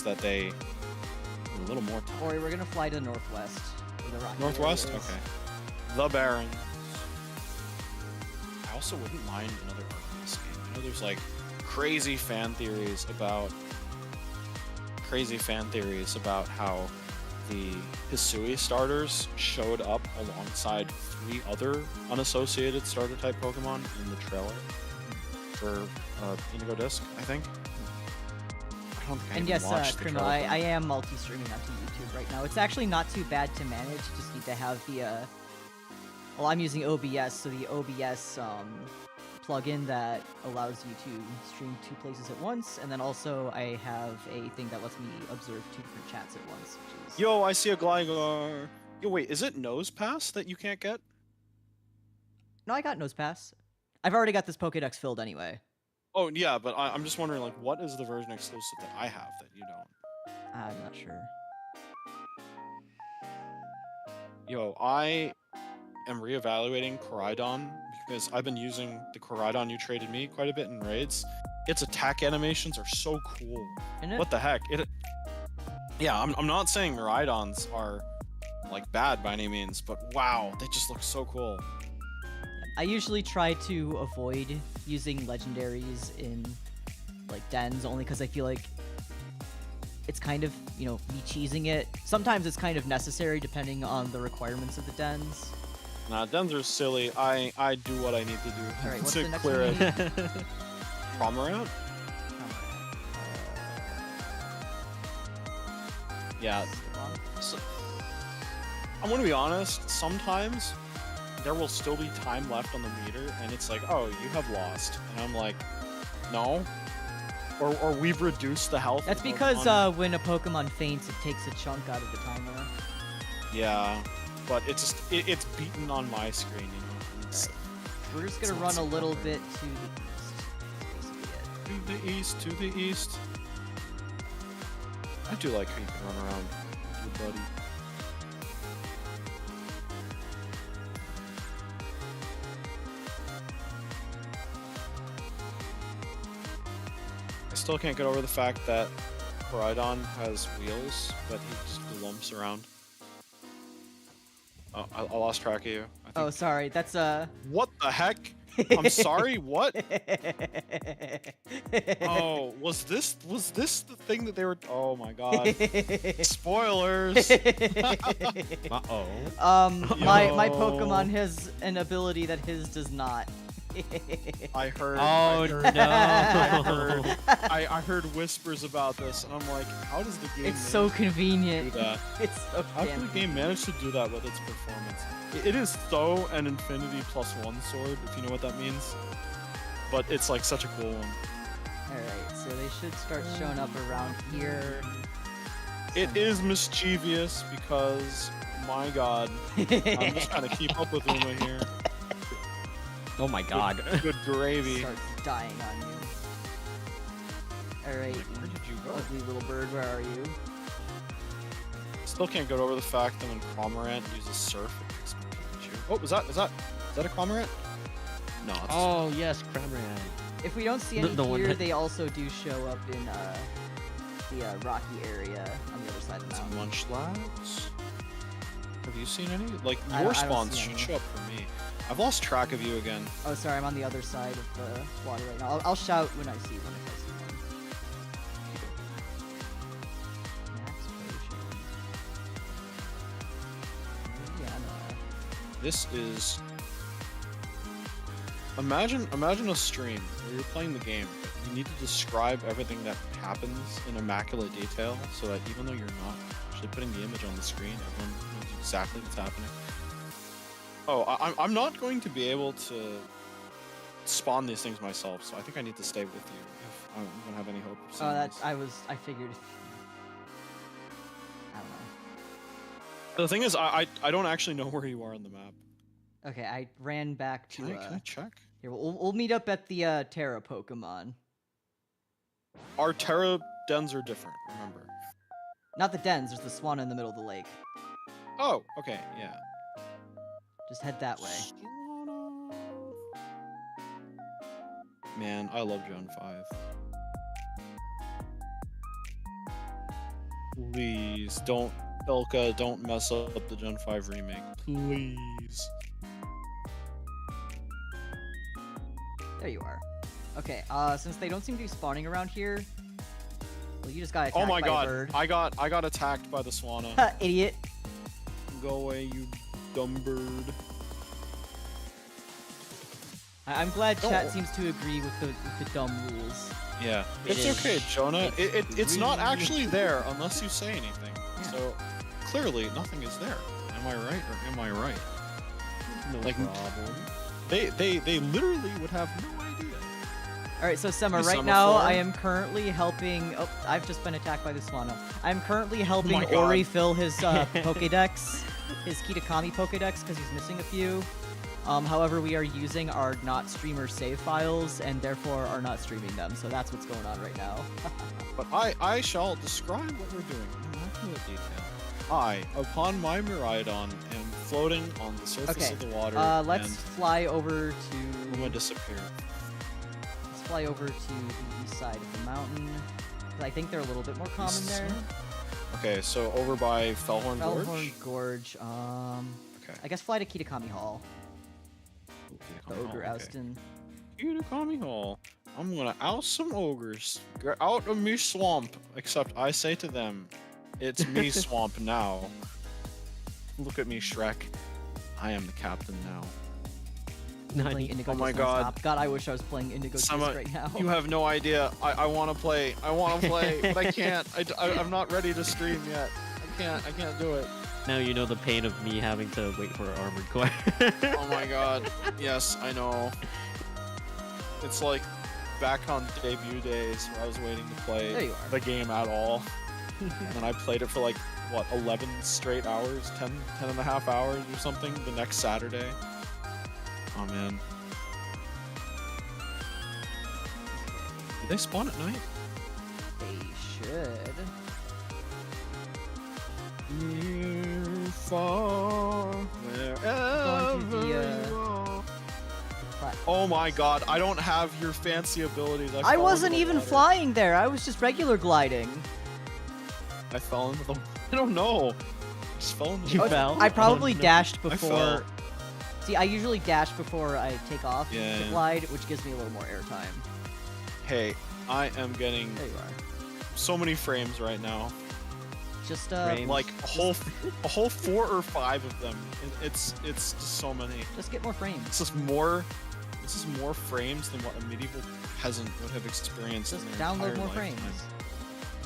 that they need a little more time. Ori, we're gonna fly to the northwest. Where the rocky Northwest? area is. Okay. The Barrens. I also wouldn't mind another Arktos game. I know there's like crazy fan theories about how the Hisui starters showed up alongside 3 other unassociated starter type Pokemon in the trailer for Indigo Disc, I think. I don't think I And even yes, watched the Criminal, trailer. I am multi-streaming onto YouTube right now. It's actually not too bad to manage. You just need to have the, well, I'm using OBS, so the OBS plugin that allows you to stream 2 places at once, and then also I have a thing that lets me observe 2 different chats at once, which is... Yo, I see a Gligar. Yo, wait, is it Nose Pass that you can't get? No, I got Nose Pass. I've already got this Pokédex filled anyway. Oh, yeah, but I'm just wondering, like, what is the version exclusive that I have that you don't? I'm not sure. Yo, I am reevaluating Koraidon because I've been using the Koraidon you traded me quite a bit in raids. Its attack animations are so cool. Isn't it? What the heck? Yeah, I'm not saying Miraidons are like bad by any means, but wow, they just look so cool. I usually try to avoid using legendaries in like dens only because I feel like it's kind of, you know, me cheesing it. Sometimes it's kind of necessary depending on the requirements of the dens. Nah, dens are silly. I do what I need to do Alright, what's to the next clear one? it. Cramorant? Yeah. So, I'm gonna be honest, sometimes there will still be time left on the meter, and it's like, oh, you have lost. And I'm like, no. Or we've reduced the health. That's of the because Pokemon. when a Pokemon faints, it takes a chunk out of the timer. Yeah, but it's just, it's beaten on my screen, you know. It's, We're just It's gonna not run a so little hard. bit to the east. That's basically it. to the east. I do like how you can run around with your buddy. still can't get over the fact that Orion has wheels, but he just lumps around. Oh, I lost track of you. I Oh, think... sorry. That's What the heck? I'm sorry. What? Oh, was this the thing that they were? Oh my god! Spoilers. Uh-oh. My Yo. Pokemon has an ability that his does not. I heard. Oh I heard, no. I heard whispers about this, and I'm like, how does the game? It's so manage to convenient. do that? It's so How damn can the game manage to do that with its performance? It is so an infinity +1 sword, if you know what that means. But it's like such a cool one. Alright, so they should start showing up around here. It is mischievous because, my god, I'm just trying to keep up with Uma here. Oh my god. Good gravy. Starts dying on you. Alright, Where did you go? ugly little bird, where are you? Still can't get over the fact that when Cormorant uses Surf, it picks up Pikachu. Oh, is that a Cormorant? No, it's Oh yes, Cramorant. If we don't see any The one here, that- they also do show up in the rocky area on the other side of the some mountain. Munchlax. Have you seen any? Like, I your don't spawns see should any. show up for me. I've lost track of you again. Oh, sorry, I'm on the other side of the water right now. I'll shout when I see one if I see one. Max potion. Mariana. This is... Imagine a stream where you're playing the game, but you need to describe everything that happens in immaculate detail, so that even though you're not actually putting the image on the screen, everyone knows exactly what's happening. Oh, I'm not going to be able to spawn these things myself, so I think I need to stay with you if I'm gonna have any hope of seeing Oh, that these. I figured. I don't know. The thing is, I don't actually know where you are on the map. Okay, I ran back to. Can I check? Here, we'll meet up at the Terra Pokemon. Our Terra dens are different, remember. Not the dens. There's the Swan in the middle of the lake. Oh, okay, yeah. Just head that way. Man, I love Gen 5. Please, don't, Ilka, don't mess up the Gen 5 remake. Please. There you are. Okay, since they don't seem to be spawning around here, well, you just got attacked Oh my by god, a bird. I got attacked by the Swanna. Ha, idiot. Go away, you dumb bird. I'm glad chat Oh. seems to agree with the dumb rules. Yeah, It it's is- okay, Jonah. It's not really- actually there unless you say anything. Yeah. So clearly, nothing is there. Am I right or am I right? No Like- problem. They literally would have no idea. All right, so Sema, Hey, right now Semaphore. I am currently helping. Oh, I've just been attacked by the Swanna. I'm currently helping my God. Ori fill his Pokédex, his Kitakami Pokédex, because he's missing a few. However, we are using our not streamer save files and therefore are not streaming them. So that's what's going on right now. But I shall describe what we're doing in immaculate detail. I, upon my Miraidon, am floating on the surface Okay, of the water let's and fly over Uma to. disappeared. Let's fly over to the east side of the mountain. 'Cause I think they're a little bit more common East there. side? Okay, so over by Fellhorn Gorge? Fellhorn Gorge. Okay. I guess fly to Kitakami Hall. The Kitakami Ogre Hall, okay. Oustin. Kitakami Hall. I'm gonna oust some ogres. Get out of me swamp. Except I say to them, it's me swamp now. Look at me, Shrek. I am the captain now. Playing Nani? Indigo Oh my Disc God. nonstop. God, I wish I was playing Indigo Disc Sama, right now. You have no idea. I want to play. I want to play, but I can't. I'm not ready to stream yet. I can't do it. Now you know the pain of me having to wait for Armored Core. Oh my god. Yes, I know. It's like back on debut days where I was waiting to play There you are. the game at all. And then I played it for like, what, 11 straight hours? 10 and a half hours or something the next Saturday. Oh man. Do they spawn at night? They should. Near, far, wherever Going to the, you are. Platform Oh my god, I don't have your fancy abilities. I fell into wasn't the even water. flying there. I was just regular gliding. I fell into the. I don't know. I just fell into the You water. fell? I probably Oh, no. dashed I before. fell. See, I usually dash before I take off to Yeah. glide, which gives me a little more airtime. Hey, I am getting There you are. so many frames right now. Just Frames. Like a whole 4 or 5 of them. It's just so many. just get more frames. This is more frames than what a medieval peasant would have experienced. Just in their download entire more lifetime. frames.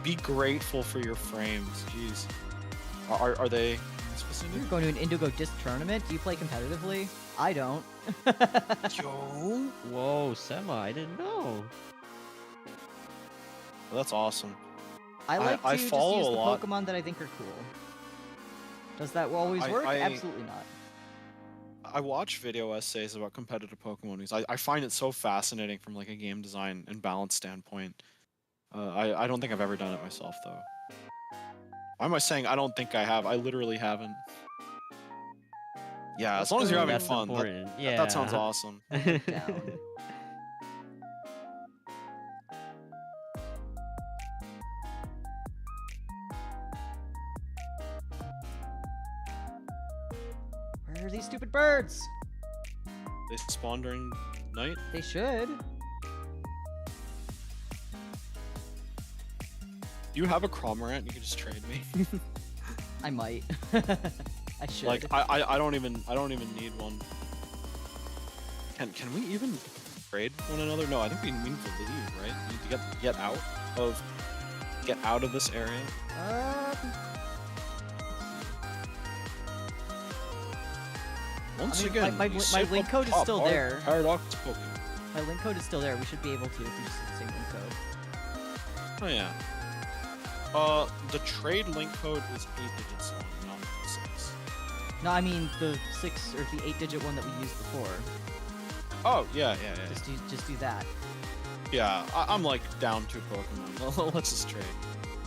Be grateful for your frames. Jeez. Are they specific? You're going to an Indigo Disc tournament? Do you play competitively? I don't. Yo. Whoa, Sema, I didn't know. Well, that's awesome. I like I to just follow use a the lot. Pokemon that I think are cool. Does that always work? I- Absolutely not. I watch video essays about competitive Pokemon news. I find it so fascinating from like a game design and balance standpoint. I don't think I've ever done it myself though. Why am I saying I don't think I have? I literally haven't. Yeah, as long as you're having That's fun. important. Yeah. That sounds awesome. Down. Where are these stupid birds? They spawn during night. They should. Do you have a Cromorant? You can just trade me. I might. I should. Like I don't even need one. Can we even trade one another? No, I think we need to leave, right? We need to get out of this area. Once mean, again, my you link sip a code is pop still art there. Paradox Pokemon. My link code is still there. We should be able to if we just use the same link code. Oh yeah. The trade link code is 8 digits long, not 6. No, I mean the 6 or the 8-digit one that we used before. Oh yeah. Just do that. Yeah, I'm like down 2 Pokemon. Let's just trade.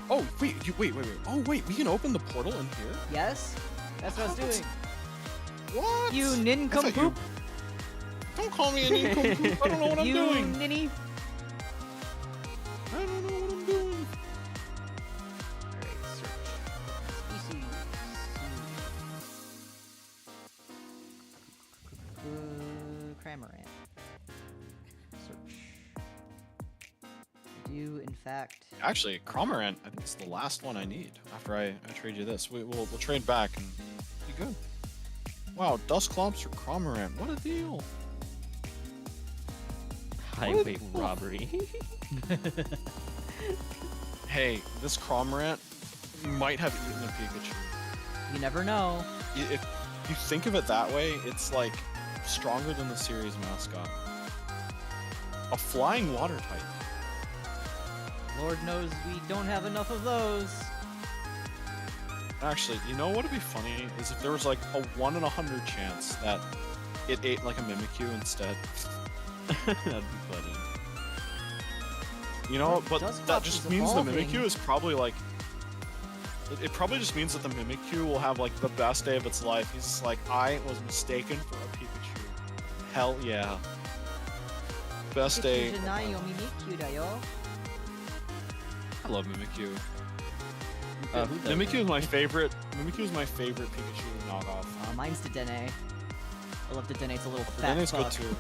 Oh wait, wait. Oh wait, we can open the portal in here. Yes, that's what I was What? doing. What? You I thought nincompoop. Don't call me a nincompoop. I don't know what I'm You doing. ninny. I don't know what I'm doing. Alright, search. Species. Cramorant. Search. I do, in fact. Actually, Cromorant, I think it's the last one I need after I trade you this. We'll trade back and be good. Wow, Dusclops or Cromorant. What a deal. Highway robbery. Hey, this Cromorant might have eaten a Pikachu. You never know. If you think of it that way, it's like stronger than the series mascot. A flying water type. Lord knows we don't have enough of those. Actually, you know what would be funny is if there was like a 1 in 100 chance that it ate like a Mimikyu instead. That'd be funny. You know, but Dusclops that just is means the evolving. Mimikyu is probably like. It probably just means that the Mimikyu will have like the best day of its life. He's just like, I was mistaken for a Pikachu. Hell yeah. Best day. I love Mimikyu. Who doesn't? Mimikyu is my favorite. Mimikyu is my favorite Pikachu knockoff. Mine's Dedenne. I love Dedenne. It's a little fat Denne's good fuck. too.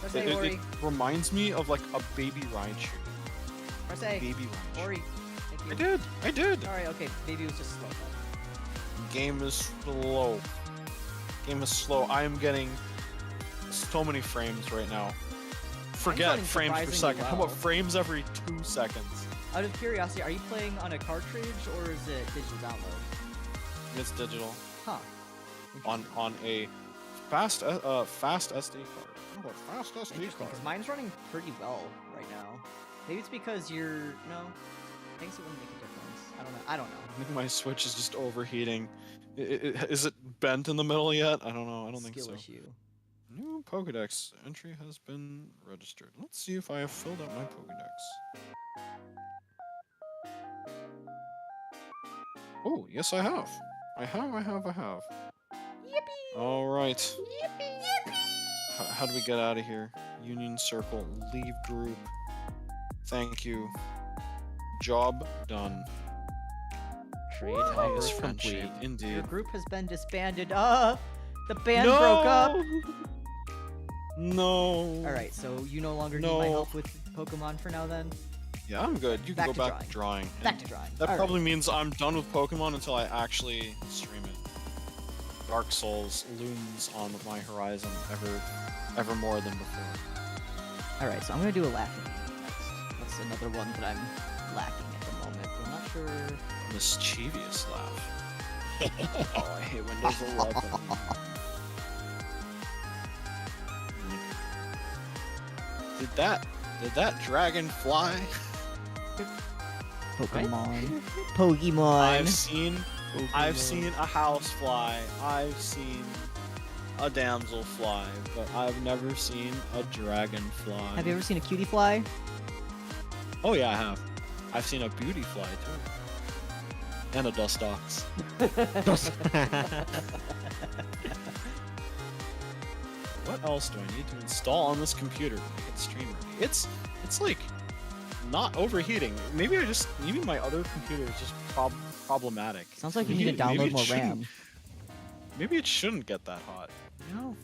Press It, A, it Ori. reminds me of like a baby Raichu. Press A. Baby Raichu. Ori. Thank you. I did. Alright, okay. Baby was just slow. Game is slow. Game is slow. I am getting so many frames right now. Forget running frames per surprisingly second. How well. about frames every 2 seconds? Out of curiosity, are you playing on a cartridge or is it digital download? It's digital Huh. on a fast SD card. How about fast SD Interesting, card? because mine's running pretty well right now. Maybe it's because you're... No. I guess it wouldn't make a difference. I don't know. I think my Switch is just overheating. Is it bent in the middle yet? I don't know. I don't think Skill so. issue. New Pokedex entry has been registered. Let's see if I have filled out my Pokedex. Oh, yes I have. I have. Yippee! All right. How do we get out of here? Union circle. Leave group. Thank you. Job done. Trade Is offer friendship, complete. Your indeed. group has been disbanded. The band broke up. No. All right, so you no longer need my help with Pokemon for now, then. Yeah, I'm good. You can Back go to back to drawing. Back and to drawing. That All probably means I'm done with Pokemon until I actually stream it. Dark Souls looms on my horizon ever more than before. All right, so I'm gonna do a laughing next. That's another one that I'm lacking at the moment. I'm not sure. Mischievous laugh. Oh, I hate Windows 11. Did that dragon fly? Pokemon. Pokemon. I've seen a house fly. I've seen a damsel fly, but I've never seen a dragon fly. Have you ever seen a cutie fly? Oh yeah, I have. I've seen a beauty fly too. And a dust ox. What else do I need to install on this computer to make it stream ready? It's like not overheating. Maybe my other computer is just problematic. Sounds like you need to download more RAM. Maybe it shouldn't get that hot. You know?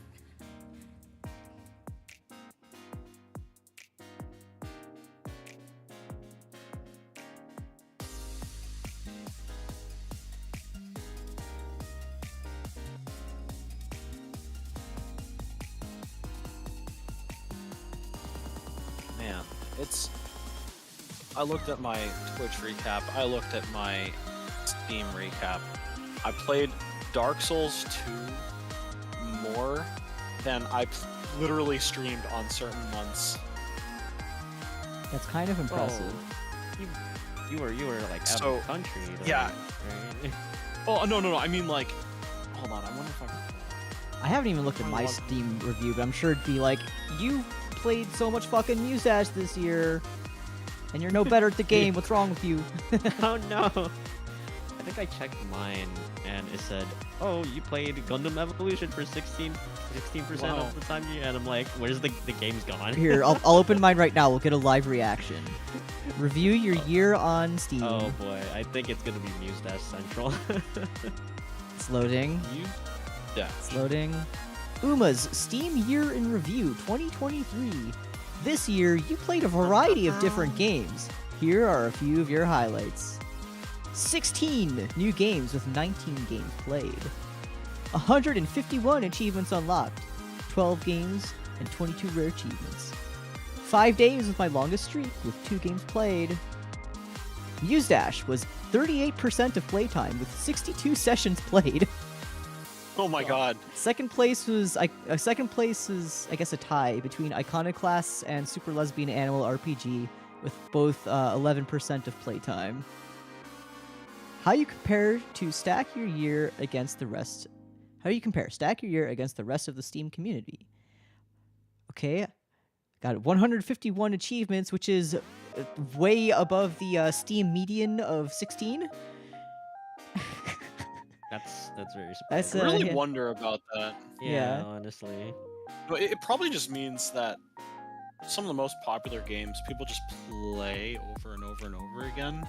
Man, I looked at my Twitch recap, I looked at my Steam recap. I played Dark Souls 2 more than I literally streamed on certain months. That's kind of impressive. You were like out So, of the country. Though, yeah. Right? Oh, no, I mean like, hold on, I wonder if I can... I haven't even looked at my Steam review, but I'm sure it'd be like, you played so much fucking Musash this year, and you're no better at the game. What's wrong with you? Oh no. I think I checked mine and it said, "Oh, you played Gundam Evolution for 16% Wow. of the time." And I'm like, "Where's the game's gone?" Here, I'll open mine right now. We'll get a live reaction. Review your year on Steam. Oh boy, I think it's gonna be Muse Central. It's loading. Yeah. It's loading. Uma's Steam Year in Review 2023. This year, you played a variety of different games. Here are a few of your highlights. 16 new games with 19 games played. 151 achievements unlocked. 12 games and 22 rare achievements. 5 days with my longest streak with 2 games played. Musedash was 38% of playtime with 62 sessions played. Oh my god. Second place was I guess a tie between Iconoclasts and Super Lesbian Animal RPG with both 11% of playtime. How you compare to stack your year against the rest? How do you compare stack your year against the rest of the Steam community? Okay, got 151 achievements, which is way above the Steam median of 16. That's very That's, surprising. I really yeah. wonder about that. yeah. Honestly. But it probably just means that some of the most popular games people just play over and over and over again.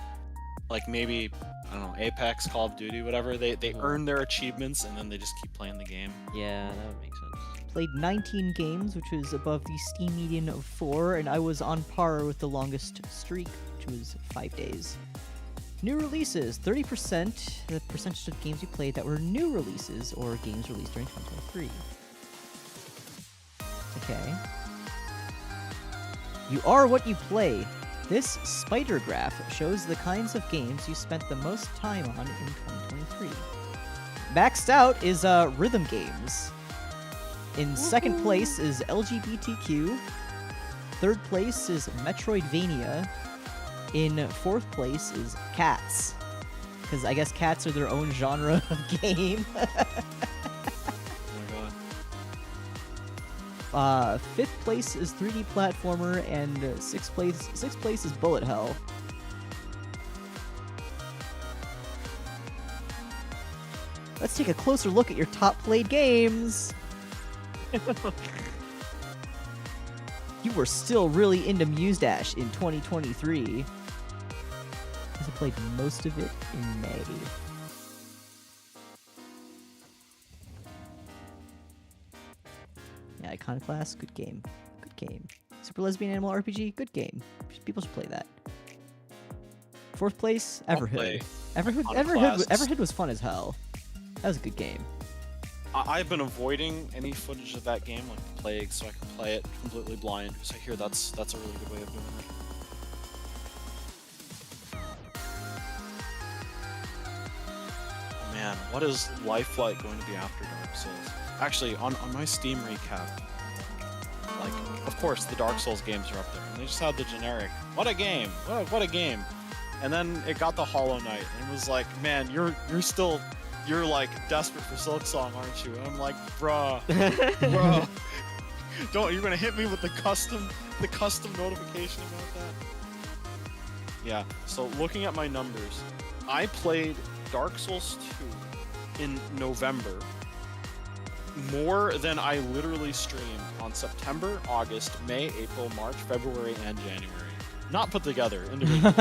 Like maybe, I don't know, Apex, Call of Duty, whatever. They earn their achievements and then they just keep playing the game. Yeah, that would make sense. Played 19 games, which was above the Steam median of 4, and I was on par with the longest streak, which was 5 days. New releases, 30%, the percentage of games you played that were new releases or games released during 2023. Okay. You are what you play. This spider graph shows the kinds of games you spent the most time on in 2023. Maxed out is rhythm games. In second place is LGBTQ. Third place is Metroidvania. In fourth place is cats. Because I guess cats are their own genre of game. Oh my god. Fifth place is 3D platformer, and sixth place is bullet hell. Let's take a closer look at your top played games. You were still really into Muse Dash in 2023. I played most of it in May. Yeah, Iconoclast, good game. Good game. Super Lesbian Animal RPG, good game. People should play that. Fourth place, Everhood. Everhood was fun as hell. That was a good game. I've been avoiding any footage of that game, like the Plague, so I can play it completely blind, because I hear that's a really good way of doing it. Oh man, what is life like going to be after Dark Souls? Actually, on my Steam recap, like, of course the Dark Souls games are up there, and they just had the generic, what a game, what a game. And then it got the Hollow Knight, and it was like, man, you're like desperate for Silksong, aren't you? And I'm like, bruh, you're gonna hit me with the custom notification about that? Yeah. So looking at my numbers, I played Dark Souls 2 in November more than I literally streamed on September, August, May, April, March, February, and January. Not put together individually.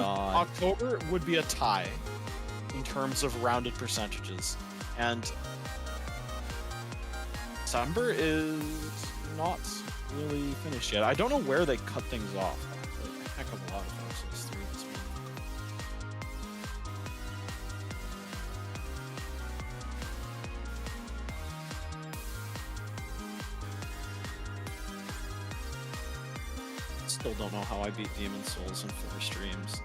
October would be a tie in terms of rounded percentages, and December is not really finished yet. I don't know where they cut things off. I played a heck of a lot of Dark Souls 3 this week. Still don't know how I beat Demon Souls in 4 streams.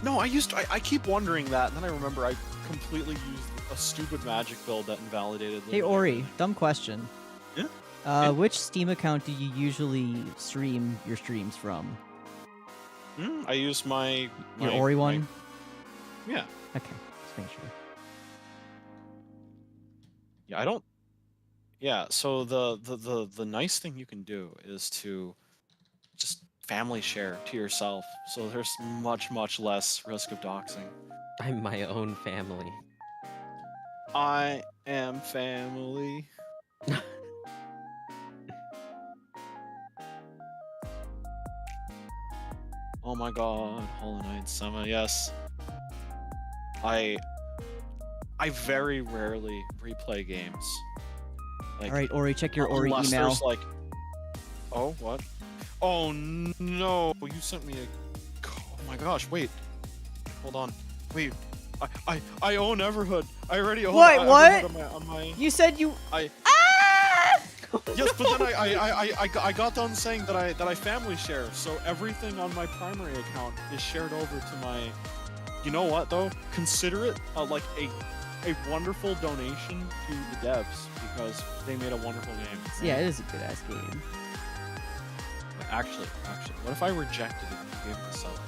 No, I keep wondering that, and then I remember I completely used a stupid magic build that invalidated. Hey Ori, dumb question. Yeah? Which Steam account do you usually stream your streams from? I use my Ori one? Yeah. Okay, just make sure. Yeah, I don't. Yeah, so the nice thing you can do is to just family share to yourself, so there's much less risk of doxing. I'm my own family. I am family. Oh my god, Hollow Knight Sama, yes. I very rarely replay games. Like, All right, Ori, check your Ori unless email. there's like, oh, what? Oh no, you sent me a, oh my gosh, wait. Hold on. Wait. I own Everhood. I already own What? Everhood on my You said you. I Ah! Yes, but then I got done saying that I family share, so everything on my primary account is shared over to my. You know what though? Consider it like a wonderful donation to the devs, because they made a wonderful game. Yeah, it is a good ass game. Actually, what if I rejected it and you gave it to Sele?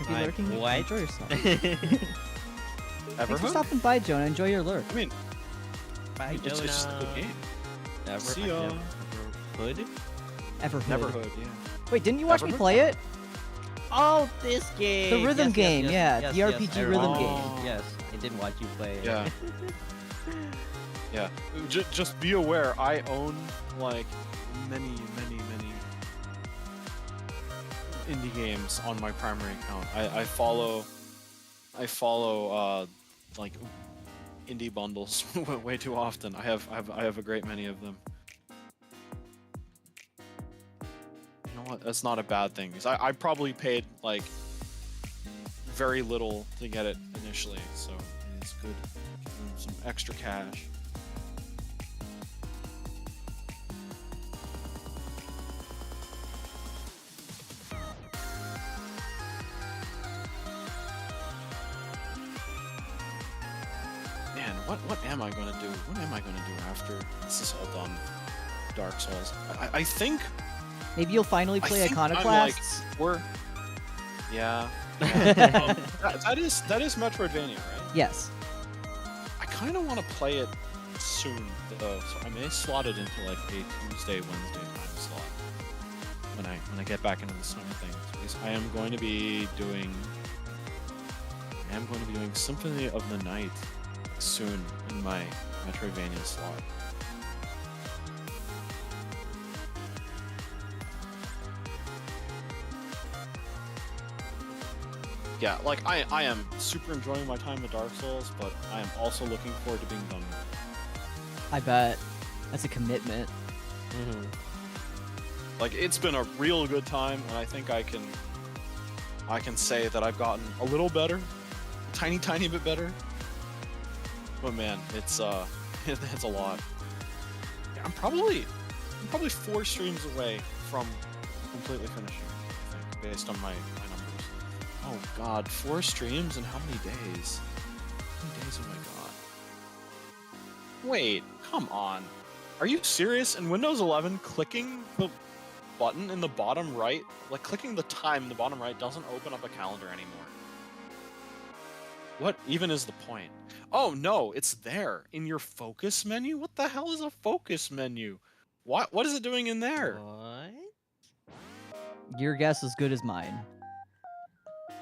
If you're lurking, what? enjoy yourself. Ever Thanks for stopping by, Jonah. Enjoy your lurk. I mean, Bye, it's just a good game. See ya. Everhood? Everhood. Neverhood, yeah. Wait, didn't you watch me Everhood? play it? Oh, this game! The rhythm game, yeah, the yes, RPG I rhythm remember. game. Yes, I did watch you play. Yeah. Yeah. Just be aware, I own like many indie games on my primary account. I follow like indie bundles way too often. I have a great many of them. You know what? That's not a bad thing, because I probably paid like very little to get it initially, so it's good. Give them some extra cash. Man, what am I gonna do? What am I gonna do after this is all done? Dark Souls. I think Maybe you'll finally play think I'm, Iconoclasts. Yeah. That is Metroidvania, right? Yes. I kind of want to play it soon, though, so I may slot it into like a Tuesday, Wednesday time slot when I get back into the swing of things. Because I am going to be doing am going to be doing Symphony of the Night soon in my Metroidvania slot. Yeah, like I am super enjoying my time with Dark Souls, but I am also looking forward to being done with it. I bet. That's a commitment. Mm-hmm. Like, it's been a real good time, and I think I can say that I've gotten a little better, tiny bit better. But man, it's it's a lot. Yeah, I'm probably 4 streams away from completely finishing, I think, based on my numbers. Oh god, 4 streams in how many days? How many days have I got? Wait, come on. Are you serious? In Windows 11, clicking the button in the bottom right, like clicking the time in the bottom right, doesn't open up a calendar anymore. What even is the point? Oh no, it's there in your focus menu. What the hell is a focus menu? What is it doing in there? What? Your guess is as good as mine.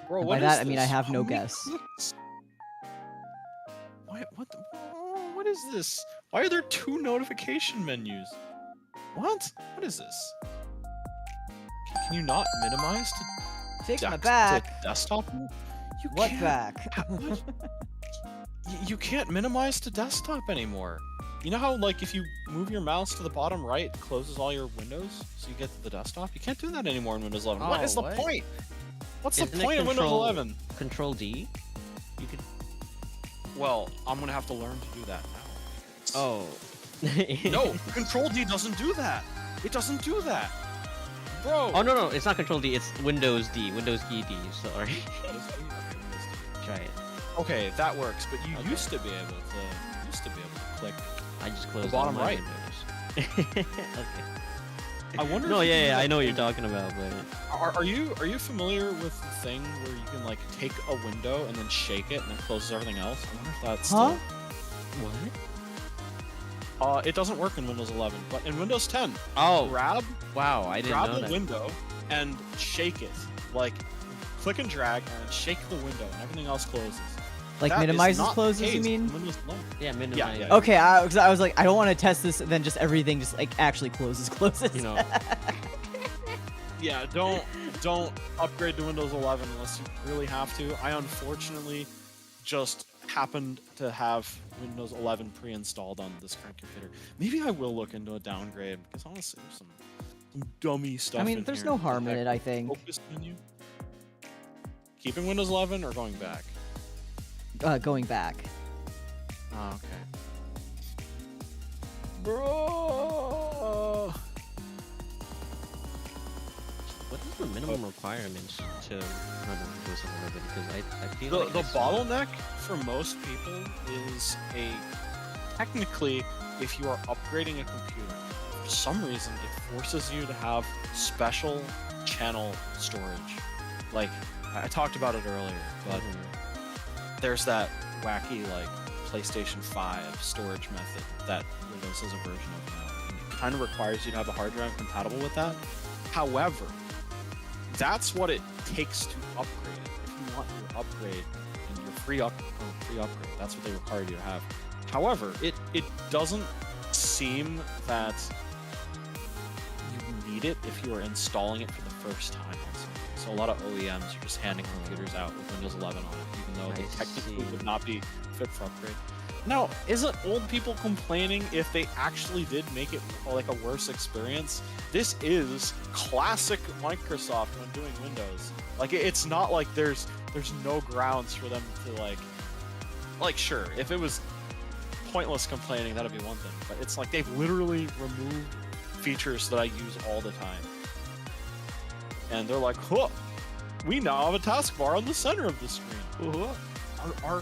Bro, And what by is that, I mean, I this? have How no many guess. clicks? What is this? Why are there 2 notification menus? What? What is this? Can you not minimize to Fix my to back. desktop? You What can't- back? What? You can't minimize to desktop anymore. You know how, like, if you move your mouse to the bottom right, it closes all your windows, so you get to the desktop? You can't do that anymore in Windows 11. What Oh, is the what? point? What's Isn't the it point of Windows Control- 11? Control D? You could. Well, I'm gonna have to learn to do that now. Oh. No, Control D doesn't do that. It doesn't do that. Bro. Oh no, it's not Control D. It's Windows D. Windows key D. Sorry. Try it. Okay, that works, but you Okay. used to be able to click. I just closed bottom all my right. windows. Okay. I wonder. No, if you can do yeah, I that know what you're thing- talking about, but Are you familiar with the thing where you can like take a window and then shake it and then closes everything else? I wonder if that's Huh? what? It doesn't work in Windows 11, but in Windows 10, Oh, grab wow! I didn't grab know the that. window and shake it. Like, click and drag and shake the window and everything else closes. Like That is minimizes not the closes, you case mean? in Windows 11. Yeah, minimize. yeah. Okay, I was like, I don't want to test this, and then just everything just like actually closes. You know. Yeah, don't upgrade to Windows 11 unless you really have to. I unfortunately just happened to have Windows 11 pre-installed on this current computer. Maybe I will look into a downgrade because honestly, there's some dummy stuff. I mean, in there's here. no harm in Heck, it, I think. Focus menu. Keeping Windows 11 or going back? Going back. Oh, okay. Bro. What is the minimum requirements to run Windows 11? Because I feel The like it's- bottleneck for most people is technically, if you are upgrading a computer, for some reason it forces you to have special channel storage. Like, I talked about it earlier, but there's that wacky, like, PlayStation 5 storage method that Windows has a version of now. And it kind of requires you to have a hard drive compatible with that. However, that's what it takes to upgrade it. If you want your upgrade and your free upgrade, that's what they require you to have. However, it doesn't seem that you need it if you are installing it for the first time on something. So a lot of OEMs are just handing computers out with Windows 11 on it, even though they I technically see. would not be fit for upgrade. Now, isn't old people complaining if they actually did make it like a worse experience? This is classic Microsoft when doing Windows. Like, it's not like there's no grounds for them to like sure, if it was pointless complaining, that'd be one thing. But it's like they've literally removed features that I use all the time. And they're like, huh, we now have a taskbar on the center of the screen. Are you all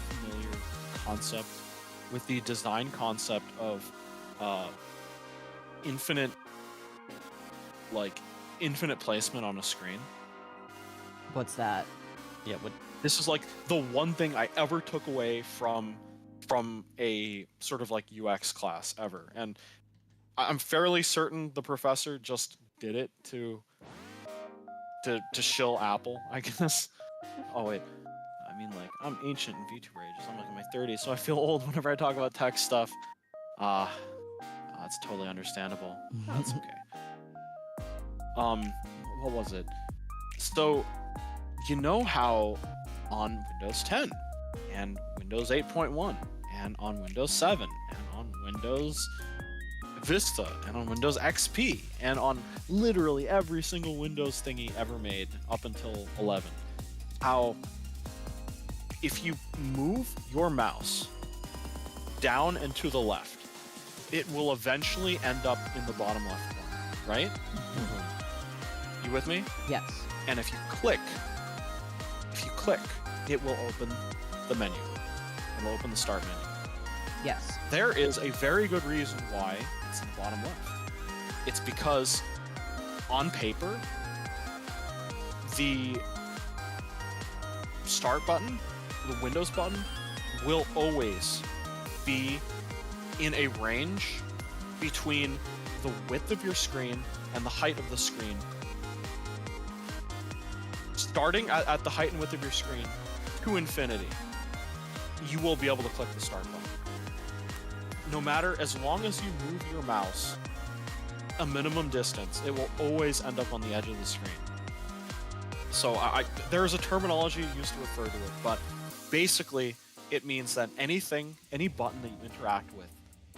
familiar concept with the design concept of infinite placement on a screen? What's that? Yeah, what? This is like the one thing I ever took away from a sort of like UX class ever, and I'm fairly certain the professor just did it to shill Apple, I guess. Oh wait, mean, like, I'm ancient in VTuber ages. I'm like in my 30s, so I feel old whenever I talk about tech stuff. It's totally understandable. That's okay. What was it? So, you know how on Windows 10 and Windows 8.1 and on Windows 7 and on Windows Vista and on Windows XP and on literally every single Windows thingy ever made up until 11, how if you move your mouse down and to the left, it will eventually end up in the bottom left corner, right? You with me? Yes. And if you click, it will open the menu. It will open the start menu. Yes. There is a very good reason why it's in the bottom left. It's because on paper, the start button, the Windows button, will always be in a range between the width of your screen and the height of the screen. Starting at the height and width of your screen to infinity, you will be able to click the start button. No matter, as long as you move your mouse a minimum distance, it will always end up on the edge of the screen. So there is a terminology used to refer to it, but basically it means that any button that you interact with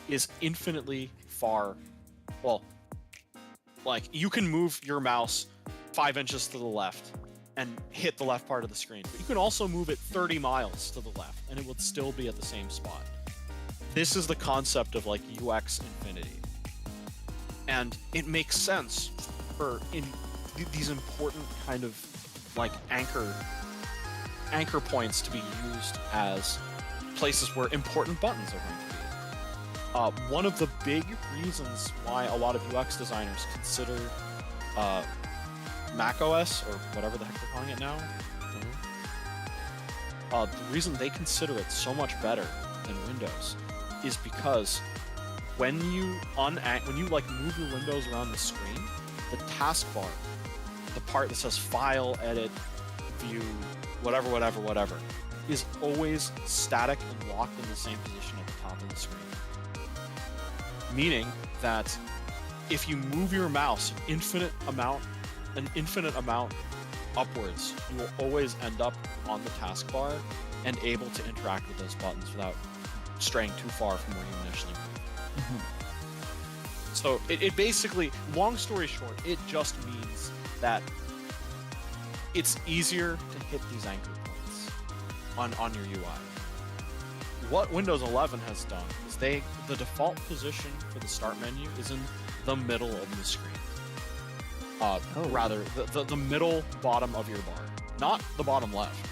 is infinitely far. Well, like you can move your mouse 5 inches to the left and hit the left part of the screen, but you can also move it 30 miles to the left and it would still be at the same spot. This is the concept of like UX infinity. And it makes sense for these important kind of like anchor points to be used as places where important buttons are going to be. One of the big reasons why a lot of UX designers consider Mac OS, or whatever the heck they're calling it now, the reason they consider it so much better than Windows is because when you like move your windows around the screen, the taskbar, the part that says File, Edit, View, whatever, is always static and locked in the same position at the top of the screen. Meaning that if you move your mouse an infinite amount upwards, you will always end up on the taskbar and able to interact with those buttons without straying too far from where you initially moved. So it basically, long story short, it just means that it's easier to hit these anchor points on your UI. What Windows 11 has done is the default position for the start menu is in the middle of the screen. Rather, the middle bottom of your bar, not the bottom left.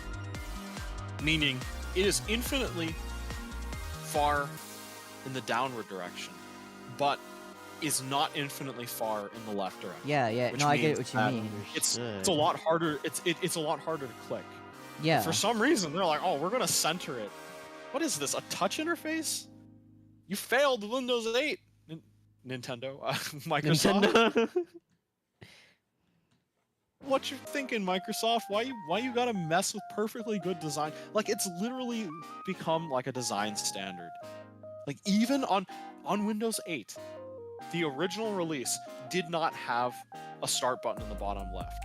Meaning, it is infinitely far in the downward direction, but is not infinitely far in the left direction. Yeah. No, I get what you mean. It's a lot harder. It's a lot harder to click. Yeah. For some reason, they're like, oh, we're gonna center it. What is this? A touch interface? You failed Windows 8, Nintendo, Microsoft. Nintendo. What you thinking, Microsoft? Why you gotta mess with perfectly good design? Like, it's literally become like a design standard. Like, even on Windows 8, the original release did not have a start button in the bottom left.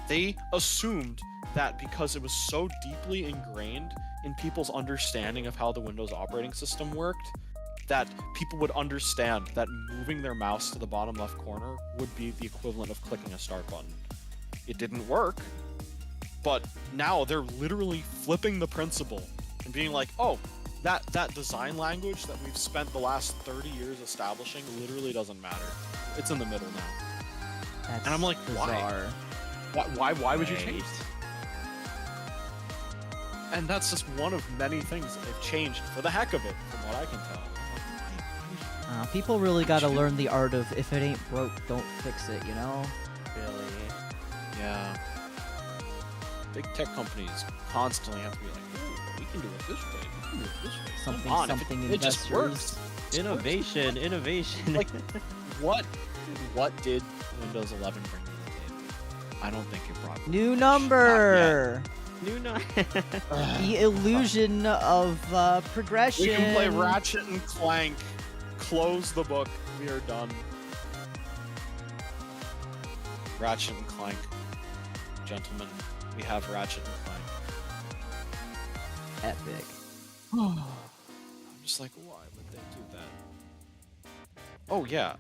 They assumed that because it was so deeply ingrained in people's understanding of how the Windows operating system worked, that people would understand that moving their mouse to the bottom left corner would be the equivalent of clicking a start button. It didn't work, but now they're literally flipping the principle and being like, oh, that design language that we've spent the last 30 years establishing literally doesn't matter. It's in the middle now. That's and I'm like, bizarre. Why would you change? And that's just one of many things that they've changed for the heck of it, from what I can tell. People really gotta learn the art of if it ain't broke, don't fix it, you know? Really? Yeah. Big tech companies constantly have to be like, oh, we can do it this way, we can do it this way. Something, Come on, something it just works. Innovation. Like, what did Windows 11 bring to the table? I don't think it brought New number! Nuna. The illusion of progression. We can play Ratchet and Clank. Close the book. We are done. Ratchet and Clank. Gentlemen, we have Ratchet and Clank. Epic. I'm just like, why would they do that? Oh yeah,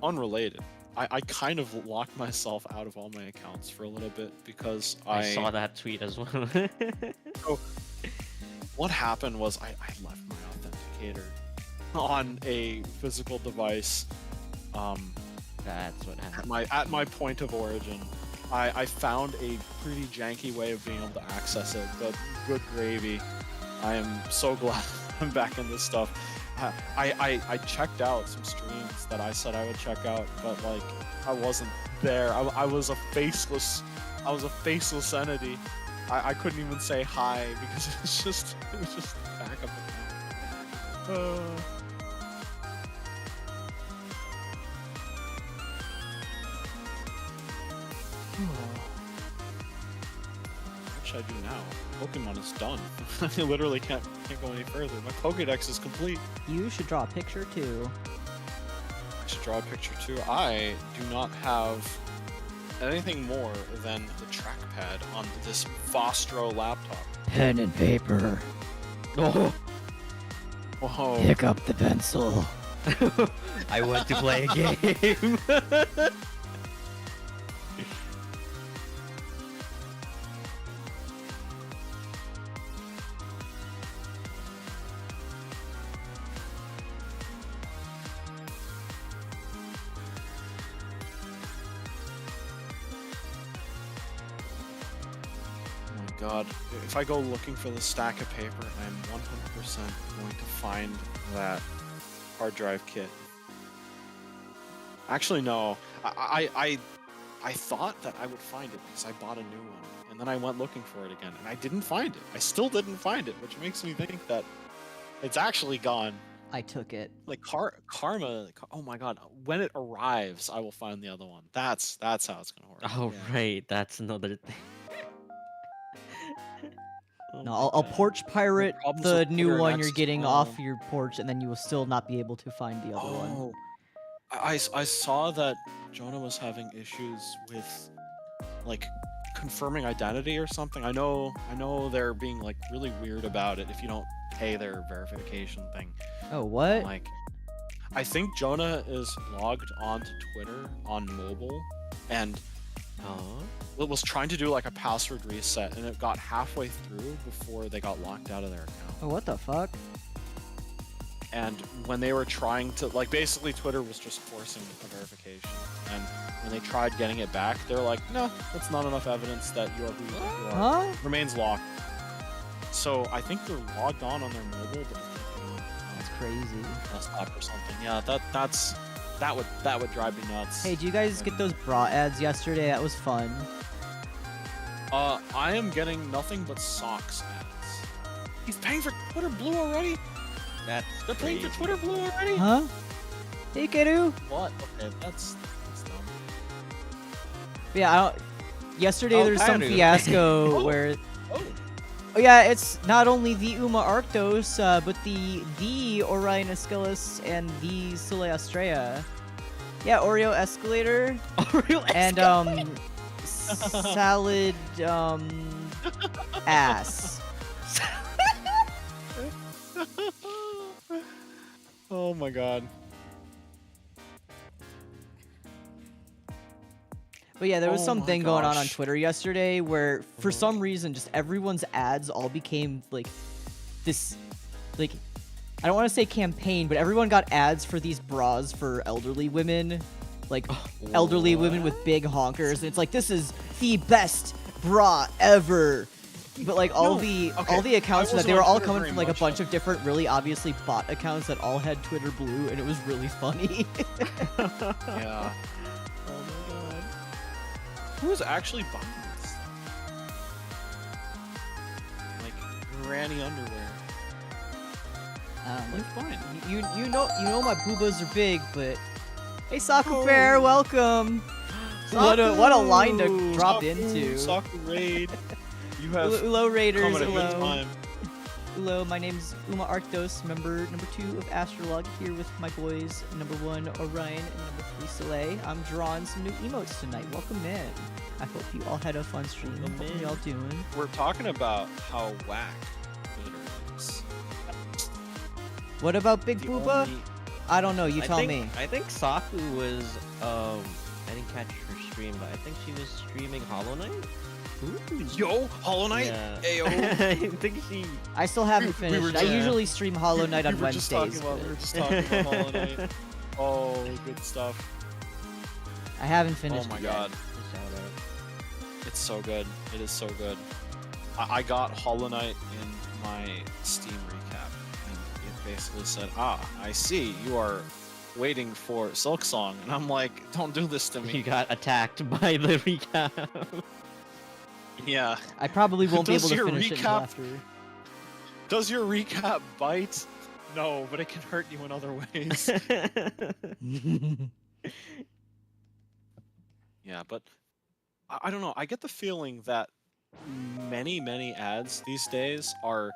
unrelated. I kind of locked myself out of all my accounts for a little bit because I saw that tweet as well. So, what happened was I left my authenticator on a physical device. That's what happened. At my point of origin. I found a pretty janky way of being able to access it, but good gravy. I am so glad I'm back in this stuff. I checked out some streams that I said I would check out, but like I wasn't there. I was a faceless entity. I couldn't even say hi because it was just backup account. What should I do now? Pokemon is done. I literally can't go any further. My Pokédex is complete. You should draw a picture too. I should draw a picture too. I do not have anything more than the trackpad on this Vostro laptop. Pen and paper. Oh, Whoa. Pick up the pencil. I want to play a game. God, if I go looking for the stack of paper, I'm 100% going to find that hard drive kit. Actually, no. I thought that I would find it because I bought a new one, and then I went looking for it again, and I didn't find it. I still didn't find it, which makes me think that it's actually gone. I took it. Like karma. Oh my God! When it arrives, I will find the other one. That's how it's gonna work. Oh, right. That's another thing. Oh No, my I'll God. porch pirate problems the with new Twitter one next you're getting time. off your porch, and then you will still not be able to find the other one. Oh, I saw that Jonah was having issues with like confirming identity or something. I know they're being like really weird about it if you don't pay their verification thing. Oh, what? Like, I think Jonah is logged onto Twitter on mobile and it was trying to do like a password reset, and it got halfway through before they got locked out of their account. Oh, what the fuck? And when they were trying to, like, basically Twitter was just forcing a verification. And when they tried getting it back, they're like, no, that's not enough evidence that you are who you are. Huh? Remains locked. So I think they're logged on their mobile, but That's crazy. desktop or something. Yeah, that would drive me nuts. Hey, did you guys get those bra ads yesterday? That was fun. I am getting nothing but socks ads. He's paying for Twitter Blue already? That's They're paying for crazy. Twitter Blue already? Huh? Hey, Keru. What? Okay, that's dumb. Yeah, I don't... Yesterday Oh, there's some Keru. fiasco Oh. where... Oh. Oh yeah, it's not only the Arktos, but the Orion Escalus and the Sele Astraea. Yeah, Oreo Escalator Real and salad ass. Oh my God. But yeah, there was Oh something my going on gosh. Twitter yesterday where, for some reason, just everyone's ads all became like this, like, I don't want to say campaign, but everyone got ads for these bras for elderly women, like elderly women with big honkers, and it's like, this is the best bra ever. But like all No, the okay, accounts I for that, they wasn't were on all Twitter coming very from like a much, bunch though. of different, really obviously bot accounts that all had Twitter Blue, and it was really funny. Yeah. Oh my God. Who is actually buying this stuff? Like granny underwear. Like fine. You know my boobas are big, but hey, Saku Bear, welcome. What a line to drop into. Saku Raid. You have Ullo Raiders, come at a good Ullo. time. Hello, my name's Arktos, member number 2 of AstraLog, here with my boys, number 1 Orion and number 3 Sele. I'm drawing some new emotes tonight. Welcome in. I hope you all had a fun stream. What are y'all doing? We're talking about how whack Twitter is. What about Big The Booba? only- I don't know, you tell think, me. I think Saku was, I didn't catch her stream, but I think she was streaming Hollow Knight? Yo, Hollow Knight? Yeah. Ayo. I think she... I still haven't we finished. were I just- usually stream Hollow Knight on we were just talking Wednesdays. about, but we were just talking about Hollow Knight. Oh, good stuff. I haven't finished Oh my it yet. god. It's so good. It is so good. I got Hollow Knight in my Steam recap, and it basically said, I see, you are waiting for Silksong, and I'm like, don't do this to You me. got attacked by the recap. Yeah. I probably won't be Does able to your finish it until recap- after. Does your recap bite? No, but it can hurt you in other ways. Yeah, but I don't know. I get the feeling that many ads these days are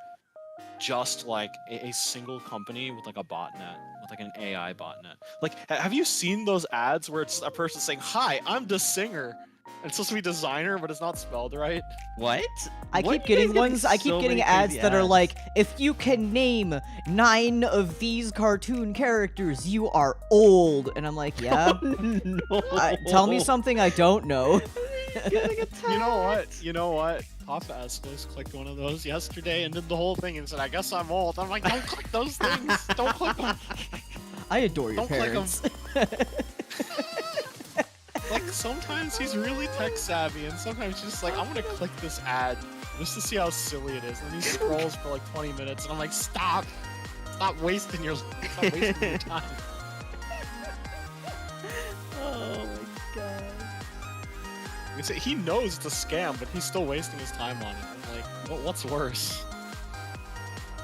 just like a single company with like a botnet, with like an AI botnet. Like, have you seen those ads where it's a person saying, "Hi, I'm the singer," and it's supposed to be designer, but it's not spelled right? What? I What? keep You getting guys ones. I keep so getting many ads crazy that are ads. like, if you can name 9 of these cartoon characters, you are old. And I'm like, yeah. No. Tell me something I don't know. You know what? You know what? Papa Escalus clicked one of those yesterday and did the whole thing and said, "I guess I'm old." I'm like, don't click those things. Don't click them. I adore your Don't click 'em. parents. Like, sometimes he's really tech savvy, and sometimes he's just like, I'm gonna click this ad just to see how silly it is. And then he scrolls for like 20 minutes, and I'm like, stop wasting your time. Oh my god. He knows it's a scam, but he's still wasting his time on it. I'm like, what's worse?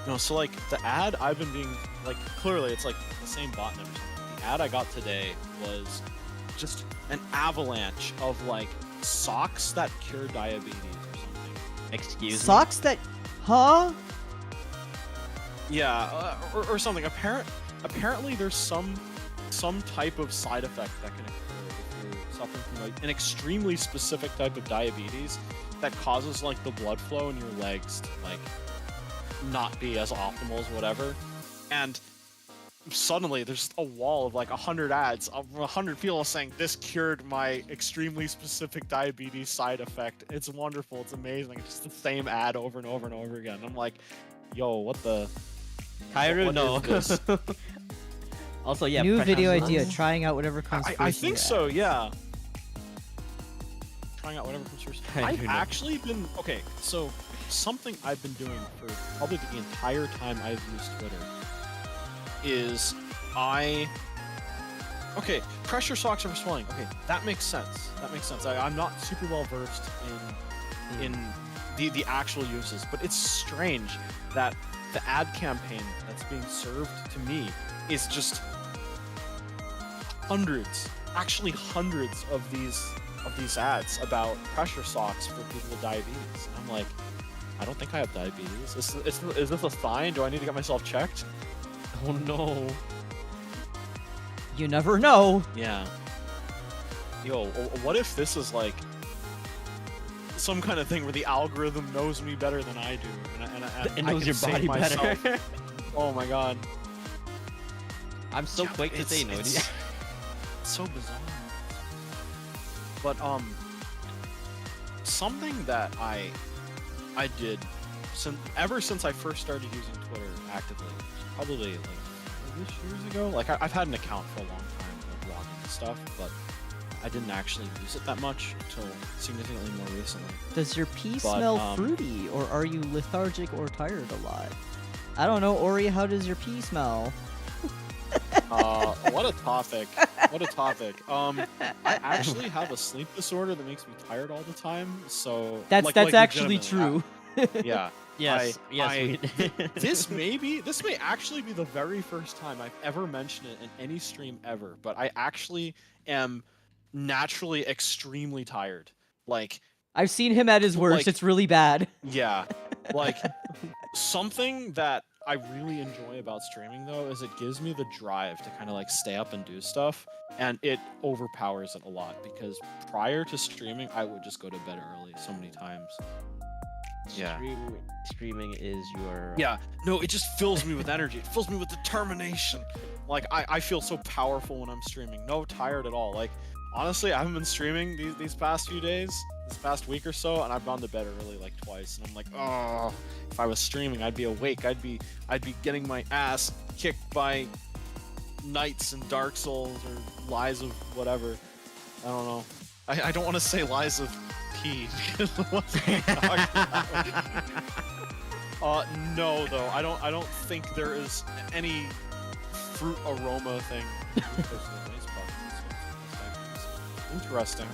No, so like the ad I've been being like, clearly it's like the same botnet or something. The ad I got today was just an avalanche of like socks that cure diabetes or something. Excuse me? Socks that. Huh? Yeah, or something. Apparently, there's some type of side effect that can occur if you're suffering from like an extremely specific type of diabetes that causes like the blood flow in your legs to like not be as optimal as whatever. And suddenly, there's a wall of like 100 ads of 100 people saying this cured my extremely specific diabetes side effect. It's wonderful. It's amazing. It's just the same ad over and over and over again. I'm like, yo, what the? Kairu, what no. is this? Also, yeah. New pressure video sauce. idea. Trying out whatever comes first. I in think your so, ads. yeah. Trying out whatever comes first. I I've do know. actually been okay. So something I've been doing for probably the entire time I've used Twitter is pressure socks are swelling. Okay, that makes sense. That makes sense. I'm not super well versed in the actual uses, but it's strange that the ad campaign that's being served to me is just hundreds of these ads about pressure socks for people with diabetes. And I'm like, I don't think I have diabetes. Is this a sign? Do I need to get myself checked? Oh no. You never know. Yeah. Yo, what if this is like some kind of thing where the algorithm knows me better than I do, and It I knows can your save body myself. better. Oh my god. I'm so Yeah, quick to say no. it's so bizarre. But something that I did ever since I first started using Twitter actively, probably like years ago. Like I've had an account for a long time, like blogging and stuff, but I didn't actually use it that much until significantly more recently. Does your pee But, smell fruity, or are you lethargic or tired a lot? I don't know, Ori. How does your pee smell? What a topic! What a topic. I actually have a sleep disorder that makes me tired all the time. So That's like actually legitimately, true. Yeah. Yes. I- Yes. This may actually be the very first time I've ever mentioned it in any stream ever, but I actually am naturally extremely tired. Like I've seen him at his worst. Like- It's really bad. Yeah, like something that I really enjoy about streaming though is it gives me the drive to kind of like stay up and do stuff, and it overpowers it a lot because prior to streaming I would just go to bed early so many times. Yeah. Streaming is your. Yeah, no, it just fills me with energy. It fills me with determination. Like I feel so powerful when I'm streaming. No tired at all. Like honestly, I haven't been streaming these past few days, this past week or so, and I've gone to bed early like twice. And I'm like, oh, if I was streaming, I'd be awake. I'd be getting my ass kicked by knights and Dark Souls or Lies of whatever. I don't know. I don't want to say Lies of P because what's he talking about? No, though. I don't think there is any fruit aroma thing. Interesting.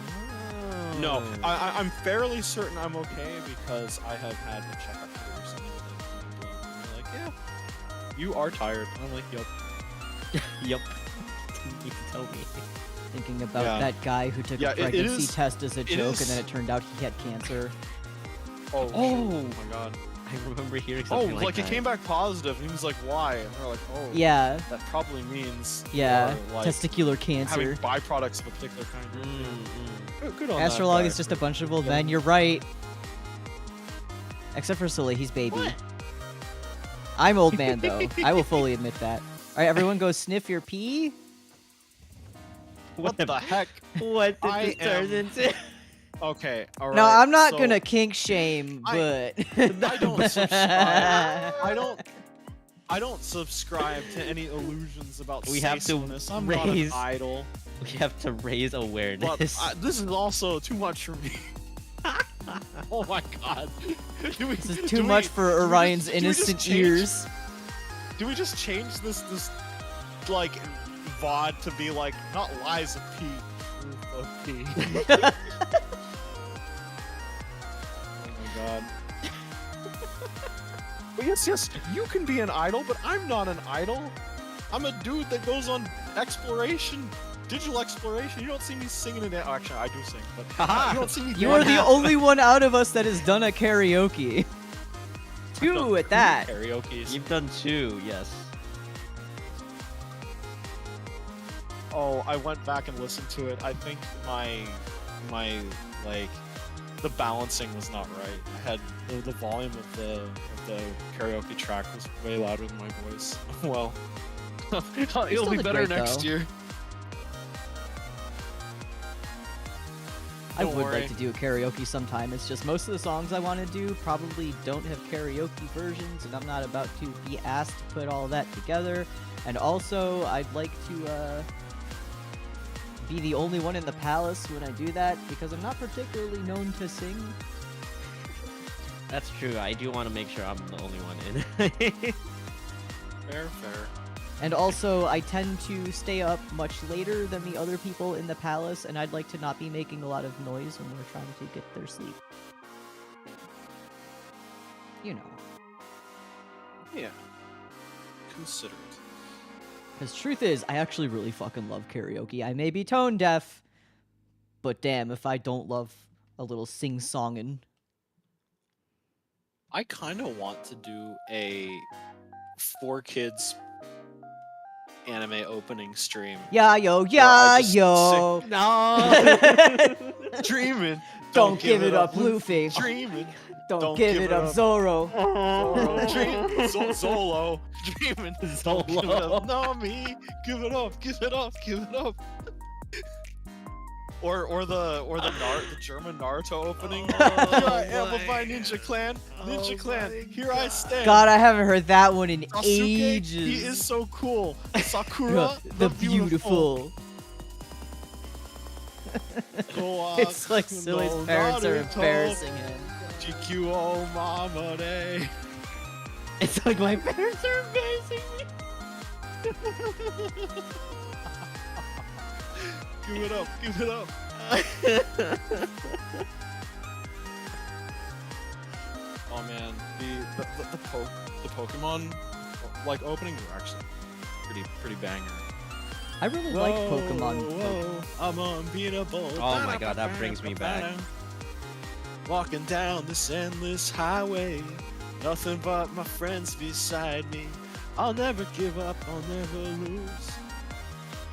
No, I'm fairly certain I'm okay because I have had a checkup here recently with it. And they're like, yeah, you are tired. And I'm like, yup. Yup. You tell me. Thinking about Yeah. that guy who took Yeah, a it pregnancy is- test as a it joke, is- and then it turned out he had cancer. Oh, Oh. shoot. Oh my god. I remember hearing Oh, something like that. it came back positive, and he was like, why? And they're like, oh, Yeah, that probably means yeah. you're, like, Testicular having cancer. byproducts of a particular kind. Good on that AstraLog guy. is just a bunch of old Yeah. men. You're right. Except for Sele, he's baby. What? I'm old man though. I will fully admit that. All right, everyone, go sniff your pee. What the heck? What did I this turn am- into? Okay, all right. No, I'm not so gonna kink shame, I- but I don't subscribe. I don't subscribe to any illusions about We have to sasoness. I'm not an raise- idol. We have to raise But awareness. this is also too much for me. Oh my god. this is too much for Orion's innocent ears. Do we just change this like VOD to be like not lies of P, truth of P? Oh my god. But yes, you can be an idol, but I'm not an idol. I'm a dude that goes on exploration, digital exploration. You don't see me singing it. Oh, actually, I do sing, but you don't see me. You are doing the that. only one out of us that has done a karaoke. Two at that. Karaoke's. You've done 2, yes. Oh, I went back and listened to it. I think my like the balancing was not right. I had the volume of the karaoke track was way louder than my voice. Well, it'll still be did better great, next though. year. I Don't would worry. like to do a karaoke sometime. It's just most of the songs I want to do probably don't have karaoke versions, and I'm not about to be asked to put all that together. And also, I'd like to be the only one in the palace when I do that, because I'm not particularly known to sing. That's true. I do want to make sure I'm the only one in. Fair. And also, I tend to stay up much later than the other people in the palace, and I'd like to not be making a lot of noise when we're trying to get their sleep. You know. Yeah. Consider it. Because truth is, I actually really fucking love karaoke. I may be tone deaf, but damn if I don't love a little sing-songing. I kind of want to do a 4Kids anime opening stream. Yeah, yo, I yeah, just yo. No. Dreaming. Don't give it up, Luffy. Dreaming. Don't give it up, Zoro. Zolo. Dreaming. Zolo. Nami. Give it up. Give it up. Give it up. Or the German Naruto opening. Here I am with my ninja clan. Ninja clan. Here I stand. God, I haven't heard that one in Sasuke, ages. he is so cool. Sakura, the beautiful. It's like Silly's parents are embarrassing him. GQO Mamare. It's like my parents are embarrassing me. Give it up, give it up. Oh man, the Pokemon like openings are actually pretty banger. I really like Pokemon. Whoa, I'm unbeatable. Oh my god, that brings me back. walking down this endless highway. Nothing but my friends beside me. I'll never give up, I'll never lose.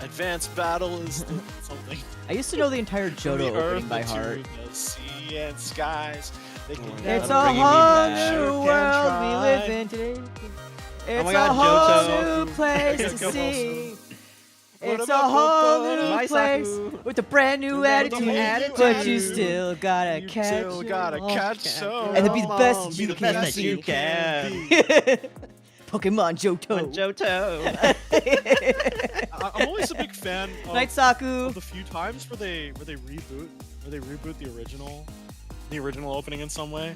Advanced battle is the something. I used to know the entire From Johto the opening earth by to heart. the sea and skies. They can It's never It's Never a bringing me whole back. new Can world we try. live in today. It's my a God, whole Johto. new place to Come on, see. What It's a about whole Johto? new My place Saku. with a brand new With a attitude, attitude. but you still gotta You catch still gotta 'em all. catch some. And to be the best Be that you the can best that you be. can. Pokemon Johto. Johto. I'm always a big fan Night Saku. of the few times where they reboot the original opening in some way.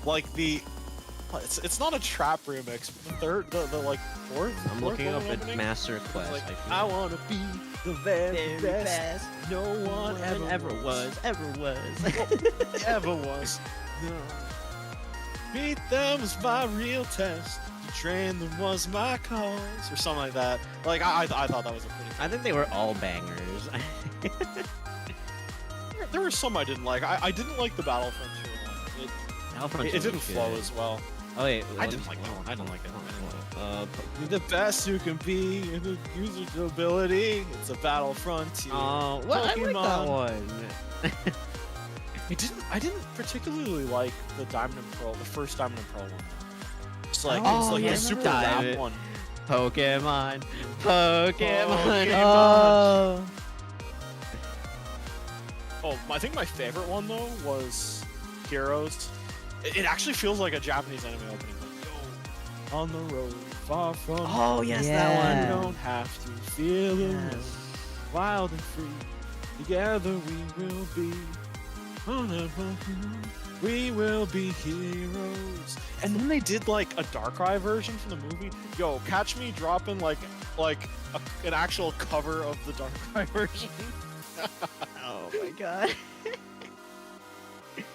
Like it's not a trap remix, but the like fourth. I'm fourth looking up opening, at Master Quest. like, I feel. I wanna be the very, best. No one ever was. ever was. Ever was. No. Beat them was my real test. To train them was my cause, or something like that. Like I thought that was a pretty. I think they were all bangers. There were some I didn't like. I didn't like the Battlefront 2 one. Battlefront It 2 didn't was flow good. as well. Oh wait, I didn't like that one. I didn't like it. Be the best you can be in the user ability. It's a Battlefront 2. Oh, what? I like that Pokemon. one. I didn't particularly like the Diamond and Pearl, the first Diamond and Pearl one. It's like Oh, it's like yeah, I the super remember that. rap one. Pokemon. Oh. Oh, I think my favorite one though was Heroes. It actually feels like a Japanese anime opening. Like, yo, on the road, far from. Oh yes, Yeah. that You one. don't have to feel alone, Yes. wild and free. Together we will be. On a Pokemon, we will be heroes. And then they did like a Darkrai version from the movie. Yo, catch me dropping like an actual cover of the Darkrai version. Oh my god.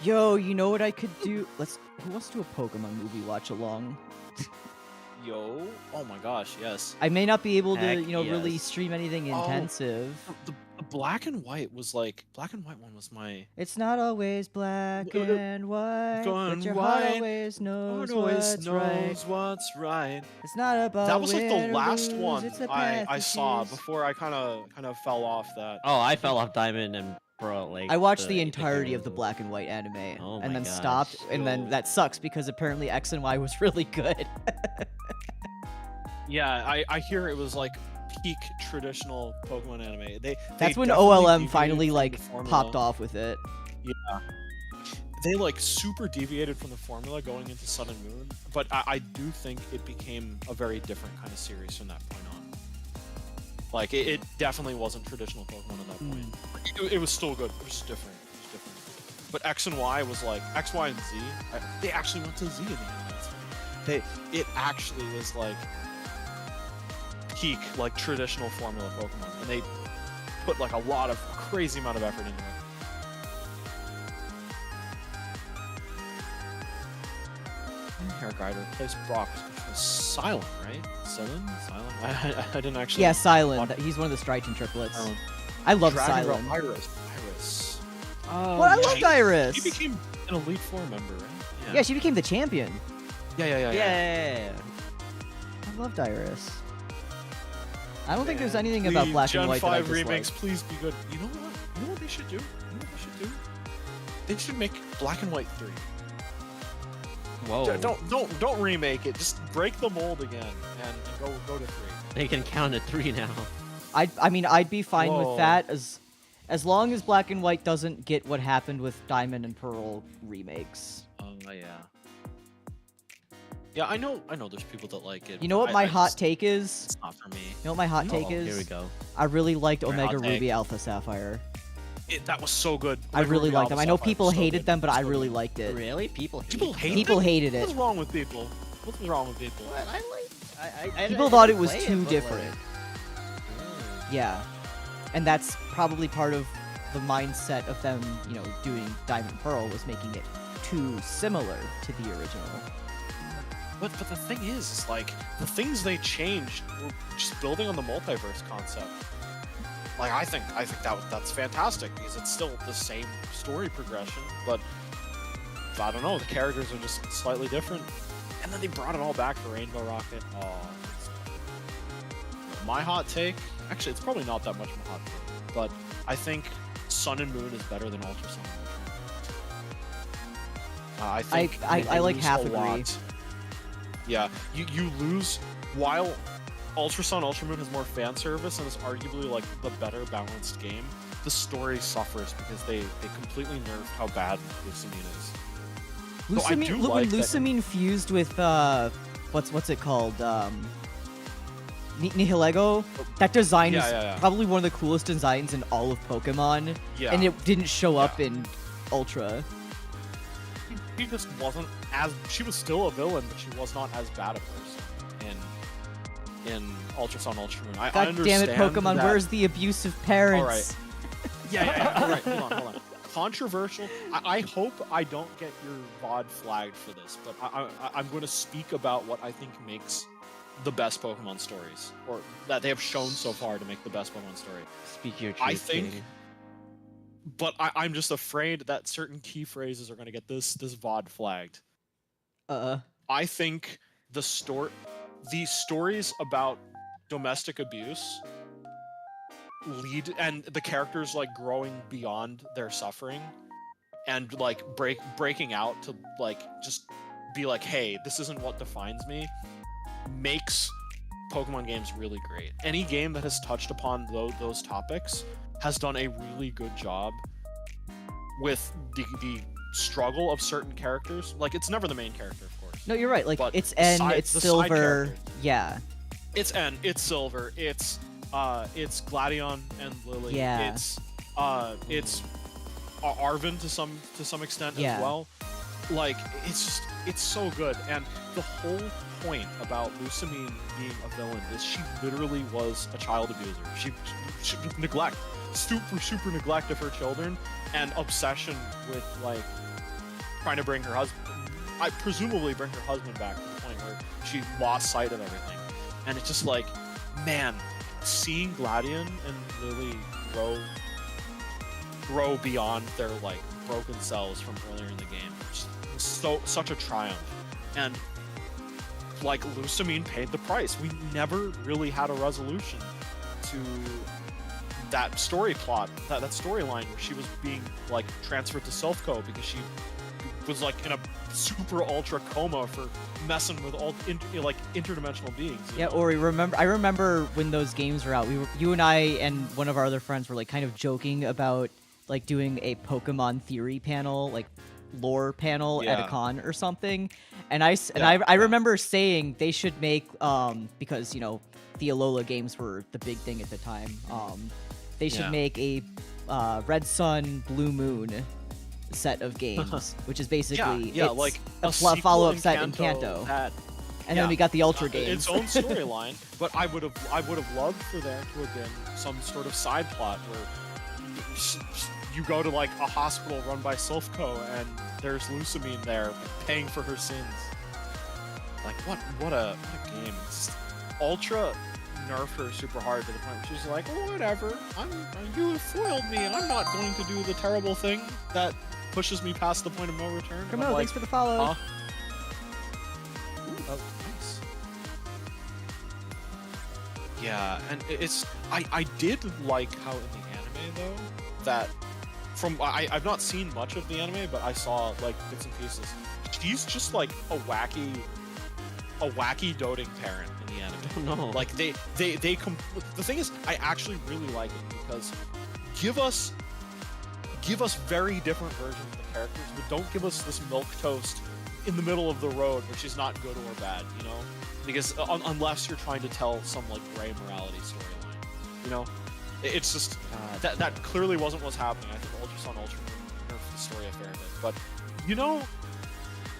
Yo, you know what I could do? Who wants to do a Pokemon movie watch along? Yo, oh my gosh, yes. I may not be able to, Heck really yes. stream anything Oh. intensive. The black and white was like black and white one was my It's not always black and white, but and your heart white, always knows always what's right. knows what's right. It's not about That was like the win or last lose, one it's the I path you saw choose. before I kind of fell off that. Oh, I fell off Diamond and Pearl. Like I watched the entirety of the black and white anime, Oh and my then gosh. stopped, and then Yo. that sucks because apparently X and Y was really good. Yeah, I hear it was like peak traditional Pokemon anime. That's when definitely OLM deviated finally from like the formula. popped off with it. Yeah. They like super deviated from the formula going into Sun and Moon, but I do think it became a very different kind of series from that point on. Like it definitely wasn't traditional Pokemon at that point. It was still good. It was just different. It was different. But X and Y was like X, Y, and Z. They actually went to Z in the end. That's funny. It actually was like peak like traditional formula Pokemon, and they put like a crazy amount of effort into it. Hair Guide replaced Brock, which was Silent, right? Silent? I didn't actually. Yeah, Silent. He's one of the Striking triplets. Um, I love Dragon Silent. Ball Iris. Well, I loved Iris. She became an Elite Four member, right? Yeah, she became the champion. Yeah. Yeah. I loved Iris. I don't think there's anything about Please, Black Gen and White that I 5 dislike. remakes, please be good. You know what? You know what they should do? They should make Black and White 3. Whoa. Don't remake it. Just break the mold again and go to 3. They can count at 3 now. I mean, I'd be fine Whoa. with that as long as Black and White doesn't get what happened with Diamond and Pearl remakes. Oh yeah. Yeah, I know. There's people that like it. You know but what my I hot just- take is? It's not for me. You know what my hot take Oh, is? here we go. I really liked Your Omega hot take. Ruby Alpha Sapphire. That was so good. I Like, really Ruby liked them. Alpha I know Sapphire people was so hated good. them, but I So really good. liked it. Really? People People hated it. What's wrong with people? What's wrong with people? What? I like. I People didn't thought it was play too but, different. like, Yeah. And that's probably part of the mindset of them, doing Diamond and Pearl was making it too similar to the original. But the thing is like the things they changed were just building on the multiverse concept. Like I think that's fantastic because it's still the same story progression, but I don't know, the characters are just slightly different. And then they brought it all back for Rainbow Rocket. Oh, my hot take, actually, it's probably not that much of a hot take, but I think Sun and Moon is better than Ultra Sun and Ultra Moon. I think I like lose half a agree. lot. Yeah, you lose while Ultra Sun Ultra Moon has more fan service and is arguably like the better balanced game. The story suffers because they completely nerfed how bad Lusamine is. Though I do When like that- Lusamine fused with what's it called? Nihilego. That design is Yeah. probably one of the coolest designs in all of Pokemon, Yeah. and it didn't show up in Ultra. She just wasn't as. She was still a villain, but she was not as bad a person in Ultra Sun Ultra Moon. I God damn understand it, Pokemon! that- Where's the abusive parents? All right. Yeah. All right, hold on. Controversial. I hope I don't get your VOD flagged for this, but I'm going to speak about what I think makes the best Pokemon stories, or that they have shown so far to make the best Pokemon story. Speak your truth. I think, Katie. but I'm just afraid that certain key phrases are going to get this VOD flagged. I think the stories about domestic abuse lead, and the characters like growing beyond their suffering and like breaking out to like just be like, hey, this isn't what defines me, makes Pokemon games really great. Any game that has touched upon those topics has done a really good job with the struggle of certain characters. Like, it's never the main character, of course. No, you're right. Like, But it's N, the it's side Silver. characters. Yeah. It's N, it's Silver, it's Gladion and Lily. Yeah. It's Arvin to some extent Yeah. as well. Like, it's so good. And the whole point about Lusamine being a villain is she literally was a child abuser. She neglect, super neglect of her children, and obsession with like trying to bring her husband, presumably bring her husband back to the point where she lost sight of everything. And it's just like, man, seeing Gladion and Lily grow beyond their like broken selves from earlier in the game, such a triumph. And like, Lusamine paid the price. We never really had a resolution to that story plot, that storyline where she was being like transferred to Silphco because she was like in a super ultra coma for messing with all interdimensional beings. you Yeah, know? Ori, I remember when those games were out, you and I and one of our other friends were like kind of joking about like doing a Pokemon theory panel, like lore panel at a Yeah. con or something. And I remember saying they should make because, you know, the Alola games were the big thing at the time. They should Yeah. make a Red Sun Blue Moon set of games, which is basically it's like a sequel follow-up set in Kanto. that And then we got the Ultra its games. own storyline. But I would have loved for there to have been some sort of side plot where you go to like a hospital run by Silphco and there's Lusamine there paying for her sins. Like, what a game. It's Ultra nerfed her super hard to the point where she's like, oh, whatever, you have foiled me and I'm not going to do the terrible thing that pushes me past the point of no return. Come And I'm on, like, thanks for the follow. huh? Oh, nice. Yeah, and I did like how in the anime though, that I've not seen much of the anime, but I saw like bits and pieces. She's just like a wacky doting parent in the anime. No. Like the thing is, I actually really like it because give us very different versions of the characters, but don't give us this milquetoast in the middle of the road where she's not good or bad, you know? Because unless you're trying to tell some like gray morality storyline, you know? It's just that clearly wasn't what's happening. I think Ultra Sun Ultra Moon nerfed the story a fair bit, but you know,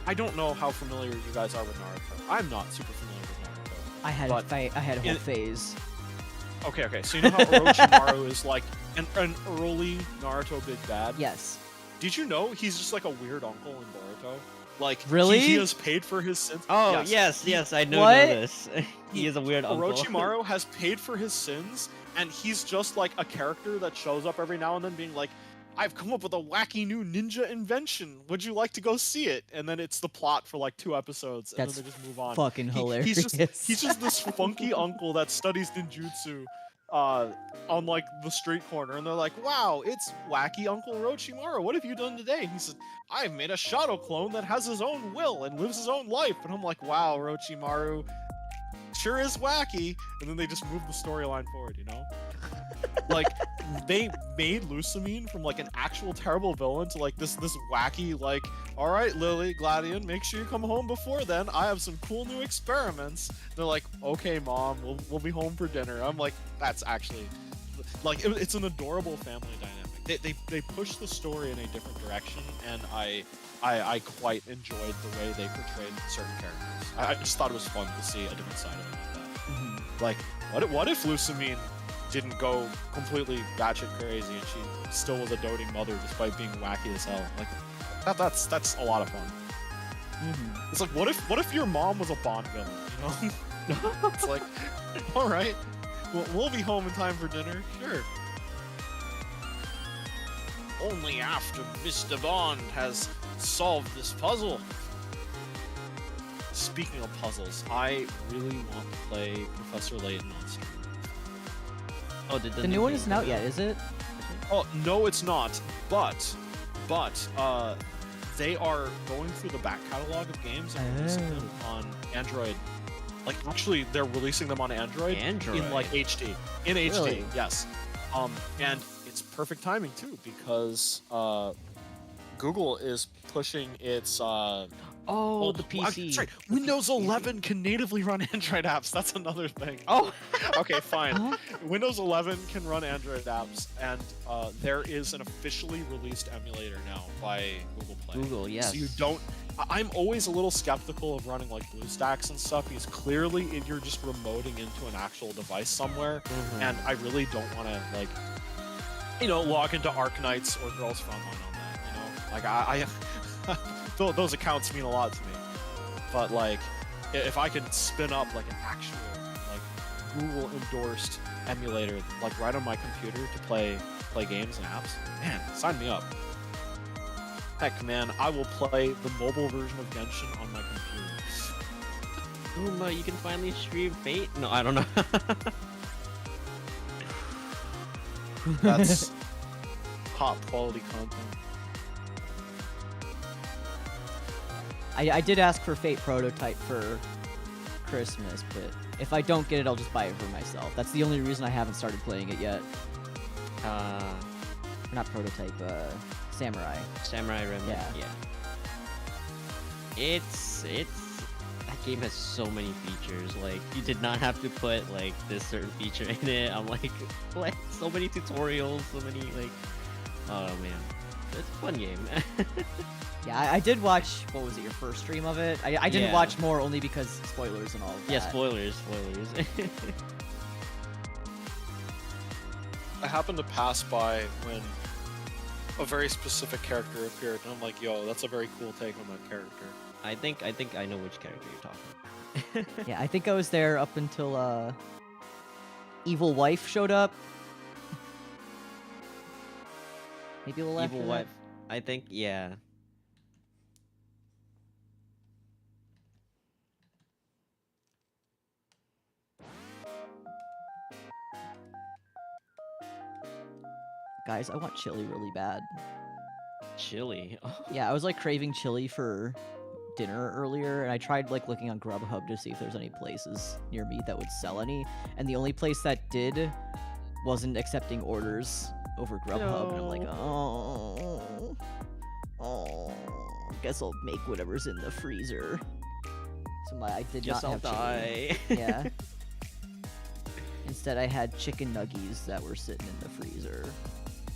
I don't know how familiar you guys are with Naruto. I'm not super familiar with Naruto. I had a whole in- phase. Okay, so you know how Orochimaru is like an early Naruto big bad? Yes. Did you know he's just like a weird uncle in Boruto? Like, Really? he has paid for his sins. Oh, Yes. yes, I know What? this. He is a weird uncle. Orochimaru has paid for his sins, and he's just like a character that shows up every now and then being like, I've come up with a wacky new ninja invention. Would you like to go see it? And then it's the plot for like 2 episodes, and That's then they just move on. fucking hilarious. He's just this funky uncle that studies ninjutsu on like the street corner, and they're like, wow, it's wacky Uncle Orochimaru. What have you done today? He said, I've made a shadow clone that has his own will and lives his own life. And I'm like, wow, Orochimaru sure is wacky. And then they just move the storyline forward, you know? Like, they made Lusamine from like an actual terrible villain to like this wacky, like, all right, Lily, Gladion, make sure you come home before then. I have some cool new experiments. They're like, okay, Mom, we'll be home for dinner. I'm like, that's actually, like, it's an adorable family dynamic. They push the story in a different direction, and I quite enjoyed the way they portrayed certain characters. I just thought it was fun to see a different side of it like that. Mm-hmm. Like, what if Lusamine didn't go completely batshit crazy and she still was a doting mother despite being wacky as hell? Like, that's a lot of fun. Mm-hmm. It's like, what if your mom was a Bond villain, you know? It's like, all right, we'll be home in time for dinner, sure. Only after Mr. Bond has solved this puzzle. Speaking of puzzles, I really want to play Professor Layton on stream. Oh, did The new one isn't out yet, is it? Oh, no, it's not. But they are going through the back catalog of games and releasing them on Android. Like, actually, they're releasing them on Android in like HD. In HD, Really? yes. And it's perfect timing too, because Google is pushing its Oh, the PC. Sorry, Windows 11 can natively run Android apps. That's another thing. Oh, Okay, fine. Huh? Windows 11 can run Android apps, and there is an officially released emulator now by Google Play. Google, yes. So you don't. I'm always a little skeptical of running like BlueStacks and stuff, because clearly you're just remoting into an actual device somewhere, and I really don't want to like, log into Arknights or Girls Frontline on that. Like I those accounts mean a lot to me. But like, if I could spin up like an actual like Google endorsed emulator like right on my computer to play games and apps, man, sign me up. Heck, man, I will play the mobile version of Genshin on my computer. you can finally stream Fate? No, I don't know. That's top quality content. I did ask for Fate prototype for Christmas, but if I don't get it, I'll just buy it for myself. That's the only reason I haven't started playing it yet. Not prototype, Samurai. Samurai Remnant. Yeah. It's that game has so many features. Like, you did not have to put like this certain feature in it. I'm like so many tutorials, so many like, oh man, it's a fun game. Yeah, I did watch, what was it, your first stream of it? I didn't Yeah. watch more only because spoilers and all of that. Yeah, spoilers. I happened to pass by when a very specific character appeared, and I'm like, yo, that's a very cool take on that character. I think I know which character you're talking about. Yeah, I think I was there up until Evil Wife showed up. Maybe a little after Evil that. Wife. I think, yeah. Guys, I want chili really bad. Chili. Yeah, I was like craving chili for dinner earlier, and I tried like looking on Grubhub to see if there's any places near me that would sell any, and the only place that did wasn't accepting orders over Grubhub, and I'm like, oh, guess I'll make whatever's in the freezer. So I did Guess not I'll have chili. die. Yeah. Instead, I had chicken nuggies that were sitting in the freezer.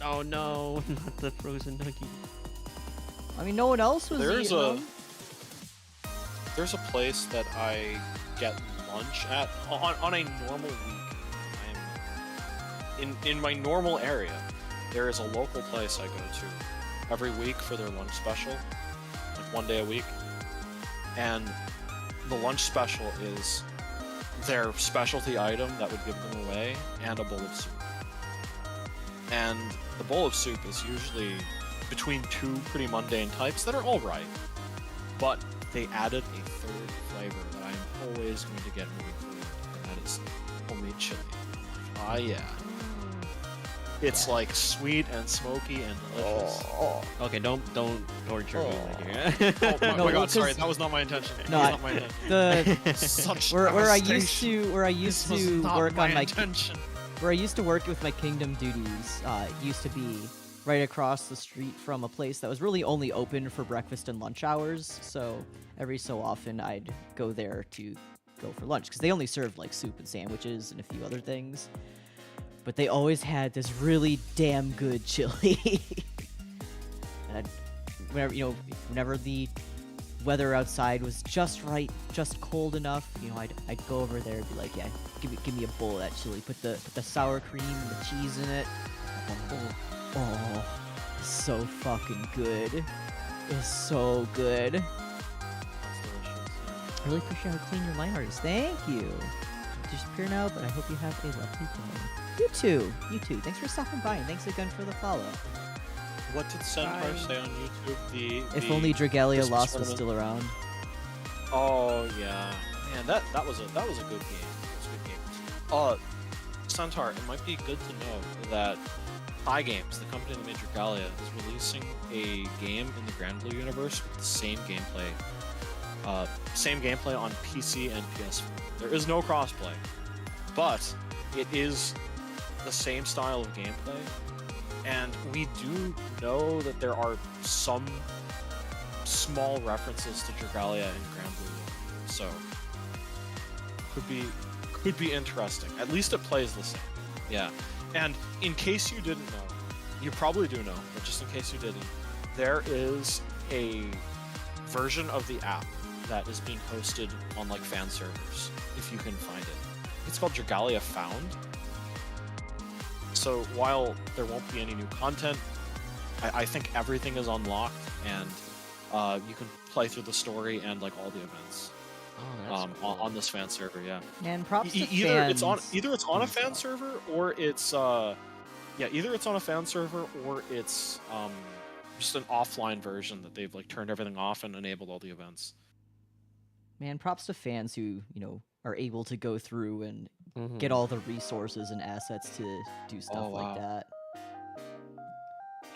Oh no, not the frozen nugget. I mean, no one else was There's eating them. There's a place that I get lunch at on a normal week. In my normal area, there is a local place I go to every week for their lunch special, like one day a week. And the lunch special is their specialty item that would give them away and a bowl of soup. And the bowl of soup is usually between two pretty mundane types that are all right, but they added a third flavor that I am always going to get moving forward, and that is homemade chili. Ah, yeah. It's like sweet and smoky and delicious. Okay, don't torture me like here. Oh my, No, my god, because- sorry, that was not my intention. No, That was not my intention. The Such where I used devastation. to work on my intention. where I used to work with my kingdom duties used to be right across the street from a place that was really only open for breakfast and lunch hours. So every so often I'd go there to go for lunch because they only served like soup and sandwiches and a few other things. But they always had this really damn good chili. And whenever the weather outside was just right, just cold enough, I'd go over there and be like, yeah, give me a bowl of that chili. Put the sour cream and the cheese in it. Oh, it's so fucking good. It's so good. That's delicious. I really appreciate how clean your line art is. Thank you. Disappear now, but I hope you have a lovely day. You too. Thanks for stopping by, and thanks again for the follow. What did Centaur say on YouTube? If only Dragalia Christmas Lost was tournament? still around. Oh yeah, man, that was a good game. That was a good game. Centaur, it might be good to know that Pi Games, the company that made Dragalia, is releasing a game in the Grand Blue universe with the same gameplay. Same gameplay on PC and PS4. There is no crossplay, but it is the same style of gameplay, and we do know that there are some small references to Dragalia and Grand Blue, so could be interesting. At least it plays the same. Yeah. And in case you didn't know, you probably do know, but just in case you didn't, there is a version of the app that is being hosted on like fan servers, if you can find it. It's called Dragalia Found. So while there won't be any new content, I think everything is unlocked, and you can play through the story and like all the events Oh, that's cool. on this fan server. Yeah. And props to Either fans. it's on a fan server, or it's either it's on a fan server, or it's just an offline version that they've like turned everything off and enabled all the events. Man, props to fans who, are able to go through and Mhm. get all the resources and assets to do stuff Oh, like wow. that.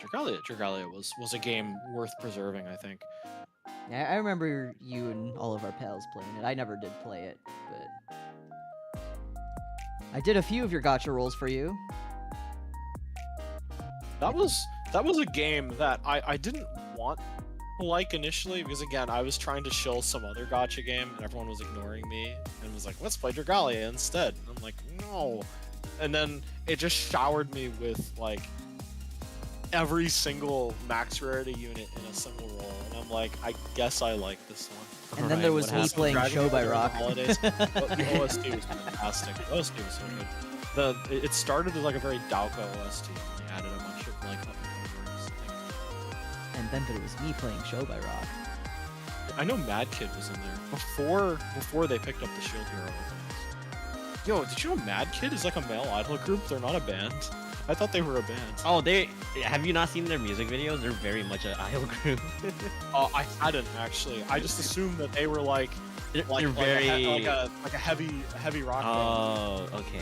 Dragalia was a game worth preserving, I think. Yeah, I remember you and all of our pals playing it. I never did play it, but I did a few of your gotcha rolls for you. That was a game that I didn't want to like initially, because again, I was trying to shill some other gotcha game and everyone was ignoring me and was like, let's play Dragalia instead. And I'm like, no. And then it just showered me with like every single max rarity unit in a single roll, and I'm like, I guess I like this one. And then there was me happened? playing Dragon Show by Ball during the Rock. holidays. The OST was fantastic. The OST was so good. It started as like a very Dowka OST, and they added a bunch of like up-and-coming words. And then there was me playing Show by Rock. I know Mad Kid was in there before they picked up the Shield Hero openings. Yo, did you know Mad Kid is like a male idol group? They're not a band. I thought they were a band. Oh, have you not seen their music videos? They're very much an idol group. Oh, I hadn't actually. I just assumed that they were like They're like very. a heavy rock band. Oh, okay.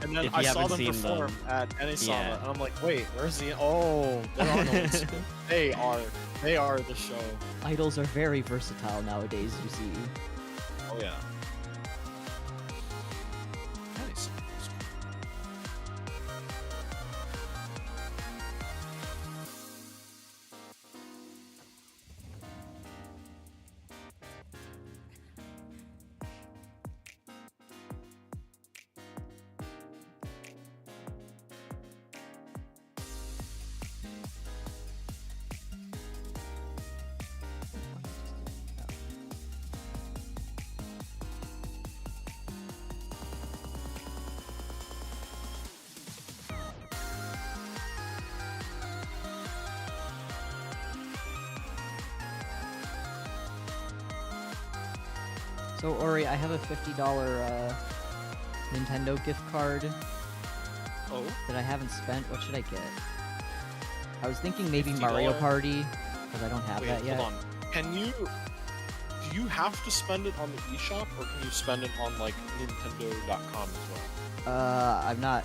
And then if I you saw haven't them seen perform them, at Enisama, yeah. and I'm like, wait, where's the? Oh, they're on the They are the show. Idols are very versatile nowadays, you see. Oh yeah. Nice. So Ori, I have a $50 Nintendo gift card Oh, that I haven't spent. What should I get? I was thinking maybe $50. Mario Party, because I don't have Wait, that yet. hold on. Do you have to spend it on the eShop, or can you spend it on like Nintendo.com as well? I'm not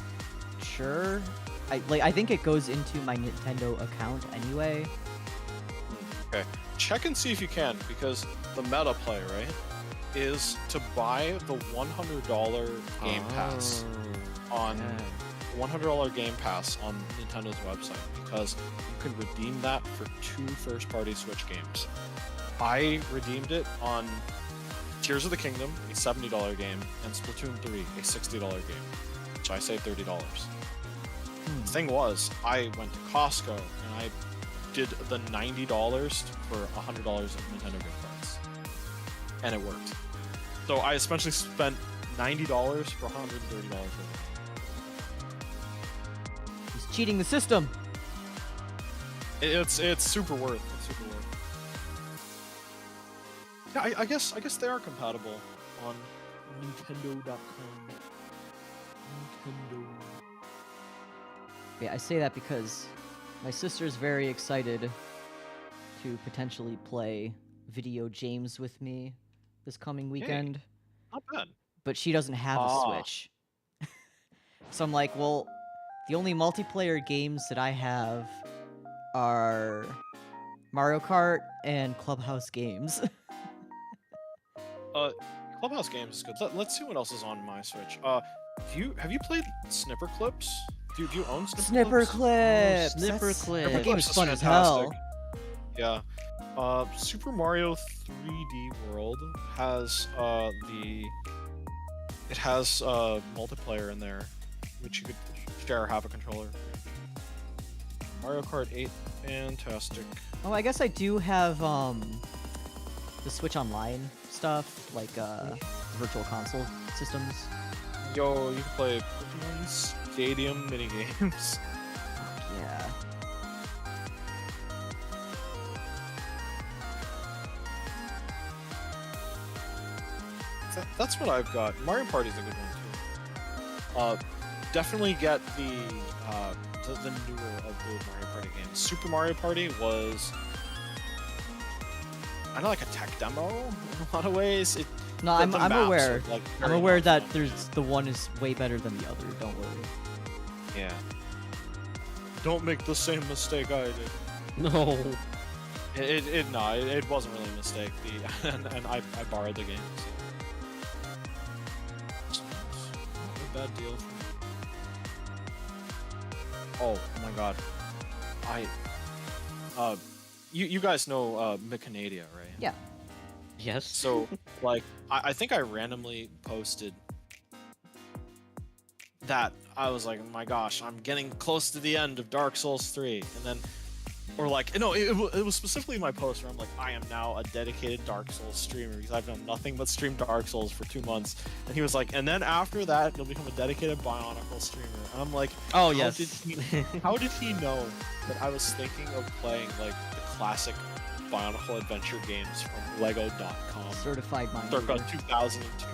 sure. I think it goes into my Nintendo account anyway. Okay, check and see if you can, because the meta play, right, is to buy the $100 Game Pass on $100 Game Pass on Nintendo's website, because you can redeem that for 2 first-party Switch games. I redeemed it on Tears of the Kingdom, a $70 game, and Splatoon 3, a $60 game, which I saved $30. The thing was, I went to Costco and I did the $90 for $100 of Nintendo gift cards, and it worked. So I essentially spent $90 for $130 worth. He's cheating the system. It's super worth. It's super worth. Yeah, I guess they are compatible on Nintendo.com. Nintendo. Yeah, I say that because my sister's very excited to potentially play video games with me this coming weekend, Not bad. but she doesn't have a Switch. So I'm like, well, the only multiplayer games that I have are Mario Kart and Clubhouse games. Clubhouse games is good. Let's see what else is on my Switch. Have you played Snipper Clips? Do you own Snipper Clips? Snipper Snipper Clips. That Clips. game is Clips fun is as hell. fantastic. Yeah. Super Mario 3D World has multiplayer in there, which you could share half a controller. Mario Kart 8, fantastic. Oh, I guess I do have the Switch Online stuff, like virtual console systems. Yo, you can play Pokemon Stadium minigames. Yeah. That's what I've got. Mario Party's a good one too. Definitely get the newer of the Mario Party games. Super Mario Party was kind of like a tech demo in a lot of ways. No, The I'm maps aware. are, like, I'm very aware that much there's the one is way better than the other. Don't worry. yeah. Don't make the same mistake I did. No. It wasn't really a mistake. And I borrowed the game. So. Not a bad deal. Oh my god. You guys know Mechanadia, right? Yeah. Yes. So like I think I randomly posted that I was like, oh my gosh, I'm getting close to the end of Dark Souls 3, and then, or like, no, it was specifically my post where I'm like, I am now a dedicated Dark Souls streamer because I've done nothing but stream Dark Souls for 2 months, and he was like, and then after that, you'll become a dedicated Bionicle streamer, and I'm like, Oh, how yes. how did he know that I was thinking of playing like the classic Bionicle adventure games from Lego.com Certified mind circa reader. 2002?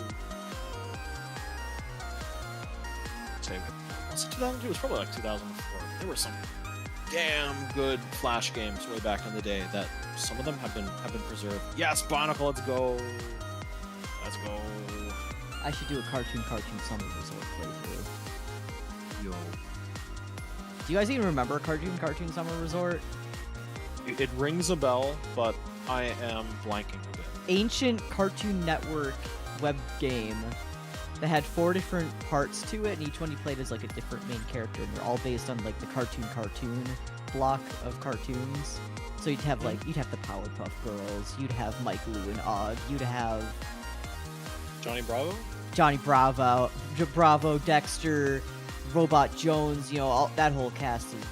Was it 2002? It was probably like 2004. There were some damn good Flash games way back in the day that some of them have been preserved. Yes, Bionicle, let's go. Let's go. I should do a Cartoon Summer Resort playthrough. Yo. Do you guys even remember Cartoon Summer Resort? It rings a bell, but I am blanking a bit. Ancient Cartoon Network web game that had 4 different parts to it, and each one you played as like a different main character, and they're all based on like the cartoon block of cartoons. So you'd have the Powerpuff Girls, you'd have Mike, Lou, and Og, you'd have Johnny Bravo? Johnny Bravo, Dexter, Robot Jones, all that whole cast of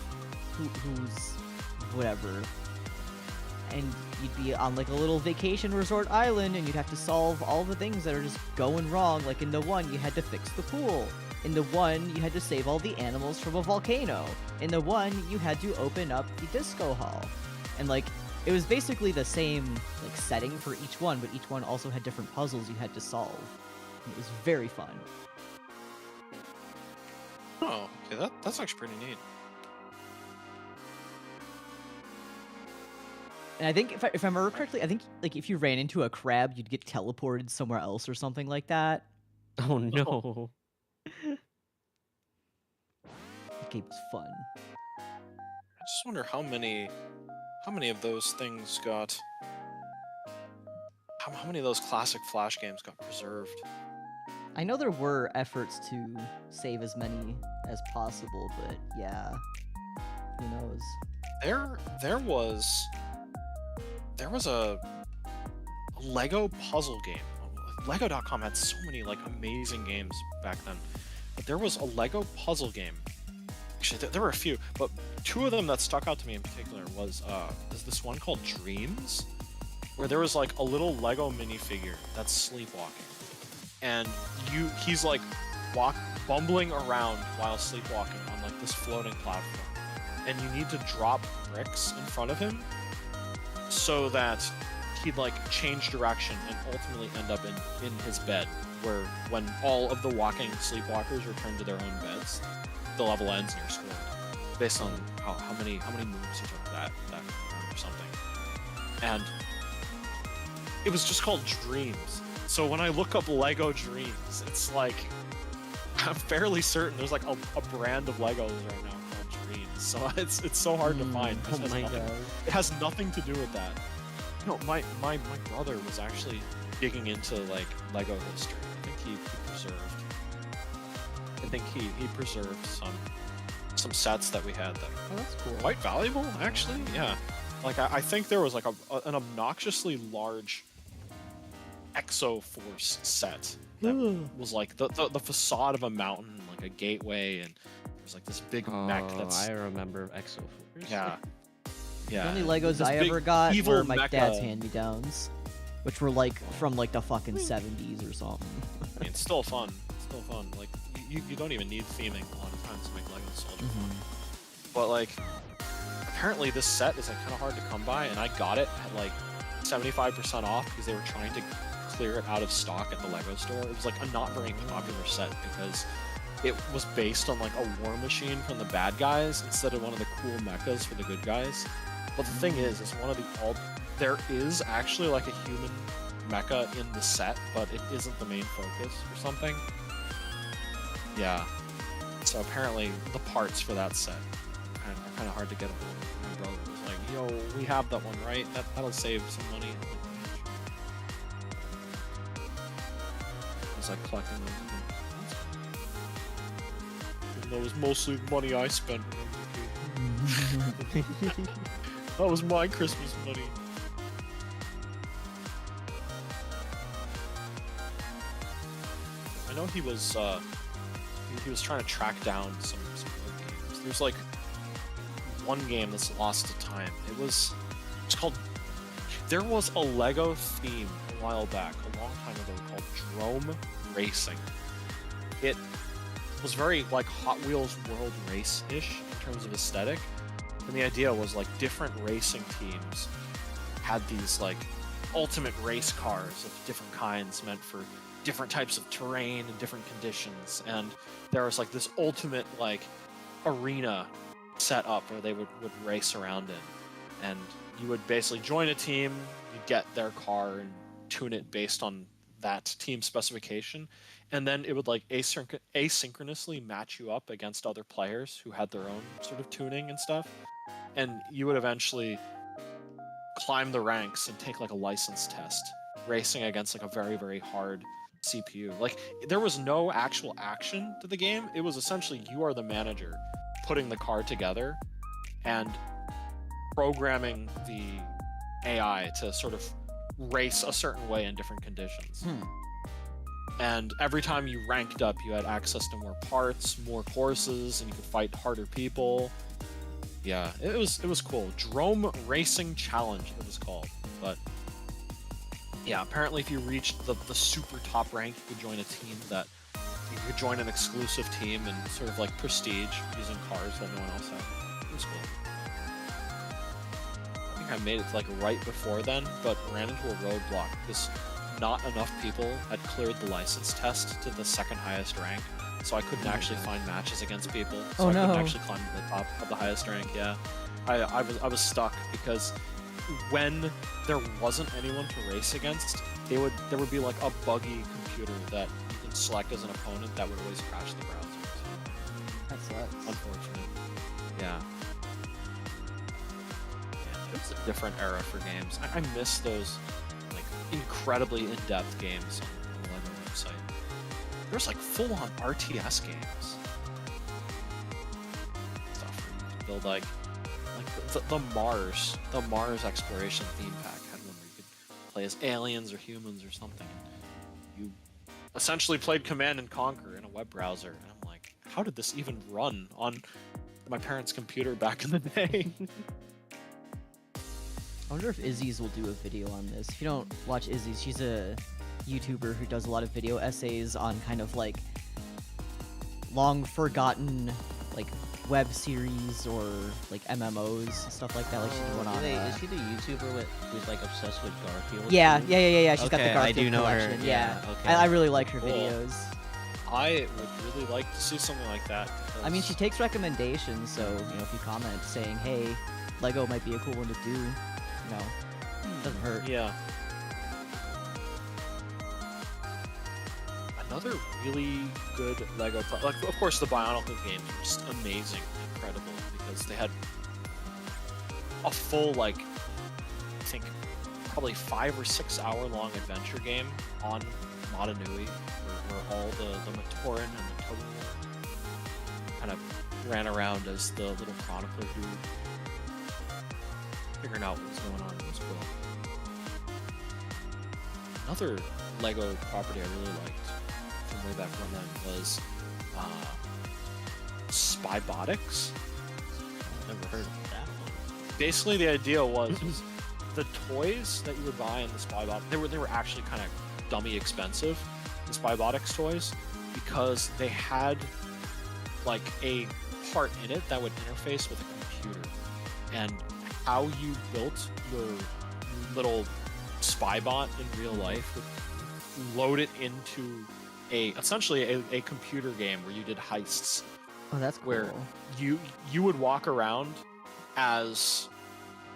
who's whatever. And you'd be on like a little vacation resort island, and you'd have to solve all the things that are just going wrong. Like in the one, you had to fix the pool. In the one, you had to save all the animals from a volcano. In the one, you had to open up the disco hall. And like, it was basically the same like setting for each one, but each one also had different puzzles you had to solve. And it was very fun. Oh, okay, that's actually pretty neat. And I think if I remember correctly, I think like if you ran into a crab, you'd get teleported somewhere else or something like that. Oh no. The game was fun. I just wonder how many of those things got. How many of those classic Flash games got preserved? I know there were efforts to save as many as possible, but yeah, who knows? There was a Lego puzzle game. Lego.com had so many like amazing games back then, but there was a Lego puzzle game. Actually, there were a few, but two of them that stuck out to me in particular was there's this one called Dreams, where there was like a little Lego minifigure that's sleepwalking, and he's like bumbling around while sleepwalking on like this floating platform, and you need to drop bricks in front of him so that he'd like change direction and ultimately end up in his bed, where when all of the walking sleepwalkers return to their own beds, the level ends and you're scored based on how many moves you took that round or something. And it was just called Dreams. So when I look up Lego Dreams, it's like I'm fairly certain there's like a brand of Legos right now called Dreams. So it's so hard to find. Oh my god. It has nothing to do with that. No, my brother was actually digging into like Lego history. I think he preserved some sets that we had that Oh, that's cool. were quite valuable, actually. Yeah, like I think there was like an obnoxiously large Exoforce set that was like the facade of a mountain, like a gateway, and there's like this big mech that's I remember Exoforce. yeah. The only Legos This I big ever got evil were my mecha. dad's hand-me-downs, which were like from like the fucking 70s or something. I mean, it's still fun. It's still fun. Like you don't even need theming a lot of times to make Lego Soldier fun. But like, apparently this set is like kind of hard to come by, and I got it at like 75% off because they were trying to clear it out of stock at the Lego store. It was like a not very popular set because it was based on like a war machine from the bad guys instead of one of the cool mechas for the good guys. But the thing is one of the there is actually like a human mecha in the set, but it isn't the main focus or something. Yeah. So apparently the parts for that set are kind of hard to get a hold of. My brother was like, "Yo, we have that one, right? That'll save some money." I was like collecting those. Even though it was mostly money I spent. That was my Christmas money. I know he was trying to track down some other games. There's like one game that's lost to time. It's called. There was a Lego theme a while back, a long time ago, called Drome Racing. It was very like Hot Wheels World Race-ish in terms of aesthetic. And the idea was like different racing teams had these like ultimate race cars of different kinds meant for different types of terrain and different conditions. And there was like this ultimate like arena set up where they would race around in. And you would basically join a team, you'd get their car and tune it based on that team specification. And then it would like asynchronously match you up against other players who had their own sort of tuning and stuff. And you would eventually climb the ranks and take like a license test, racing against like a very, very hard CPU. Like there was no actual action to the game. It was essentially you are the manager putting the car together and programming the AI to sort of race a certain way in different conditions. And every time you ranked up, you had access to more parts, more courses, and you could fight harder people. Yeah, it was cool. Drome Racing Challenge, it was called. But yeah, apparently if you reached the super top rank, you could join a team that you could join an exclusive team and sort of like prestige using cars that no one else had. It was cool. I think I made it to like right before then, but ran into a roadblock because not enough people had cleared the license test to the second highest rank, so I couldn't actually find matches against people. So I couldn't actually climb to the top of the highest rank. Yeah, I was stuck because when there wasn't anyone to race against, there would be like a buggy computer that you can select as an opponent that would always crash the browser. So, That sucks. unfortunate. Yeah. It was a different era for games. I miss those like incredibly in-depth games on the LEGO website. There's like full-on RTS games. Stuff where you could build like the Mars exploration theme pack had one where you could play as aliens or humans or something. You essentially played Command and Conquer in a web browser, and I'm like, how did this even run on my parents' computer back in the day? I wonder if Izzy's will do a video on this. If you don't watch Izzy's, she's a YouTuber who does a lot of video essays on kind of like long forgotten like web series or like MMOs, stuff like that. Like she did one on. Is she the YouTuber who's like obsessed with Garfield? Yeah. too? She's got the Okay, Garfield I do know her. collection. Yeah, okay. I really like her Cool. videos. I would really like to see something like that. I mean, she because- takes recommendations, so if you comment saying, "Hey, Lego might be a cool one to do," doesn't hurt. Yeah. Another really good Lego like, of course, the Bionicle games were just amazing, incredible, because they had a full, like, I think, probably 5 or 6 hour long adventure game on Motunui, where all the Matoran and the Toguro kind of ran around as the little chronicler dude, figuring out what was going on. It was cool. Another Lego property I really liked from way back when then was Spybotics. Never heard of that one. Basically, the idea was the toys that you would buy in the Spybot, they were actually kind of dummy expensive, the Spybotics toys, because they had like a part in it that would interface with a computer, and how you built your little Spybot in real life would load it into essentially a computer game where you did heists, Oh, that's cool. where you would walk around as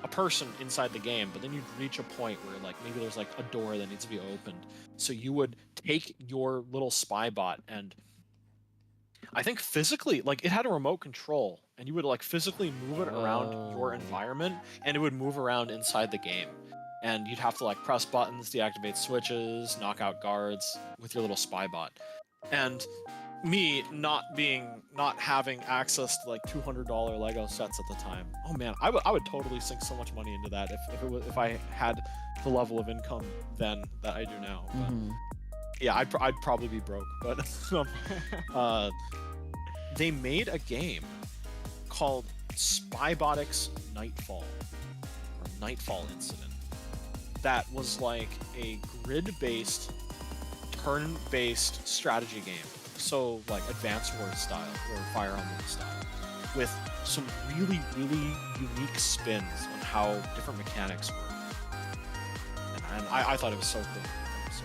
a person inside the game, but then you'd reach a point where like maybe there's like a door that needs to be opened, so you would take your little Spybot and I think physically, like, it had a remote control, and you would like physically move it around your Oh. environment, and it would move around inside the game, and you'd have to like press buttons, deactivate switches, knock out guards with your little Spybot. And me not having access to like $200 Lego sets at the time, oh man, I would totally sink so much money into that if I had the level of income then that I do now. But Mhm. yeah, I'd probably be broke. But they made a game called Spybotics Nightfall, or Nightfall Incident, that was like a grid-based, turn-based strategy game. So like Advance Wars style or Fire Emblem style, with some really, really unique spins on how different mechanics work. And I thought it was so cool. It was so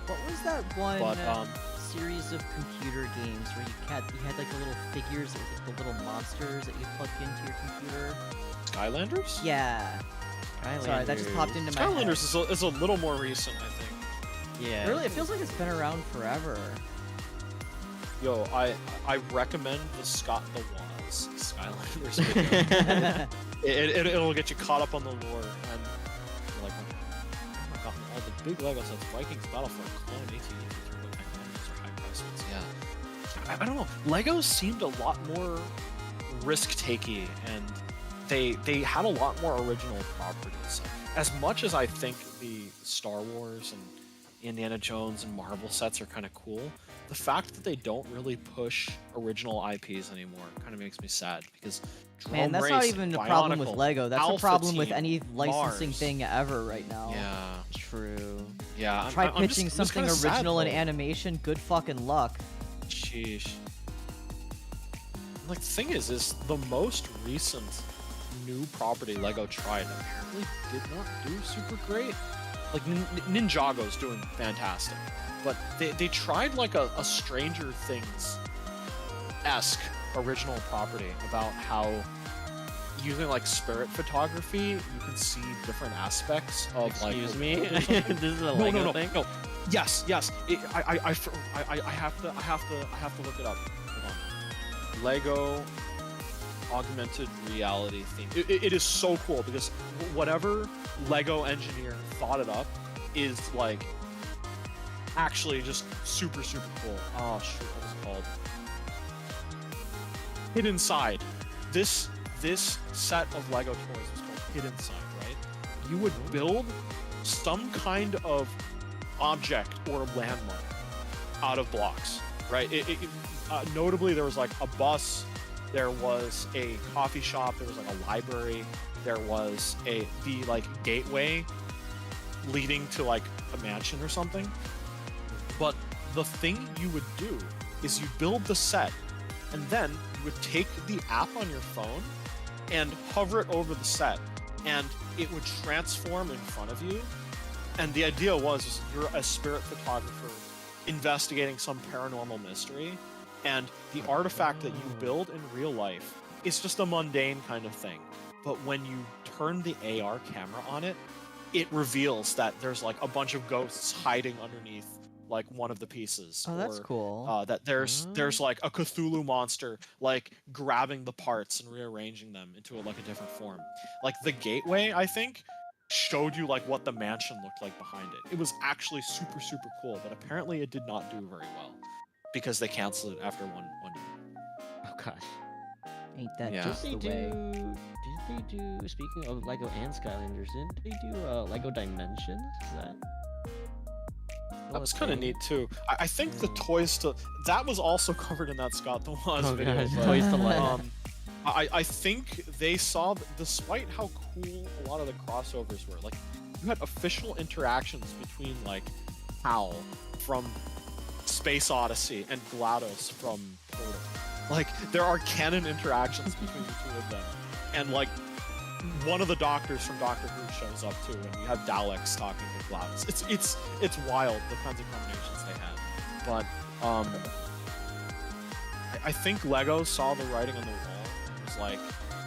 cool. What was that one But series of computer games where you had like the little figures, the little monsters that you plugged into your computer? Skylanders? Yeah. Sorry, that just popped into my head. Skylanders is a little more recent, I think. Yeah. Really, it feels like it's been around forever. Yo, I recommend the Scott the Waz Skylanders video. It'll get you caught up on the lore, and you're like, oh my god, all the big Lego sets, Vikings, Battlefront, Clone, 1883, what kind of items are high price ones? Yeah. I don't know. Legos seemed a lot more risk-takey, and they had a lot more original properties. As much as I think the Star Wars and Indiana Jones and Marvel sets are kind of cool, the fact that they don't really push original IPs anymore kind of makes me sad, because Man, Drone that's not Race, even a problem with Bionicle, Lego. That's a Alpha problem with Team, any licensing Mars. thing ever right now. Yeah, True. yeah. Try I'm pitching just something kinda sad, original in though. animation. Good fucking luck. Sheesh. Like, the thing is the most recent new property Lego tried apparently did not do super great. Like, Ninjago's doing fantastic, but they tried like a Stranger Things-esque original property about how using like spirit photography, you can see different aspects of Excuse like. me. This is a Lego thing. No. Yes. I have to look it up. Hold on. Lego augmented reality theme. It is so cool because whatever Lego engineer thought it up is like actually just super cool. Oh shoot, what was it called? Hidden Side. This set of Lego toys was called Hidden Side, right? You would build some kind of object or landmark out of blocks, right? Notably, there was like a bus, there was a coffee shop, there was like a library, there was the like gateway leading to like a mansion or something. But the thing you would do is you build the set, and then you would take the app on your phone and hover it over the set, and it would transform in front of you. And the idea was you're a spirit photographer investigating some paranormal mystery, and the artifact that you build in real life is just a mundane kind of thing. But when you turn the AR camera on it, it reveals that there's like a bunch of ghosts hiding underneath like one of the pieces. Oh, that's or, cool. that there's like a Cthulhu monster like grabbing the parts and rearranging them into like a different form. Like the gateway, I think, showed you like what the mansion looked like behind it. It was actually super cool, but apparently it did not do very well because they canceled it after one year. Oh gosh. Ain't that Yeah. just the way? Did they do? Speaking of Lego and Skylanders, didn't they do Lego Dimensions? Is that? That was kind of neat too. I think the toys to that was also covered in that Scott the Waz Oh video. gosh, but, Toys to Life. I think they saw, despite how cool a lot of the crossovers were, like you had official interactions between like Hal from Space Odyssey and GLaDOS from Portal. Like there are canon interactions between the two of them, and like one of the doctors from Doctor Who shows up too, and you have Daleks talking to GLaDOS. It's wild the kinds of combinations they had, but I think Lego saw the writing on the wall and was like,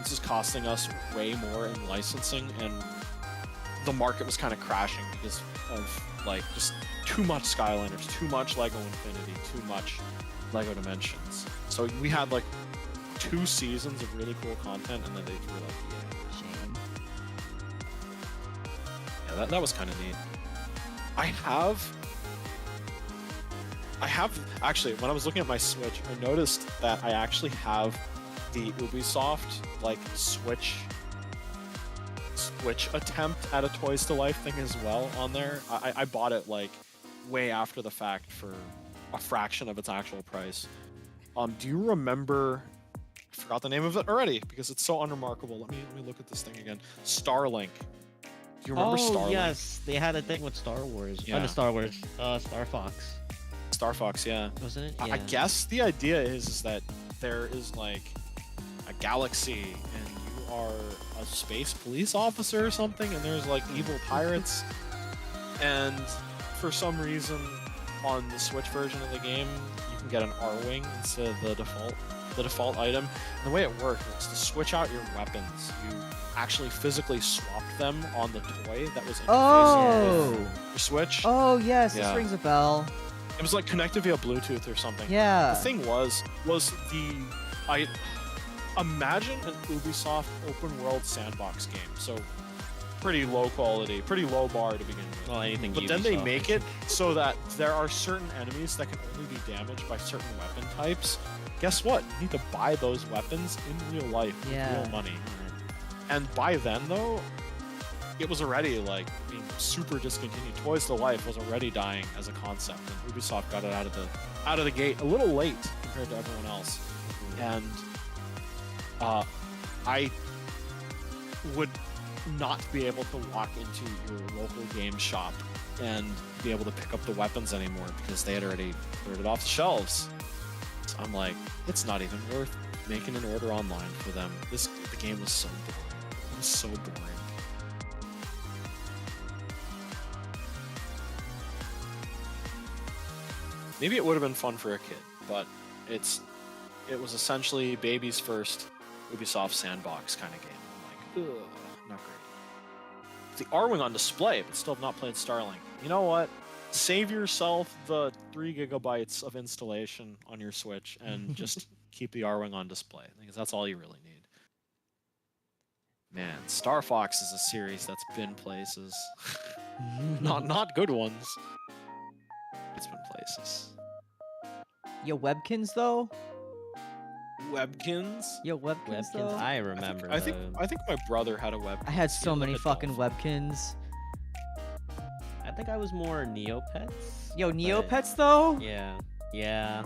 this is costing us way more in licensing, and the market was kind of crashing because of like just too much Skylanders, too much Lego Infinity, too much Lego Dimensions. So we had like 2 seasons of really cool content, and then they threw it out the air. Shame. Yeah, that was kind of neat. I have actually, when I was looking at my Switch, I noticed that I actually have the Ubisoft like Switch attempt at a Toys to Life thing as well on there. I bought it like way after the fact for a fraction of its actual price. Do you remember? I forgot the name of it already because it's so unremarkable. Let me look at this thing again. Starlink. Do you remember Oh Starlink? yes, they had a thing with Star Wars. Yeah. The Star Wars. Star Fox. Star Fox, yeah. Wasn't it? I guess the idea is that there is like a galaxy and you are a space police officer or something, and there's like evil pirates, and for some reason on the Switch version of the game you can get an R-Wing instead of the default item. And the way it worked was to switch out your weapons, you actually physically swapped them on the toy that was interfacing with your Switch. Oh yes, Yeah. this rings a bell. It was like connected via Bluetooth or something. Yeah. The thing was I imagine an Ubisoft open world sandbox game. So pretty low quality, pretty low bar to begin with. Well, anything. But then they Ubisoft. make it so that there are certain enemies that can only be damaged by certain weapon types. Guess what? You need to buy those weapons in real life with Yeah. real money. And by then, though, it was already like being super discontinued. Toys to Life was already dying as a concept, and Ubisoft got it out of the gate a little late compared to everyone else. And I would not be able to walk into your local game shop and be able to pick up the weapons anymore because they had already cleared it off the shelves. So I'm like, it's not even worth making an order online for them. The game was so boring. It was so boring. Maybe it would have been fun for a kid, but it was essentially baby's first Ubisoft sandbox kind of game. Ugh, not great. The R-Wing on display, but still have not played Starlink. You know what? Save yourself the 3 gigabytes of installation on your Switch and just keep the R-Wing on display, because that's all you really need. Man, Star Fox is a series that's been places. not good ones. It's been places. Yo, Webkins though. Webkins? Yo, Webkins though. Webkins, I remember. I think my brother had a Webkins. I had He so like many a fucking dolphin. Webkins. I think I was more Neopets. Yo, but- Neopets though. Yeah, yeah.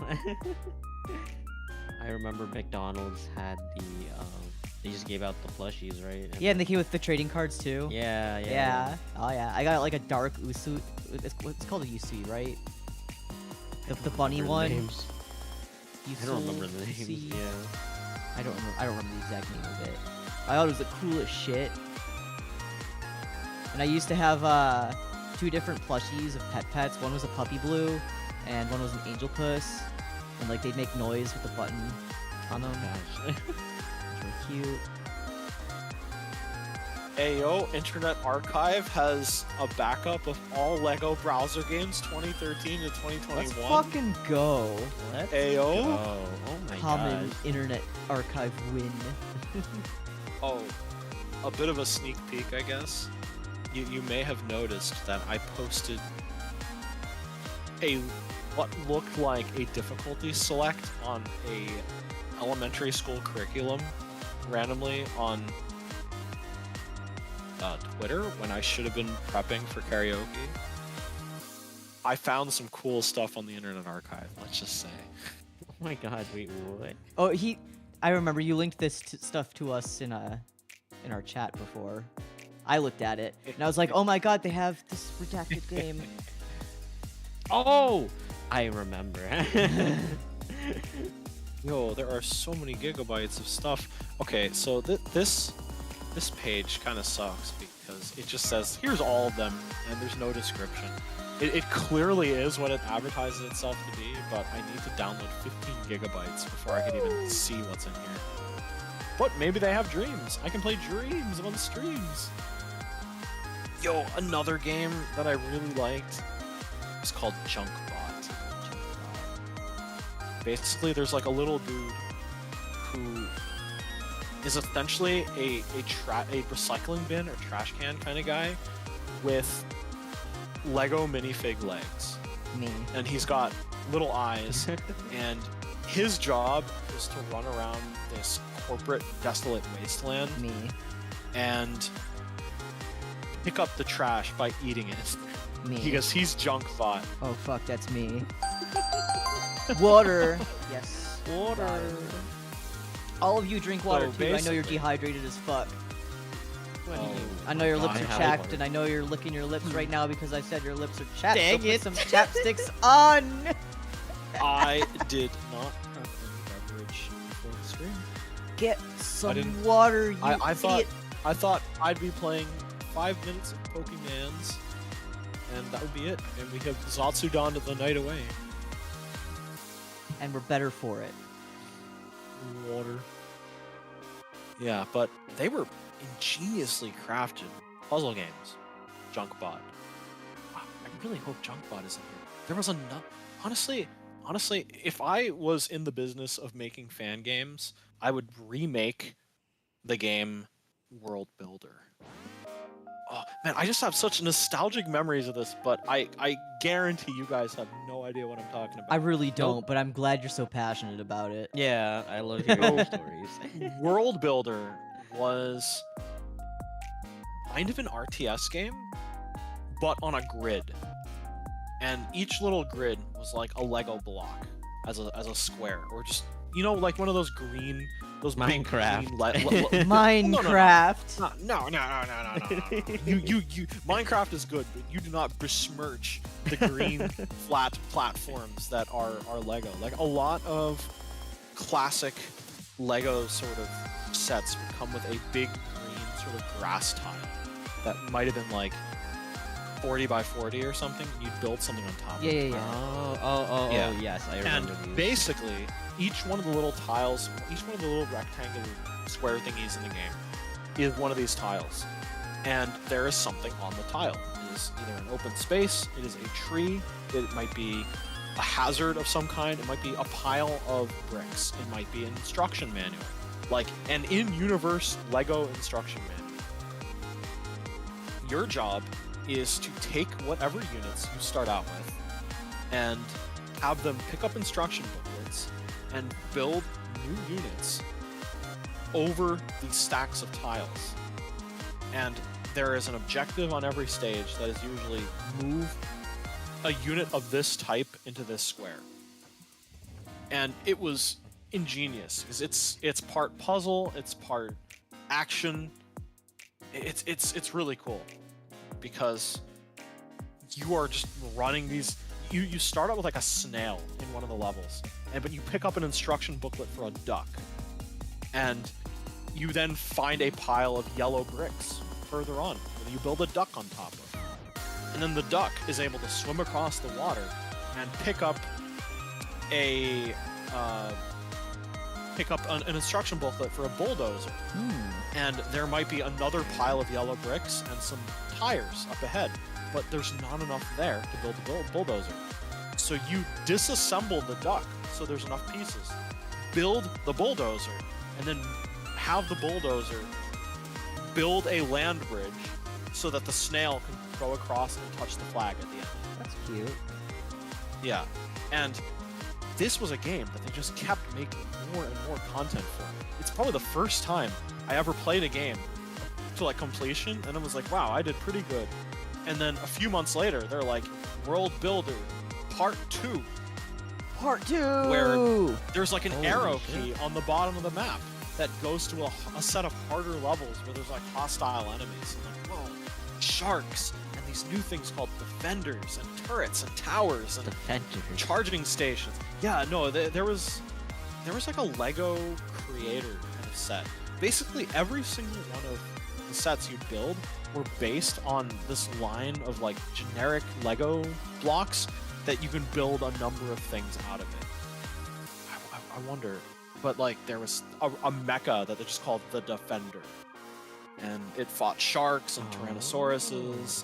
I remember McDonald's had the. They just gave out the plushies, right? Yeah, and they came with the trading cards too. Yeah, yeah. Yeah. Oh yeah. I got like a dark Usu. It's called a Usu, right? The bunny Remember the one. names. I don't remember the names. Usu. Yeah. I don't remember the exact name of it. I thought it was the coolest shit. And I used to have 2 different plushies of pets. One was a puppy blue, and one was an angel puss. And like they'd make noise with the button on them. Gosh. Which were cute. Ayo, Internet Archive has a backup of all LEGO browser games 2013 to 2021. Let's fucking go. Let's Ayo. go. Oh my Common gosh. Internet Archive win. Oh, a bit of a sneak peek, I guess. You may have noticed that I posted what looked like a difficulty select on a elementary school curriculum randomly on Twitter when I should have been prepping for karaoke. I found some cool stuff on the Internet Archive, let's just say. Oh my god, wait, what? Oh, I remember you linked this stuff to us in our chat before. I looked at it and I was like, oh my god, they have this redacted game. Oh! I remember. Yo, there are so many gigabytes of stuff. Okay, so this page kind of sucks because it just says, here's all of them, and there's no description. It clearly is what it advertises itself to be, but I need to download 15 gigabytes before I can even see what's in here. But maybe they have Dreams. I can play Dreams on streams. Yo, another game that I really liked is called Junkbot. Basically, there's like a little dude who is essentially a recycling bin or trash can kind of guy with Lego minifig legs, Me. and he's got little eyes, and his job is to run around this corporate desolate wasteland Me. and pick up the trash by eating it. Me. Because he's Junkbot. Oh fuck, that's me. Water. Yes. Water. All of you drink water So too. I know you're basically- dehydrated as fuck. Oh, I know your lips I are have chapped, water. and I know you're licking your lips right now because I said your lips are chapped. Dang so it. put some chapsticks on. I did not have any beverage before the stream. Get some didn't- water, you I thought idiot. I thought I'd be playing 5 minutes of Pokemans, and that would be it. And we have Zatsudan the night away. And we're better for it. Water. Yeah, but they were ingeniously crafted puzzle games. Junkbot. Wow, I really hope Junkbot isn't here. There was another. Honestly, if I was in the business of making fan games, I would remake the game World Builder. Oh man, I just have such nostalgic memories of this, but I guarantee you guys have no idea what I'm talking about. I really don't, but I'm glad you're so passionate about it. Yeah, I love hearing your stories. World Builder was kind of an RTS game, but on a grid. And each little grid was like a Lego block as a square, or just like one of those green, those big Minecraft. green Minecraft. No. You Minecraft is good, but you do not besmirch the green flat platforms that are Lego. Like a lot of classic Lego sort of sets would come with a big green sort of grass tile that might have been like 40 by 40 or something. And you'd build something on top of it. Yeah. Oh, Yeah. yes, I And remember these. basically, each one of the little tiles, each one of the little rectangular square thingies in the game is one of these tiles, and there is something on the tile. It is either an open space, it is a tree, it might be a hazard of some kind, it might be a pile of bricks, it might be an instruction manual, like an in-universe Lego instruction manual. Your job is to take whatever units you start out with and have them pick up instruction booklets and build new units over these stacks of tiles. And there is an objective on every stage that is usually move a unit of this type into this square. And it was ingenious because it's part puzzle, it's part action. It's really cool because you are just running these. You start out with like a snail in one of the levels, but you pick up an instruction booklet for a duck, and you then find a pile of yellow bricks further on that you build a duck on top of, and then the duck is able to swim across the water and pick up an instruction booklet for a bulldozer. And there might be another pile of yellow bricks and some tires up ahead, but there's not enough there to build the bulldozer. So you disassemble the duck so there's enough pieces, build the bulldozer, and then have the bulldozer build a land bridge so that the snail can go across and touch the flag at the end. That's cute. Yeah, and this was a game that they just kept making more and more content for. It's probably the first time I ever played a game to like completion, and I was like, wow, I did pretty good. And then a few months later, they're like, World Builder Part 2. Part 2! Where there's like an Holy arrow shit. key on the bottom of the map that goes to a set of harder levels where there's like hostile enemies. And like, whoa, sharks, and these new things called defenders, and turrets, and towers, and Defender. charging stations. Yeah, no, there was like a Lego creator kind of set. Basically, every single one of the sets you build were based on this line of like generic Lego blocks that you can build a number of things out of it. I wonder, but like there was a mecha that they just called the Defender, and it fought sharks and Tyrannosauruses,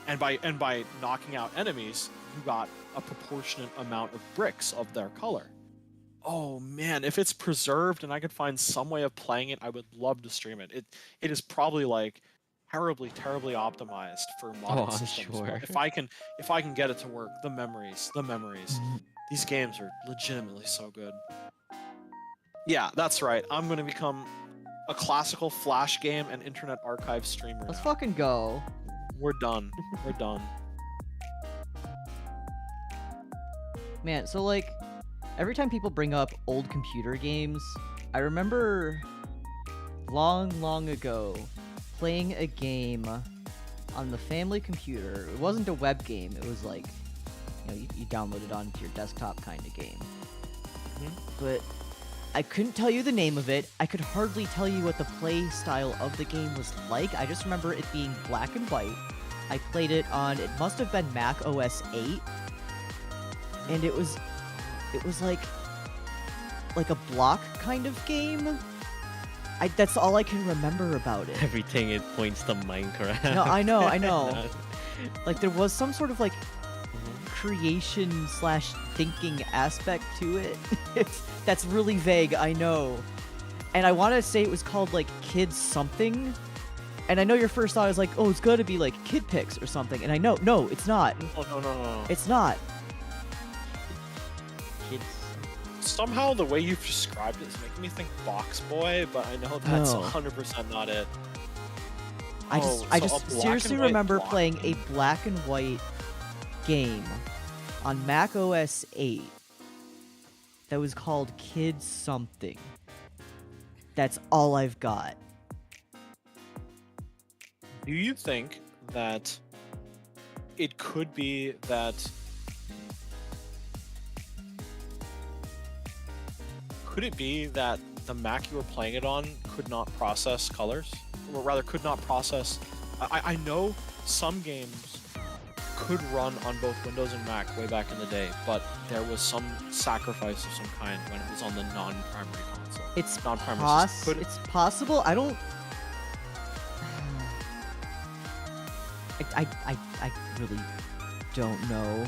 and by knocking out enemies, you got a proportionate amount of bricks of their color. Oh man, if it's preserved and I could find some way of playing it, I would love to stream it. It is probably like terribly optimized for modern I'm systems. But sure. if I can get it to work, the memories. These games are legitimately so good. Yeah, that's right. I'm gonna become a classical Flash game and Internet Archive streamer Let's now. fucking go. We're done. We're done. Man, so like, every time people bring up old computer games, I remember long ago playing a game on the family computer. It wasn't a web game, it was like, you download it onto your desktop kind of game. But I couldn't tell you the name of it. I could hardly tell you what the play style of the game was like. I just remember it being black and white. I played it on, it must have been Mac OS 8. And it was like a block kind of game. That's all I can remember about it. Everything it points to Minecraft. No, I know. Like there was some sort of like creation / thinking aspect to it. That's really vague, I know. And I want to say it was called like Kids something. And I know your first thought is like, oh, it's got to be like Kid Pix or something. And I know, no, it's not. Oh, no. It's not. Kids. Somehow the way you've described it is making me think Box Boy, but I know that's No. 100% not it. I Oh, just so a black seriously and white remember block playing a game. black and white game on Mac OS 8 that was called Kids something. That's all I've got. Do you think that it could be that the Mac you were playing it on could not process colors? Or rather, could not process... I know some games could run on both Windows and Mac way back in the day, but there was some sacrifice of some kind when it was on the non-primary console. It's Non-primary system. it's possible. I don't I really don't know.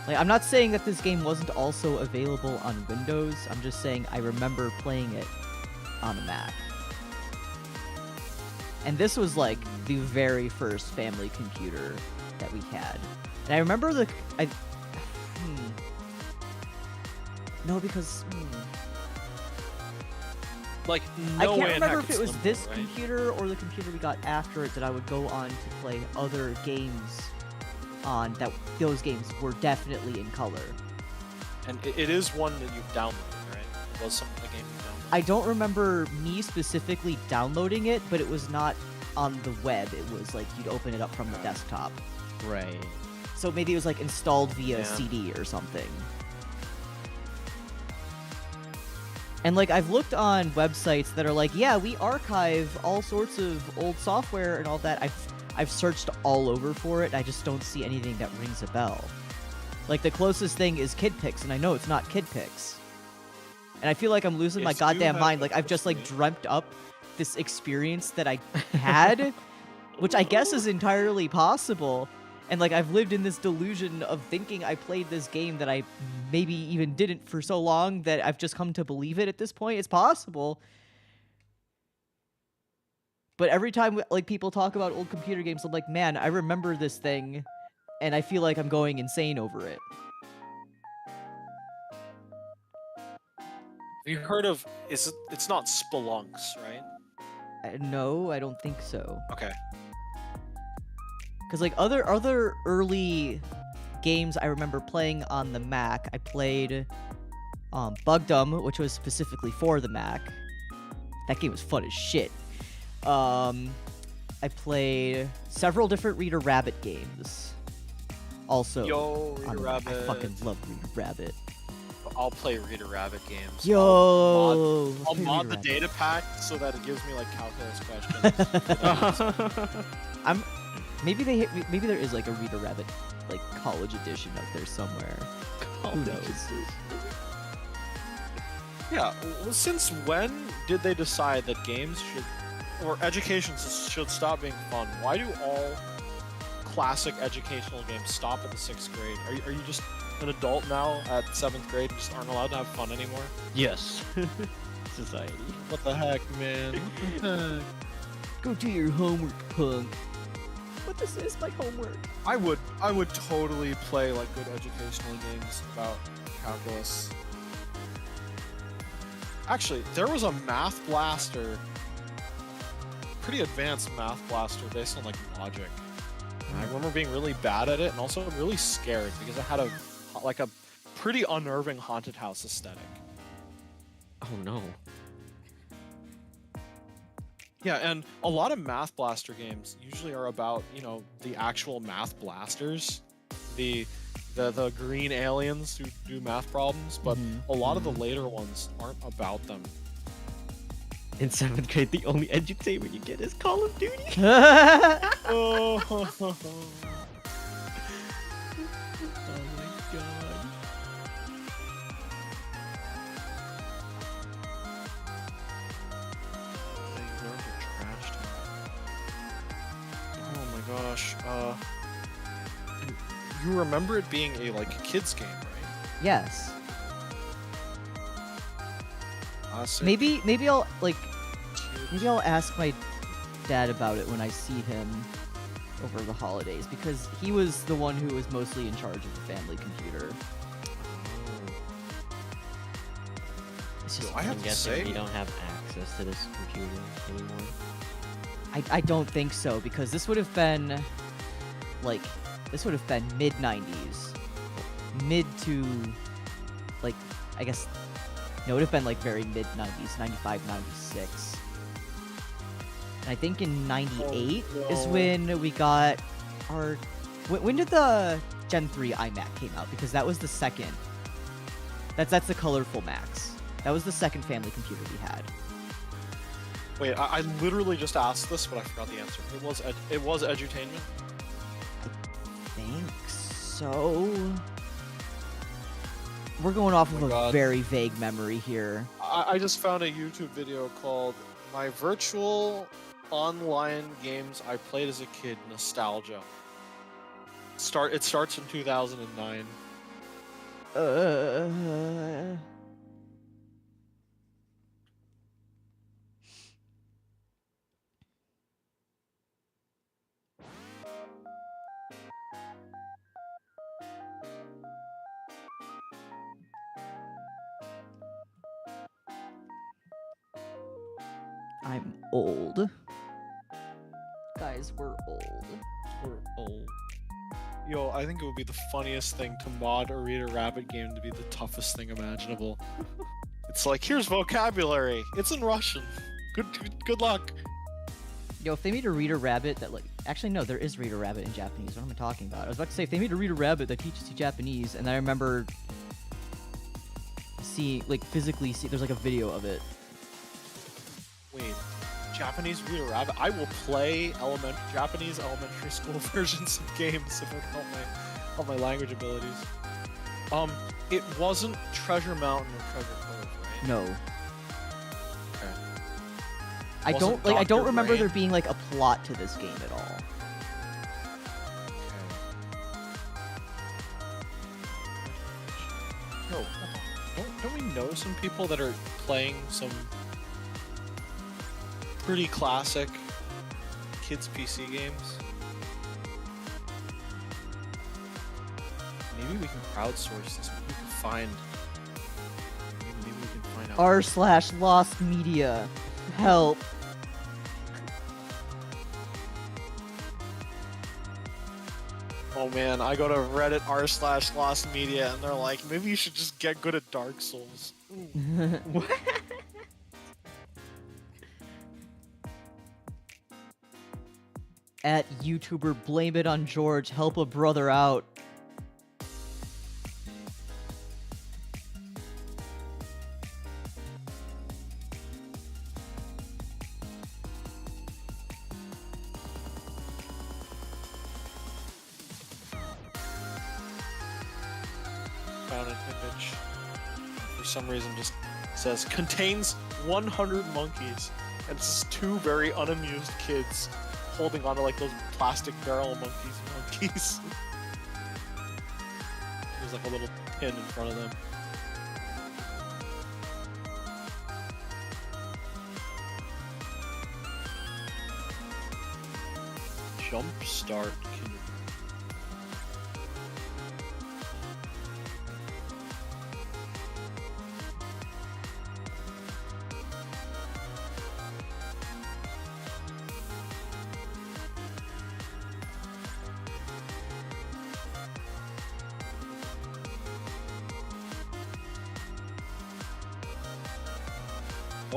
Like, I'm not saying that this game wasn't also available on Windows. I'm just saying I remember playing it on a Mac. And this was like the very first family computer that we had. And I remember No, because Like, I no can't way in remember heck if it it's was Limbo, this right? computer or the computer we got after it that I would go on to play other games on. That those games were definitely in color. And it is one that you've downloaded, right? It was some of the game you downloaded. I don't remember me specifically downloading it, but it was not on the web. It was like you'd open it up from the desktop. Right. So maybe it was like installed via Yeah. CD or something. And like I've looked on websites that are like, yeah, we archive all sorts of old software and all that. I've searched all over for it. I just don't see anything that rings a bell. Like the closest thing is KidPix, and I know it's not KidPix. And I feel like I'm losing my Yes, you goddamn have mind. Like I've just like history. dreamt up this experience that I had, which I guess is entirely possible. And like I've lived in this delusion of thinking I played this game that I maybe even didn't for so long that I've just come to believe it at this point. It's possible. But every time like people talk about old computer games, I'm like, man, I remember this thing, and I feel like I'm going insane over it. Have you heard of? It's not Spelunks, right? No, I don't think so. Okay. Because like other early games I remember playing on the Mac, I played Bugdom, which was specifically for the Mac. That game was fun as shit. I played several different Reader Rabbit games. Also, Yo, on Reader the Mac. Rabbit. I fucking love Reader Rabbit. I'll play Reader Rabbit games. Yo, I'll play mod Reader the Rabbit. data pack so that it gives me like calculus questions. Maybe there is like a Reader Rabbit like college edition out there somewhere. Who knows? Yeah. Well, since when did they decide that games should, or education should stop being fun? Why do all classic educational games stop at the 6th grade? Are you just an adult now at 7th grade and just aren't allowed to have fun anymore? Yes. Society. What the heck, man? Go do your homework, punk. But this is my homework. I would totally play like good educational games about calculus. Actually, there was a math blaster, pretty advanced math blaster based on like logic. And I remember being really bad at it and also really scared because it had a pretty unnerving haunted house aesthetic. Oh no. Yeah, and a lot of Math Blaster games usually are about, you know, the actual math blasters, the green aliens who do math problems, but a lot of the later ones aren't about them. In 7th grade, the only edutainment you get is Call of Duty. Oh, Oh my god. oh my gosh. You remember it being a like kids game, right? Yes. Classic Maybe I'll like kids. maybe I'll ask my dad about it when I see him over the holidays, because he was the one who was mostly in charge of the family computer. It's just I have I'm to guessing say, we don't have access to this computer anymore. I don't think so, because this would have been mid 90s. Mid to like I guess no, it would have been like very mid 90s, 95, 96. And I think in 98 is no. when we got our when did the Gen 3 iMac came out? Because that was the second. That's the colorful Macs. That was the second family computer we had. Wait, I literally just asked this, but I forgot the answer. It was edutainment. Think so. We're going off Oh of my a God. very vague memory here. I just found a YouTube video called "My Virtual online games I played as a kid, nostalgia. It starts in 2009. I'm old. Guys, we're old. We're old. Yo, I think it would be the funniest thing to mod a Reader Rabbit game to be the toughest thing imaginable. It's like, here's vocabulary. It's in Russian. Good luck. Yo, if they made a Reader Rabbit that actually no, there is Reader Rabbit in Japanese. What am I talking about? I was about to say if they made a Reader Rabbit that teaches you Japanese, and I remember physically see there's like a video of it. Wait, Japanese Reader Rabbit? I will play Japanese elementary school versions of games if it help my language abilities. It wasn't Treasure Mountain or Treasure Cove, right? No. Okay. I Wasn't don't I don't Dr. remember Brain? there being like a plot to this game at all. Yo, don't we know some people that are playing some pretty classic kids PC games? Maybe we can crowdsource this. Maybe we can find. Maybe we can find out. r/lost media. Help. Oh man, I go to Reddit r/lost media and they're like, maybe you should just get good at Dark Souls. What? At YouTuber, blame it on George, help a brother out. Found an image. For some reason just says, contains 100 monkeys. And it's just two very unamused kids holding onto like those plastic barrel monkeys. There's like a little pin in front of them. Jumpstart Kindergarten.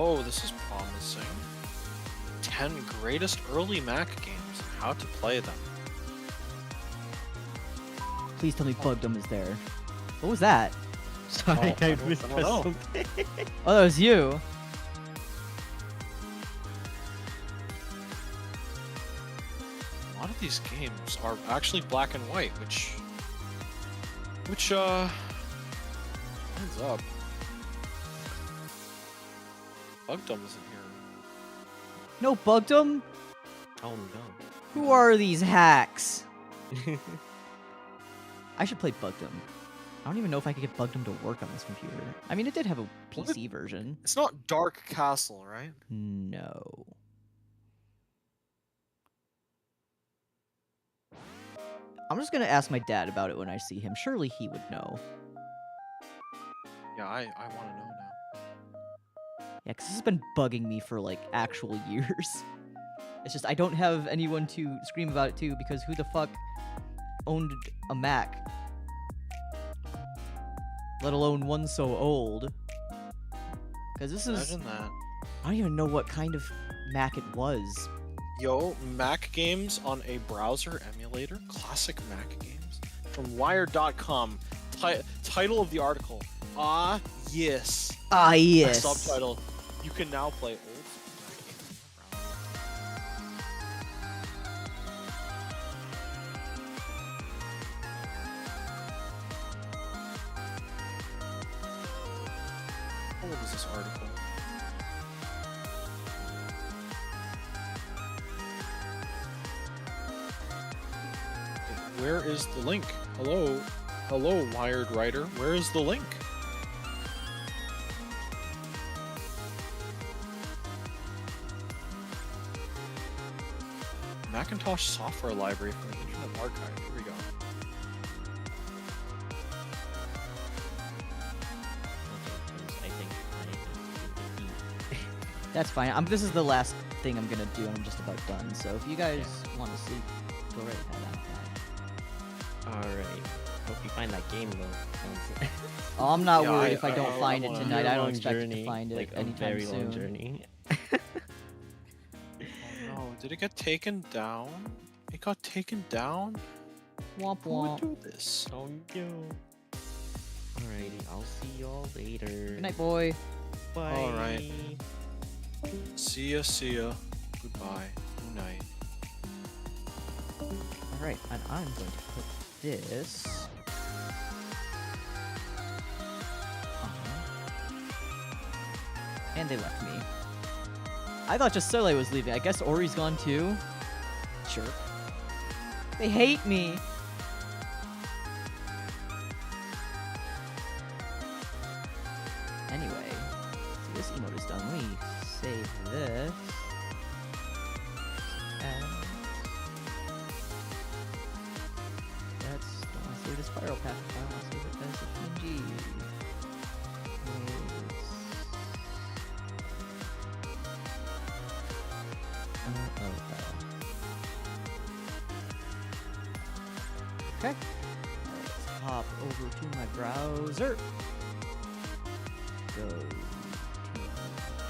Oh, this is promising. 10 greatest early Mac games and how to play them. Please tell me Bugdom is there. What was that? Sorry, Oh, I I don't mispressed know. something. Oh, that was you. A lot of these games are actually black and white, which ends up. Bugdom isn't here. No Bugdom? Oh no. Who are these hacks? I should play Bugdom. I don't even know if I could get Bugdom to work on this computer. I mean, it did have a PC version. It's not Dark Castle, right? No. I'm just gonna ask my dad about it when I see him. Surely he would know. Yeah, I want to know now. Yeah, because this has been bugging me for, like, actual years. It's just I don't have anyone to scream about it to because who the fuck owned a Mac? Let alone one so old. Because this is... Imagine that. I don't even know what kind of Mac it was. Yo, Mac games on a browser emulator? Classic Mac games? From Wired.com. Title of the article. Ah, yes. Ah, yes. Subtitle. You can now play old Mac games on your browser. How old is this article? where is the link? Hello, Wired Writer. Where is the link? Macintosh software library from the Internet Archive. Here we go. I think That's fine. This is the last thing I'm gonna do, and I'm just about done. So if you guys want to sleep, go right ahead. I'm fine. Alright. Hope you find that game though. Oh, I'm not Yeah, worried if I I don't find it wanna- tonight. I don't Long expect journey, to find it like a anytime very soon. long journey. Oh no, did it get taken down? It got taken down? Womp Who would womp. do this? Oh no. Alrighty, I'll see y'all later. Good night, boy. Bye. Alright. See ya, Goodbye. Good night. All right, and I'm going to put this. And they left me. I thought just Sele was leaving. I guess Ori's gone too. Jerk. They hate me. Anyway, so this emote is done. We save this. And don't want to save it as spiral path. I want to save it as a PNG. Okay. Let's hop over to my browser. Go to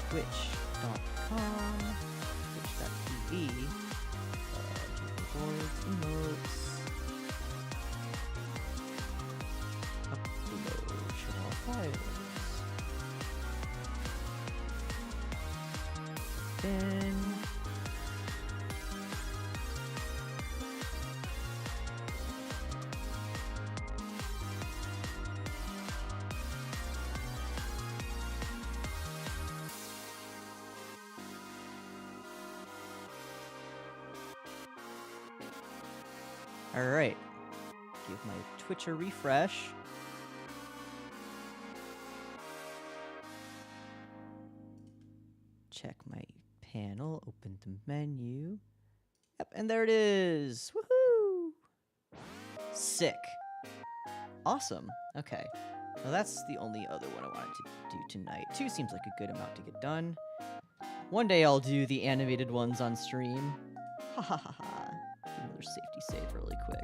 twitch.com, twitch.tv, boards, emotes, upload, show all files. Then alright. Give my Twitch a refresh. Check my panel, open the menu. Yep, and there it is. Woohoo! Sick. Awesome. Okay. Now that's the only other one I wanted to do tonight. 2 seems like a good amount to get done. One day I'll do the animated ones on stream. Ha ha ha ha. Do another safety save really quick.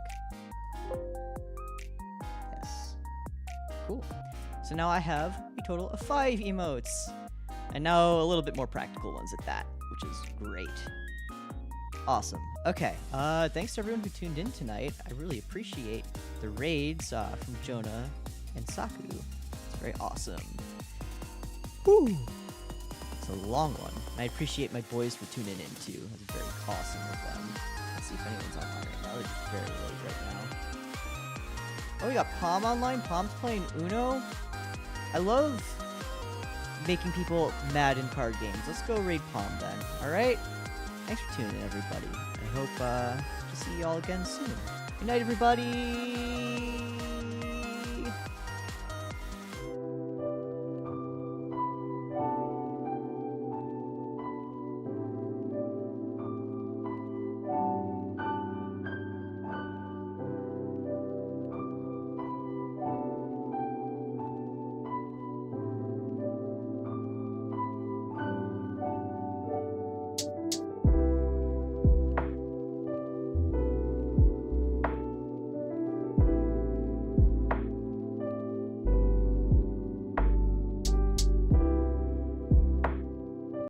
Yes. Cool. So now I have a total of 5 emotes. And now a little bit more practical ones at that, which is great. Awesome. Okay. Thanks to everyone who tuned in tonight. I really appreciate the raids from Jonah and Saku. It's very awesome. Woo! It's a long one. And I appreciate my boys for tuning in too. It's very awesome of them. Let's see if anyone's online right now. It's very late right now. Oh, we got Palm online. Palm's playing Uno. I love making people mad in card games. Let's go raid Palm then. Alright? Thanks for tuning in, everybody. I hope to see you all again soon. Good night, everybody!